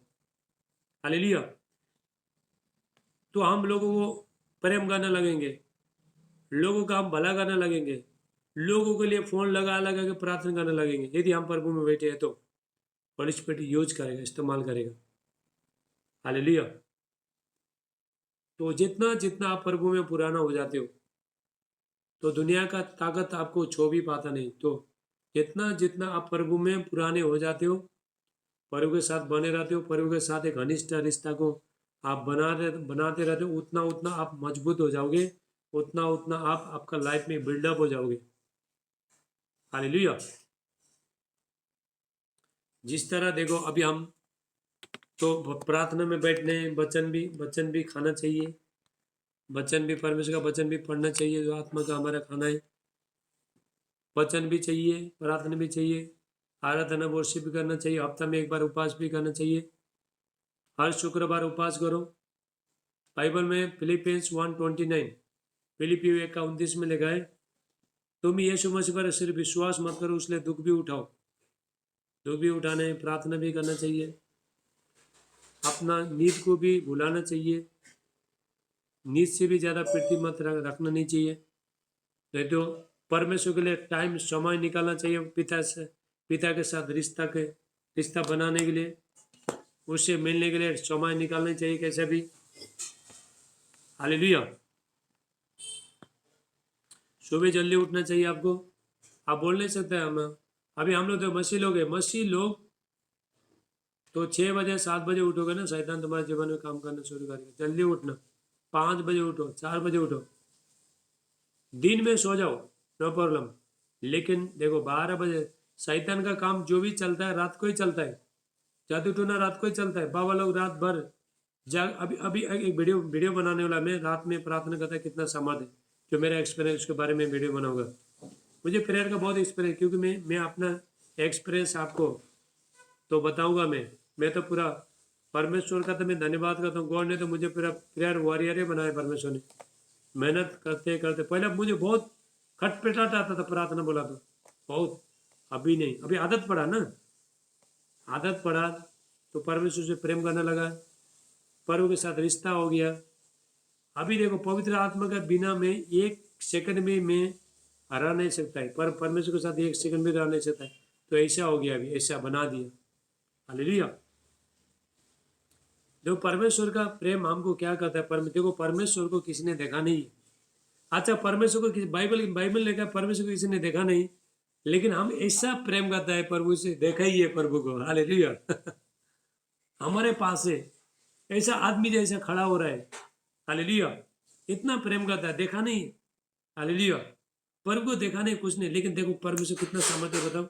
हालेलुया। तो हम लोगों को प्रेम करने लगेंगे, लोगों का हम भला करने लगेंगे, लोगों के लिए फोन लगा लगा के प्रार्थना करने लगेंगे। यदि हम प्रभु में बैठे हैं तो होली स्पिरिट यूज करेगा, इस्तेमाल करेगा। हालेलुया। तो जितना जितना आप प्रभु में पुराना हो जाते हो तो दुनिया का ताकत आपको छू भी पाता नहीं। तो जितना जितना आप प्रभु में पुराने हो जाते हो, प्रभु के साथ बने रहते हो, प्रभु के साथ एक घनिष्ठ रिश्ता को आप बनाते रहते हो, उतना उतना आप मजबूत हो जाओगे, उतना उतना आप आपका लाइफ में बिल्डअप हो जाओगे। हालेलुया। जिस तरह देखो अभी हम तो प्रार्थना में बैठने, वचन भी खाना चाहिए, वचन भी परमेश्वर का वचन भी पढ़ना चाहिए जो आत्मा का हमारा खाना है। वचन भी चाहिए, प्रार्थना भी चाहिए, आराधना वर्शिप भी करना चाहिए, हफ्ता में एक बार उपवास भी करना चाहिए। हर शुक्रवार उपवास करो। बाइबल में फिलिपियंस 1:29 फिलिपियो 1:29 में लिखा है, तुम यीशु मसीह पर सिर्फ विश्वास मत करो, उसलिए दुख भी उठाओ। दुख भी उठाने, प्रार्थना भी करना चाहिए, अपना नींद को भी भुलाना चाहिए, नींद से भी ज़्यादा प्रीति मत रखना नहीं चाहिए। नहीं तो परमेश्वर के लिए टाइम समय निकालना चाहिए, पिता के साथ रिश्ता बनाने के लिए, उससे मिलने के लिए समय निकालना चाहिए कैसे भी। हालेलुया। सुबह जल्दी उठना चाहिए आपको। आप बोल नहीं सकते हम अभी हम लोग तो मसीह लोग तो 6 बजे 7 बजे उठोगे ना, शैतान तुम्हारे जीवन में काम करना शुरू करेगा। जल्दी उठना, 5 बजे उठो, 4 बजे उठो, दिन में सो जाओ, नो प्रॉब्लम। लेकिन देखो 12 बजे शैतान का काम जो भी चलता है रात को ही चलता है, जादू टोना रात को ही चलता है। बाबा लोग रात भर जाग अभी अभी एक वीडियो बनाने वाला, मैं रात में प्रार्थना करता है कितना सामर्थ है, जो मेरा एक्सपीरियंस उसके बारे में वीडियो बनाऊंगा। मुझे प्रेयर का बहुत एक्सपीरियंस, क्योंकि मैं अपना एक्सपीरियंस आपको तो बताऊंगा। मैं तो पूरा परमेश्वर का तो मैं धन्यवाद करता हूँ। गॉड ने तो मुझे पूरा प्रेयर वॉरियर ही बनाया परमेश्वर ने। मेहनत करते करते पहले मुझे बहुत खटपटाट आता था प्रार्थना बोला तो बहुत, अभी नहीं, अभी आदत पड़ा ना, आदत पड़ा तो परमेश्वर से प्रेम करने लगा, प्रभु के साथ रिश्ता हो गया। अभी देखो पवित्र आत्मा का बिना में एक सेकंड में मैं रह नहीं सकता है, पर परमेश्वर के साथ एक सेकंड भी रह नहीं सकता है। तो ऐसा हो गया, अभी ऐसा बना दिया। हालेलुया। देखो परमेश्वर का प्रेम हमको क्या करता है, देखो परमेश्वर को किसी ने देखा नहीं। अच्छा, परमेश्वर को बाइबल लिखा परमेश्वर को किसी ने देखा नहीं, लेकिन हम ऐसा प्रेम करता है प्रभु से, देखा ही है प्रभु को। हालेलुया। हमारे पास है ऐसा आदमी जैसा खड़ा हो रहा है। हालेलुया। इतना प्रेम करता है, देखा नहीं। हालेलुया। प्रभु को देखा नहीं कुछ नहीं, लेकिन देखो परमेश्वर कितना सामर्थ्य बताओ।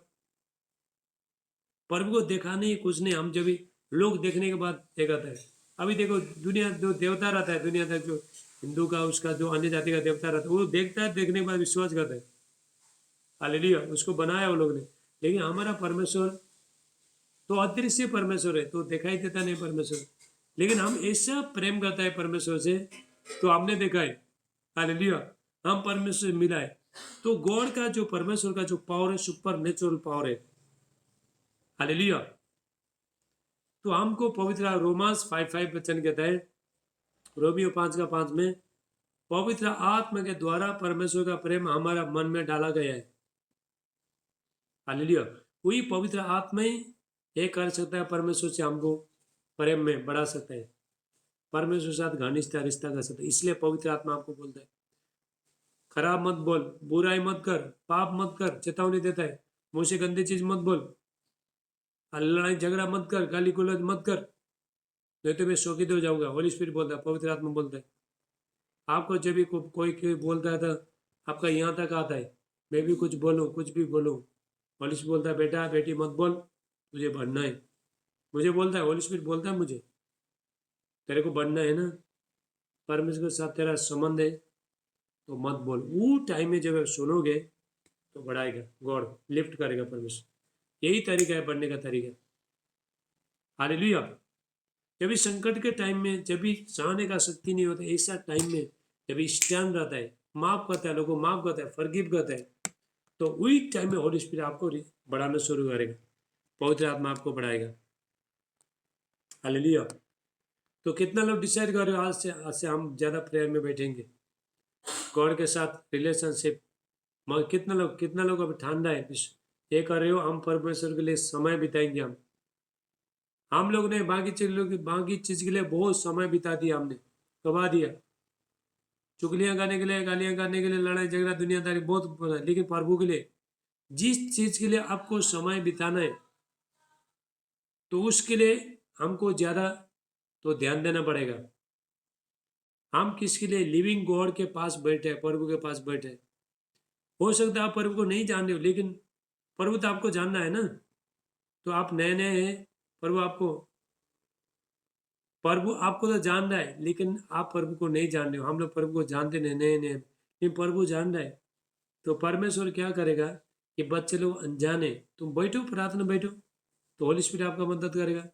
प्रभु को देखा नहीं कुछ नहीं, हम जब भी लोग देखने के बाद देखा है। अभी देखो दुनिया जो देवता रहता है, दुनिया तक जो हिंदू का उसका जो अन्य जाति का देवता रहता है, वो देखता है, देखने के बाद विश्वास करता है। हालेलुया। उसको बनाया वो लोग ने। लेकिन हमारा परमेश्वर तो अदृश्य परमेश्वर है, तो दिखाई देता नहीं परमेश्वर, लेकिन हम ऐसा प्रेम करता है परमेश्वर से, तो हमने देखा है। हालेलुया। हम परमेश्वर से मिला है। तो गॉड का जो परमेश्वर का जो पावर है, सुपर नेचुरल पावर है। हालेलुया। तो हमको पवित्र रोमांस 5:5 वचन कहता है, रोमियो 5:5 में, पवित्र आत्मा के द्वारा परमेश्वर का प्रेम हमारा मन में डाला गया है। हालेलुया। वही पवित्र आत्मा ही ये कर सकता है, परमेश्वर से हमको प्रेम में बढ़ा सकता है, परमेश्वर के साथ घनिष्ठ रिश्ता कर सकता है। इसलिए पवित्र आत्मा आपको बोलता है खराब मत बोल, बुराई मत कर, पाप मत कर, चेतावनी देता है, मुझसे गंदी चीज मत बोल, लड़ाई झगड़ा मत कर, गाली गुलौज मत कर, नहीं तो मैं शोकित हो जाऊंगा। होली स्पिरिट बोलता है, पवित्र आत्मा बोलता है। आपको जब भी कोई बोलता है तो आपका यहाँ तक आता है, मैं भी कुछ बोलूँ, कुछ भी बोलूँ, होली स्पिरिट बोलता है बेटा बेटी मत बोल, तुझे बढ़ना है। मुझे बोलता है, होली स्पिरिट बोलता है मुझे, तेरे को बढ़ना है ना, परमेश्वर के साथ तेरा संबंध है, तो मत बोल। वो टाइम में जब सुनोगे तो बढ़ाएगा, गॉड लिफ्ट करेगा परमेश्वर। यही तरीका है बढ़ने का तरीका। हालेलुया। जब भी संकट के टाइम में, जब भी सहने का शक्ति नहीं होता, ऐसा टाइम में जब भी स्टैंड रहता है, माफ करता है, लोगों को माफ करता है, फॉरगिव करता है, तो वही टाइम में होली स्पिरिट आपको बढ़ाना शुरू करेगा, पवित्र आत्मा आपको बढ़ाएगा। हालेलुया। तो कितना लोग डिसाइड कर रहे हो आज से हम ज़्यादा प्रेयर में बैठेंगे, गॉड के साथ रिलेशनशिप। मगर कितना लोग अभी ठान रहा है, ये कर रहे हो, हम परमेश्वर के लिए समय बिताएंगे। हम लोग ने बाकी चीज़ के लिए बहुत समय बिता दिया, हमने गवा दिया, चुगलियाँ करने के लिए, गालियाँ करने के लिए, लड़ाई झगड़ा दुनियादारी बहुत बना है। लेकिन प्रभु के लिए जिस चीज़ के लिए आपको समय बिताना है, तो उसके लिए हमको ज़्यादा तो ध्यान देना पड़ेगा। हम किसके लिए? लिविंग गॉड के पास बैठे, प्रभु के पास बैठे। हो सकता है आप प्रभु को नहीं जान रहे हो, लेकिन प्रभु तो आपको जानना है ना। तो आप नए नए हैं, प्रभु आपको तो जान रहा है, लेकिन आप प्रभु को नहीं जान रहे हो। हम लोग प्रभु को जानते नहीं, नए नए, लेकिन प्रभु जान रहा है। तो परमेश्वर क्या करेगा कि बच्चे लोग अनजाने, तुम बैठो, प्रार्थना बैठो, तो होली स्पिरिट आपका मदद करेगा,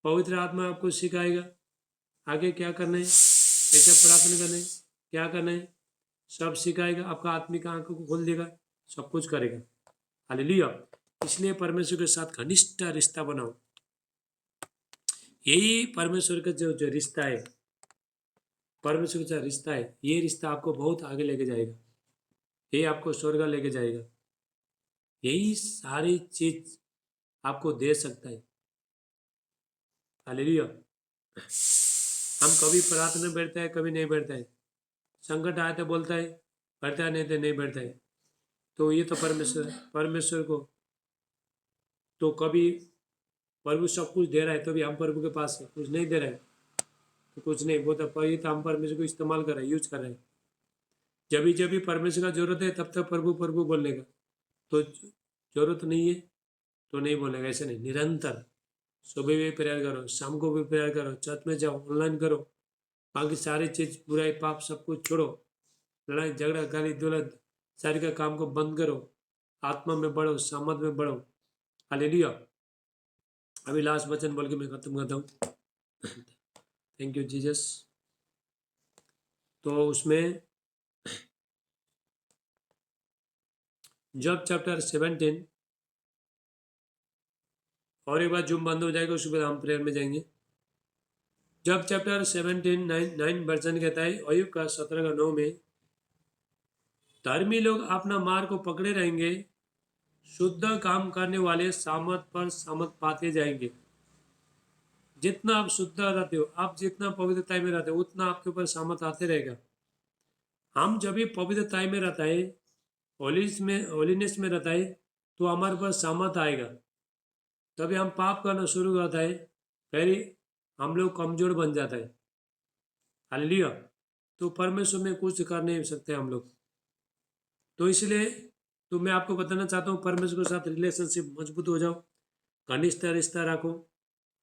पवित्र आत्मा आपको सिखाएगा आगे क्या करना है, कैसे प्रार्थना करना है, क्या करना है, सब सिखाएगा, आपका आत्मिक आंखों को खोल देगा, सब कुछ करेगा। हालेलुया। इसलिए परमेश्वर के साथ घनिष्ठ रिश्ता बनाओ। यही परमेश्वर का जो रिश्ता है, परमेश्वर का रिश्ता है, ये रिश्ता आपको बहुत आगे लेके जाएगा, ये आपको स्वर्ग लेके जाएगा। यही सारी चीज आपको दे सकता है। हालेलुया। हम कभी प्रार्थना में बैठता है, कभी नहीं बैठता है, संकट आए तो बोलता है, बैठता है, नहीं तो नहीं बैठता है। तो ये तो परमेश्वर को तो कभी प्रभु सब कुछ दे रहा है, तो भी हम प्रभु के पास है, कुछ नहीं दे रहा है तो कुछ नहीं, वो तो ये तो हम परमेश्वर को इस्तेमाल कर रहे हैं, यूज कर रहे हैं। जब भी परमेश्वर का जरूरत है, तब तक प्रभु प्रभु बोलने का, तो जरूरत नहीं है तो नहीं बोलेगा, ऐसे नहीं। निरंतर सुबह भी प्रेयर करो, शाम को भी प्रेयर करो, चर्च में जाओ, ऑनलाइन करो, बाकी सारी चीज, बुराई पाप सब कुछ छोड़ो, लड़ाई झगड़ा गाली गलौज सारी का काम को बंद करो, आत्मा में बढ़ो, सामर्थ में बढ़ो। हालेलुया। अभी लास्ट वचन बोल के मैं खत्म करता हूँ। Thank you Jesus. तो उसमें जॉब चैप्टर 17, और एक बार जूम बंद हो जाएगा, उसके बाद हम प्रेयर में जाएंगे। जॉब चैप्टर 17 9 वर्जन कहता है, अयुब का 17 का 9 में, धर्मी लोग अपना मार्ग को पकड़े रहेंगे, शुद्ध काम करने वाले सामर्थ पर सामर्थ पाते जाएंगे। जितना आप शुद्ध रहते हो, आप जितना पवित्रता में रहते हो, उतना आपके ऊपर सामर्थ आते रहेगा। हम जब भी पवित्रता में रहता है, होलीनेस में रहता है, तो हमारे पास सामर्थ आएगा। तभी हम पाप करना शुरू करता है, फिर हम लोग कमजोर बन जाता है। हालेलुया। तो परमेश्वर में कुछ कर नहीं सकते हम लोग। तो इसलिए तो मैं आपको बताना चाहता हूँ, परमेश्वर के साथ रिलेशनशिप मजबूत हो जाओ, घनिष्ठ रिश्ता रखो।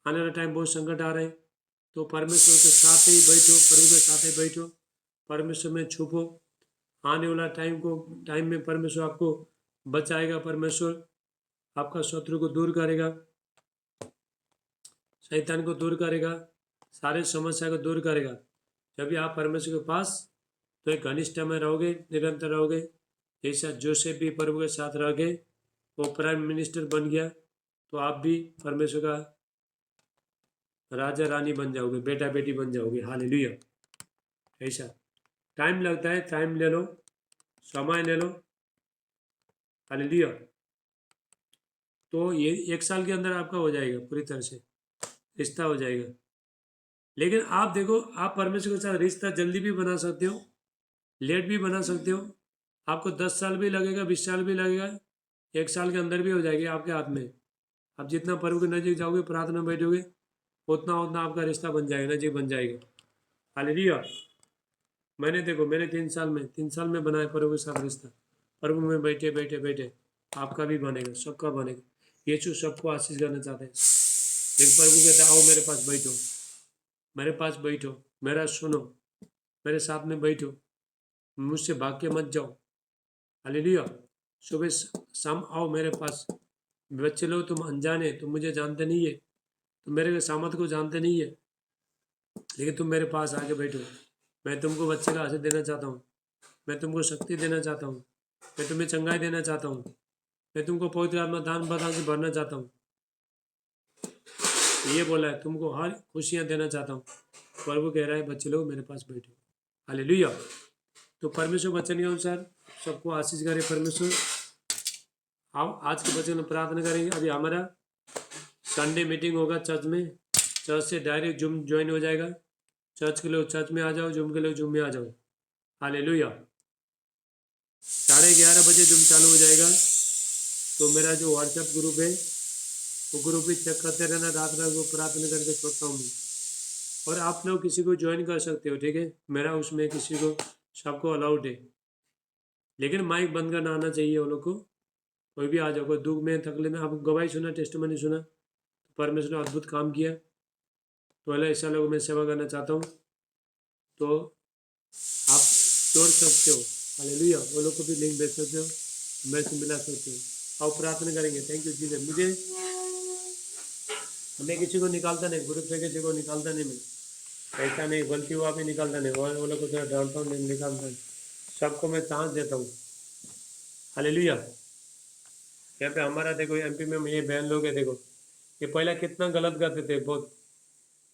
आने वाला टाइम बहुत संकट आ रहे हैं, तो परमेश्वर के साथ ही बैठो, प्रभु के साथ ही बैठो, परमेश्वर में छुपो। आने वाला टाइम में परमेश्वर आपको बचाएगा, परमेश्वर आपका शत्रु को दूर करेगा, शैतान को दूर करेगा, सारे समस्या को दूर करेगा। जब भी आप परमेश्वर के पास तो एक घनिष्ठ में रहोगे, निरंतर रहोगे। जैसा जोसेफ भी प्रभु के साथ रह गए, वो प्राइम मिनिस्टर बन गया, तो आप भी परमेश्वर का राजा रानी बन जाओगे, बेटा बेटी बन जाओगे। हालेलुया। ऐसा टाइम लगता है, टाइम ले लो, समय ले लो। हालेलुया। तो ये 1 साल के अंदर आपका हो जाएगा, पूरी तरह से रिश्ता हो जाएगा। लेकिन आप देखो, आप परमेश्वर के साथ रिश्ता जल्दी भी बना सकते हो, लेट भी बना सकते हो। आपको 10 साल भी लगेगा, 20 साल भी लगेगा, 1 साल के अंदर भी हो जाएगी, आपके हाथ में। आप जितना प्रभु के नज़दीक जाओगे, प्रार्थना में बैठोगे, उतना उतना आपका रिश्ता बन जाएगा, नज़दीक बन जाएगा। हालेलुया। मैंने 3 साल में बनाया प्रभु के साथ रिश्ता। प्रभु में बैठे बैठे बैठे आपका भी बनेगा, सबका बनेगा। यीशु सबको आशीष करना चाहते हैं, लेकिन प्रभु कहता है, आओ मेरे पास बैठो, मेरे पास बैठो, मेरा सुनो, मेरे साथ में बैठो, मुझसे भाग के मत जाओ। हालेलुया। सुबह शाम आओ मेरे पास। बच्चे लोग, तुम अनजाने, तुम मुझे जानते नहीं है, तुम मेरे सामर्थ को जानते नहीं है, लेकिन तुम मेरे पास आके बैठो। मैं तुमको बच्चे का आशीष देना चाहता हूँ। मैं तुमको शक्ति देना चाहता हूँ। मैं तुम्हें चंगाई देना चाहता हूँ। मैं तुमको पवित्र आत्मा दान प्रदान से भरना चाहता हूँ। ये बोला है, तुमको हर खुशियाँ देना चाहता हूँ। प्रभु कह रहा है, बच्चे लोग मेरे पास बैठो। हालेलुया। तो परमेश्वर वचन के अनुसार सबको आशीष करे परमेश्वर। आप आज के वचन में प्रार्थना करेंगे। अभी हमारा संडे मीटिंग होगा चर्च में। चर्च से डायरेक्ट जूम ज्वाइन हो जाएगा। चर्च के लोग चर्च में आ जाओ, जूम के लोग जूम में आ जाओ। हालेलुया। 11:30 बजे जूम चालू हो जाएगा। तो मेरा जो व्हाट्सएप ग्रुप है वो ग्रुप भी चेक करते रहना। रात रात को प्रार्थना करके छोड़ता हूँ मैं। और आप लोग किसी को ज्वाइन कर सकते हो, ठीक है। मेरा उसमें किसी को सबको अलाउड है, लेकिन माइक बंद करना आना चाहिए वो लोग को। कोई भी आ जाओ, कोई दुख में तकलीफ में। आप गवाही सुना, टेस्टमनी सुना, तो परमेश्वर ने अद्भुत काम किया। तो पहले ऐसा लोगों में सेवा करना चाहता हूँ, तो आप जोड़ सकते हो। हालेलुया। वो लोग को भी लिंक भेज सकते हो, मेरे से मिला सकते हो। आओ प्रार्थना करेंगे। Thank you Jesus. मुझे मैं किसी को निकालता नहीं, ग्रुप से किसी को निकालता नहीं। मैं ऐसा नहीं, गलती हुआ भी निकालता नहीं। वो लोग को थोड़ा डांटता हूँ, नहीं निकालता नहीं। सबको मैं चांस देता हूँ। हालेलुया। यहाँ पे हमारा देखो एमपी में ये बहन लोग है, देखो ये पहला कितना गलत करते थे बहुत।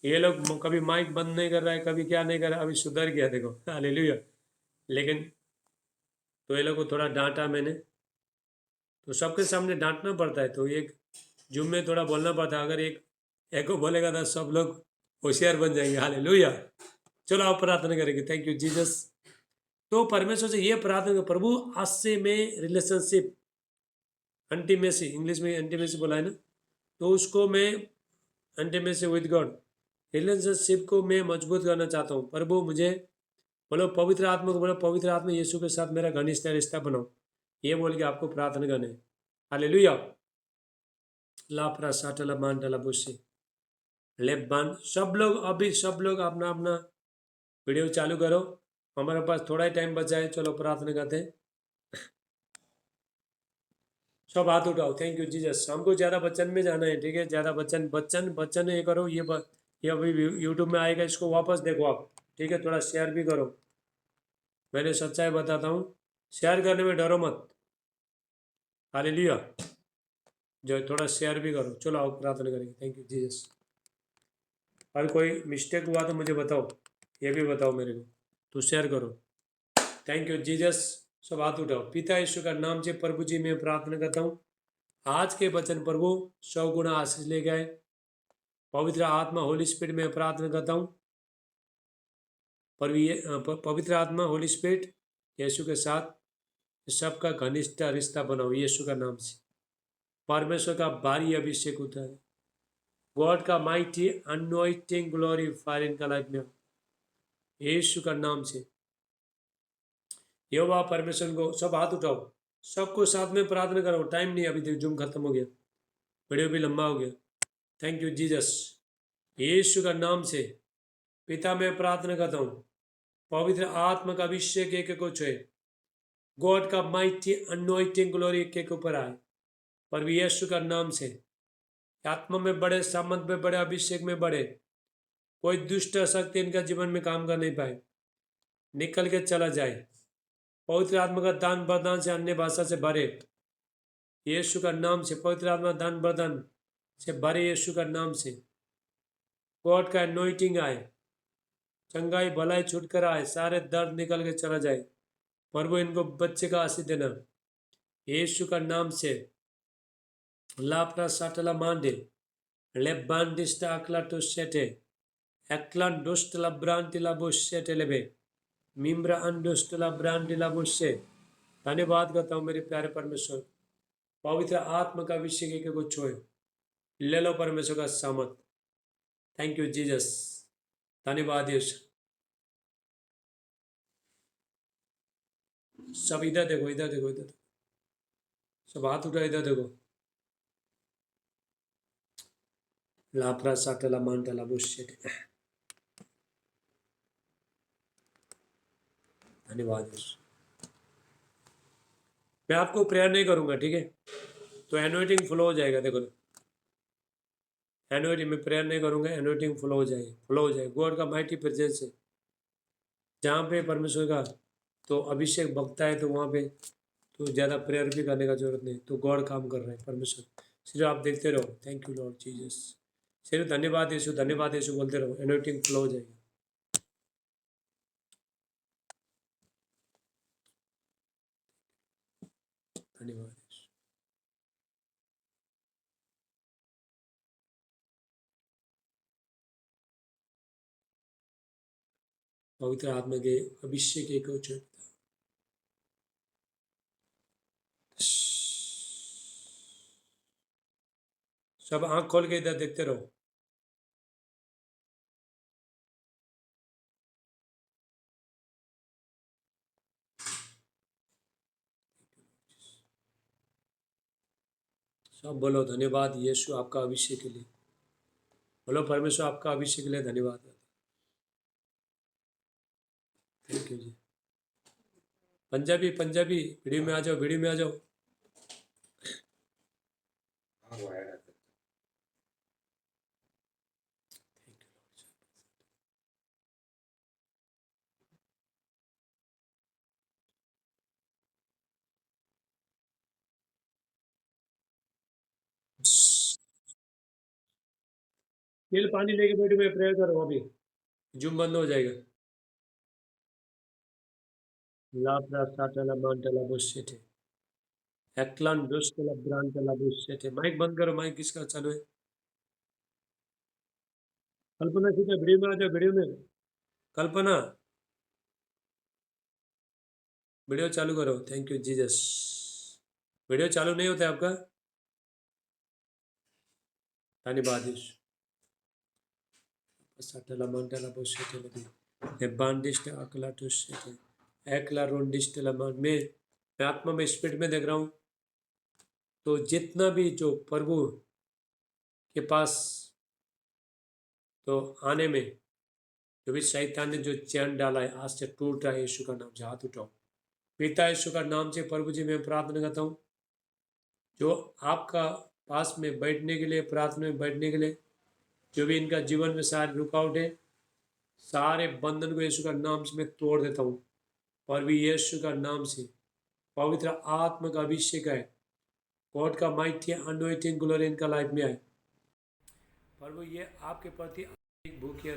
ये लोग कभी माइक बंद नहीं कर रहा है, कभी क्या नहीं कर रहा है, अभी सुधर गया देखो। हालेलुया। लेकिन तो ये लोग को थोड़ा डांटा मैंने। तो सबके सामने डांटना पड़ता है, तो एक जुम में थोड़ा बोलना पड़ता है। अगर एक को बोलेगा तो सब लोग होशियार बन जाएंगे। हालेलुया। चलो आप प्रार्थना करेंगे। Thank you Jesus. तो परमेश्वर से ये प्रार्थना कर, प्रभु आज से मैं रिलेशनशिप, इंटीमेसी, इंग्लिश में इंटीमेसी बोला है ना, तो उसको मैं इंटीमेसी विद गॉड, रिलेशनशिप को मैं मजबूत करना चाहता हूँ। प्रभु मुझे बोलो, पवित्र आत्मा को बोलो, पवित्र आत्मा यीशु के साथ मेरा घनिष्ठ रिश्ता बनाओ। ये बोल के आपको प्रार्थना करने। हालेलुया। लापरा साटला मांडला बुशी लेप बान। सब लोग अभी सब लोग अपना अपना वीडियो चालू करो। हमारे पास थोड़ा ही टाइम बचा है। चलो प्रार्थना करते हैं। सब हाथ उठाओ। Thank you Jesus. हमको ज़्यादा बच्चन में जाना है, ठीक है। ज़्यादा बच्चन बच्चन बच्चन ये करो। ये अभी यूट्यूब में आएगा, इसको वापस देखो आप, ठीक है। थोड़ा शेयर भी करो। मैंने सच्चाई बताता हूँ, शेयर करने में डरो मत। हालेलुया। जो थोड़ा शेयर भी करो। चलो आओ प्रार्थना करेंगे। Thank you Jesus. और कोई मिस्टेक हुआ तो मुझे बताओ, ये भी बताओ मेरे को, तो शेयर करो। Thank you Jesus. सब हाथ उठाओ। पिता यीशु का नाम से प्रभु जी मैं प्रार्थना करता हूँ, आज के वचन प्रभु 100 गुना आशीष ले गए। पवित्र आत्मा होली स्पिरिट में प्रार्थना करता हूँ, पर ये पवित्र आत्मा होली स्पिरिट यीशु के साथ सबका घनिष्ठ रिश्ता बनाओ यीशु का नाम से। परमेश्वर का भारी अभिषेक होता है। गॉड का माइटी अनॉइंटिंग ग्लोरी फायर इनका लाइफ में यीशु का नाम से। यहोवा परमेश्वर को, सब हाथ उठाओ, सबको साथ में प्रार्थना करो। टाइम नहीं, अभी तक जूम खत्म हो गया, वीडियो भी लंबा हो गया। Thank you Jesus. यीशु का नाम से पिता में प्रार्थना करता हूँ, पवित्र आत्मा का अभिषेक एक को छुए। गॉड का माइटी अनॉइंटिंग ग्लोरी एक ऊपर आए। पर यीशु का नाम से आत्मा में बढ़े, सामर्थ में बढ़े, अभिषेक में बढ़े। कोई दुष्ट शक्ति इनका जीवन में काम कर नहीं पाए, निकल के चला जाए। पवित्र आत्मा का दान वरदान से अन्य भाषा से भरे यीशु का नाम से। पवित्र आत्मा दान वरदान से भरे यीशु का नाम से। गॉड का एनोइटिंग आए, चंगाई भलाई छूट कर आए, सारे दर्द निकल के चला जाए। प्रभु इनको बच्चे का आशीष देना यीशु का नाम से। लापरा साटला मांडे लेबांडिस्टा अकला टू सेटे एक्लान दुष्टला ब्रांटिला बुशेटे लेबे मिम्रा अंडुष्टला ब्रांडिला बुशे। धन्यवाद करता हूँ मेरे प्यारे परमेश्वर। पवित्र आत्मा का अभिषेक एक को छोए, ले लो परमेश्वर का सामर्थ। Thank you Jesus. धन्यवाद यीशु। सब इधर देखो, इधर देखो, इधर देखो। सब हाथ उठा, इधर देखो। लापरा साटला मांडला बुशेटे। धन्यवाद यीशु। मैं आपको प्रेयर नहीं करूंगा, ठीक है। तो एनोइटिंग फ्लो हो जाएगा। देखो एनोइटिंग में प्रेयर नहीं करूँगा, एनोइटिंग फ्लो हो जाएगी, फ्लो हो जाएगी। गॉड का माइटी प्रेजेंस है जहाँ पे परमेश्वर का तो अभिषेक बगता है, तो वहाँ पे तो ज़्यादा प्रेयर भी करने का जरूरत नहीं, तो गॉड काम कर रहे हैं परमेश्वर। सिर्फ आप देखते रहो। Thank you Lord Jesus. सिर्फ धन्यवाद यीशु, धन्यवाद यीशु बोलते रहो, एनोइटिंग फ्लो हो जाएगी। धन्यवाद यीशु। पवित्र आत्मा के अभिषेक एक उच्च सब आंख खोल के इधर देखते रहो। सब बोलो धन्यवाद यीशु आपका अभिषेक के लिए। बोलो परमेश्वर आपका अभिषेक के लिए धन्यवाद। Thank you ji. Punjabi Punjabi video में आ जाओ, वीडियो में आ जाओ। तेल पानी लेके बैठो, मैं प्रेयर कर रहा हूँ अभी, जूम बंद हो जाएगा। लाप्रा साटला मांटला बुशेटे एक्लान दुष्टला ब्रांटला बुशेटे। माइक बंद करो, माइक किसका चालू है? कल्पना सीधा वीडियो में आ जाओ, वीडियो में। कल्पना वीडियो चालू करो। Thank you Jesus. वीडियो चालू नहीं होता है आपका? धन्यवाद यीशु। साटला मांटला बुशेटे लगी ए बांडिस्ट अकला टुशेटे एकला रोंडिस्ट लमान मैं आत्मा में स्पिरिट में देख रहा हूँ। तो जितना भी जो प्रभु के पास तो आने में जो भी शैतान ने जो चैन डाला है, आज से टूट रहा है यीशु का नाम से। हाथ उठाओ। पिता यीशु का नाम से प्रभु जी मैं प्रार्थना करता हूँ, जो आपका पास में बैठने के लिए, प्रार्थना में बैठने के लिए जो भी इनका जीवन में सारे रुकावट है, सारे बंधन को यीशु का नाम से मैं तोड़ देता हूँ। और भी यीशु का नाम से पवित्र आत्मा का अभिषेक है, गॉड का माइटी अनॉइंटिंग ग्लोरी इनका लाइफ में आए। प्रभु ये आपके प्रति भूखी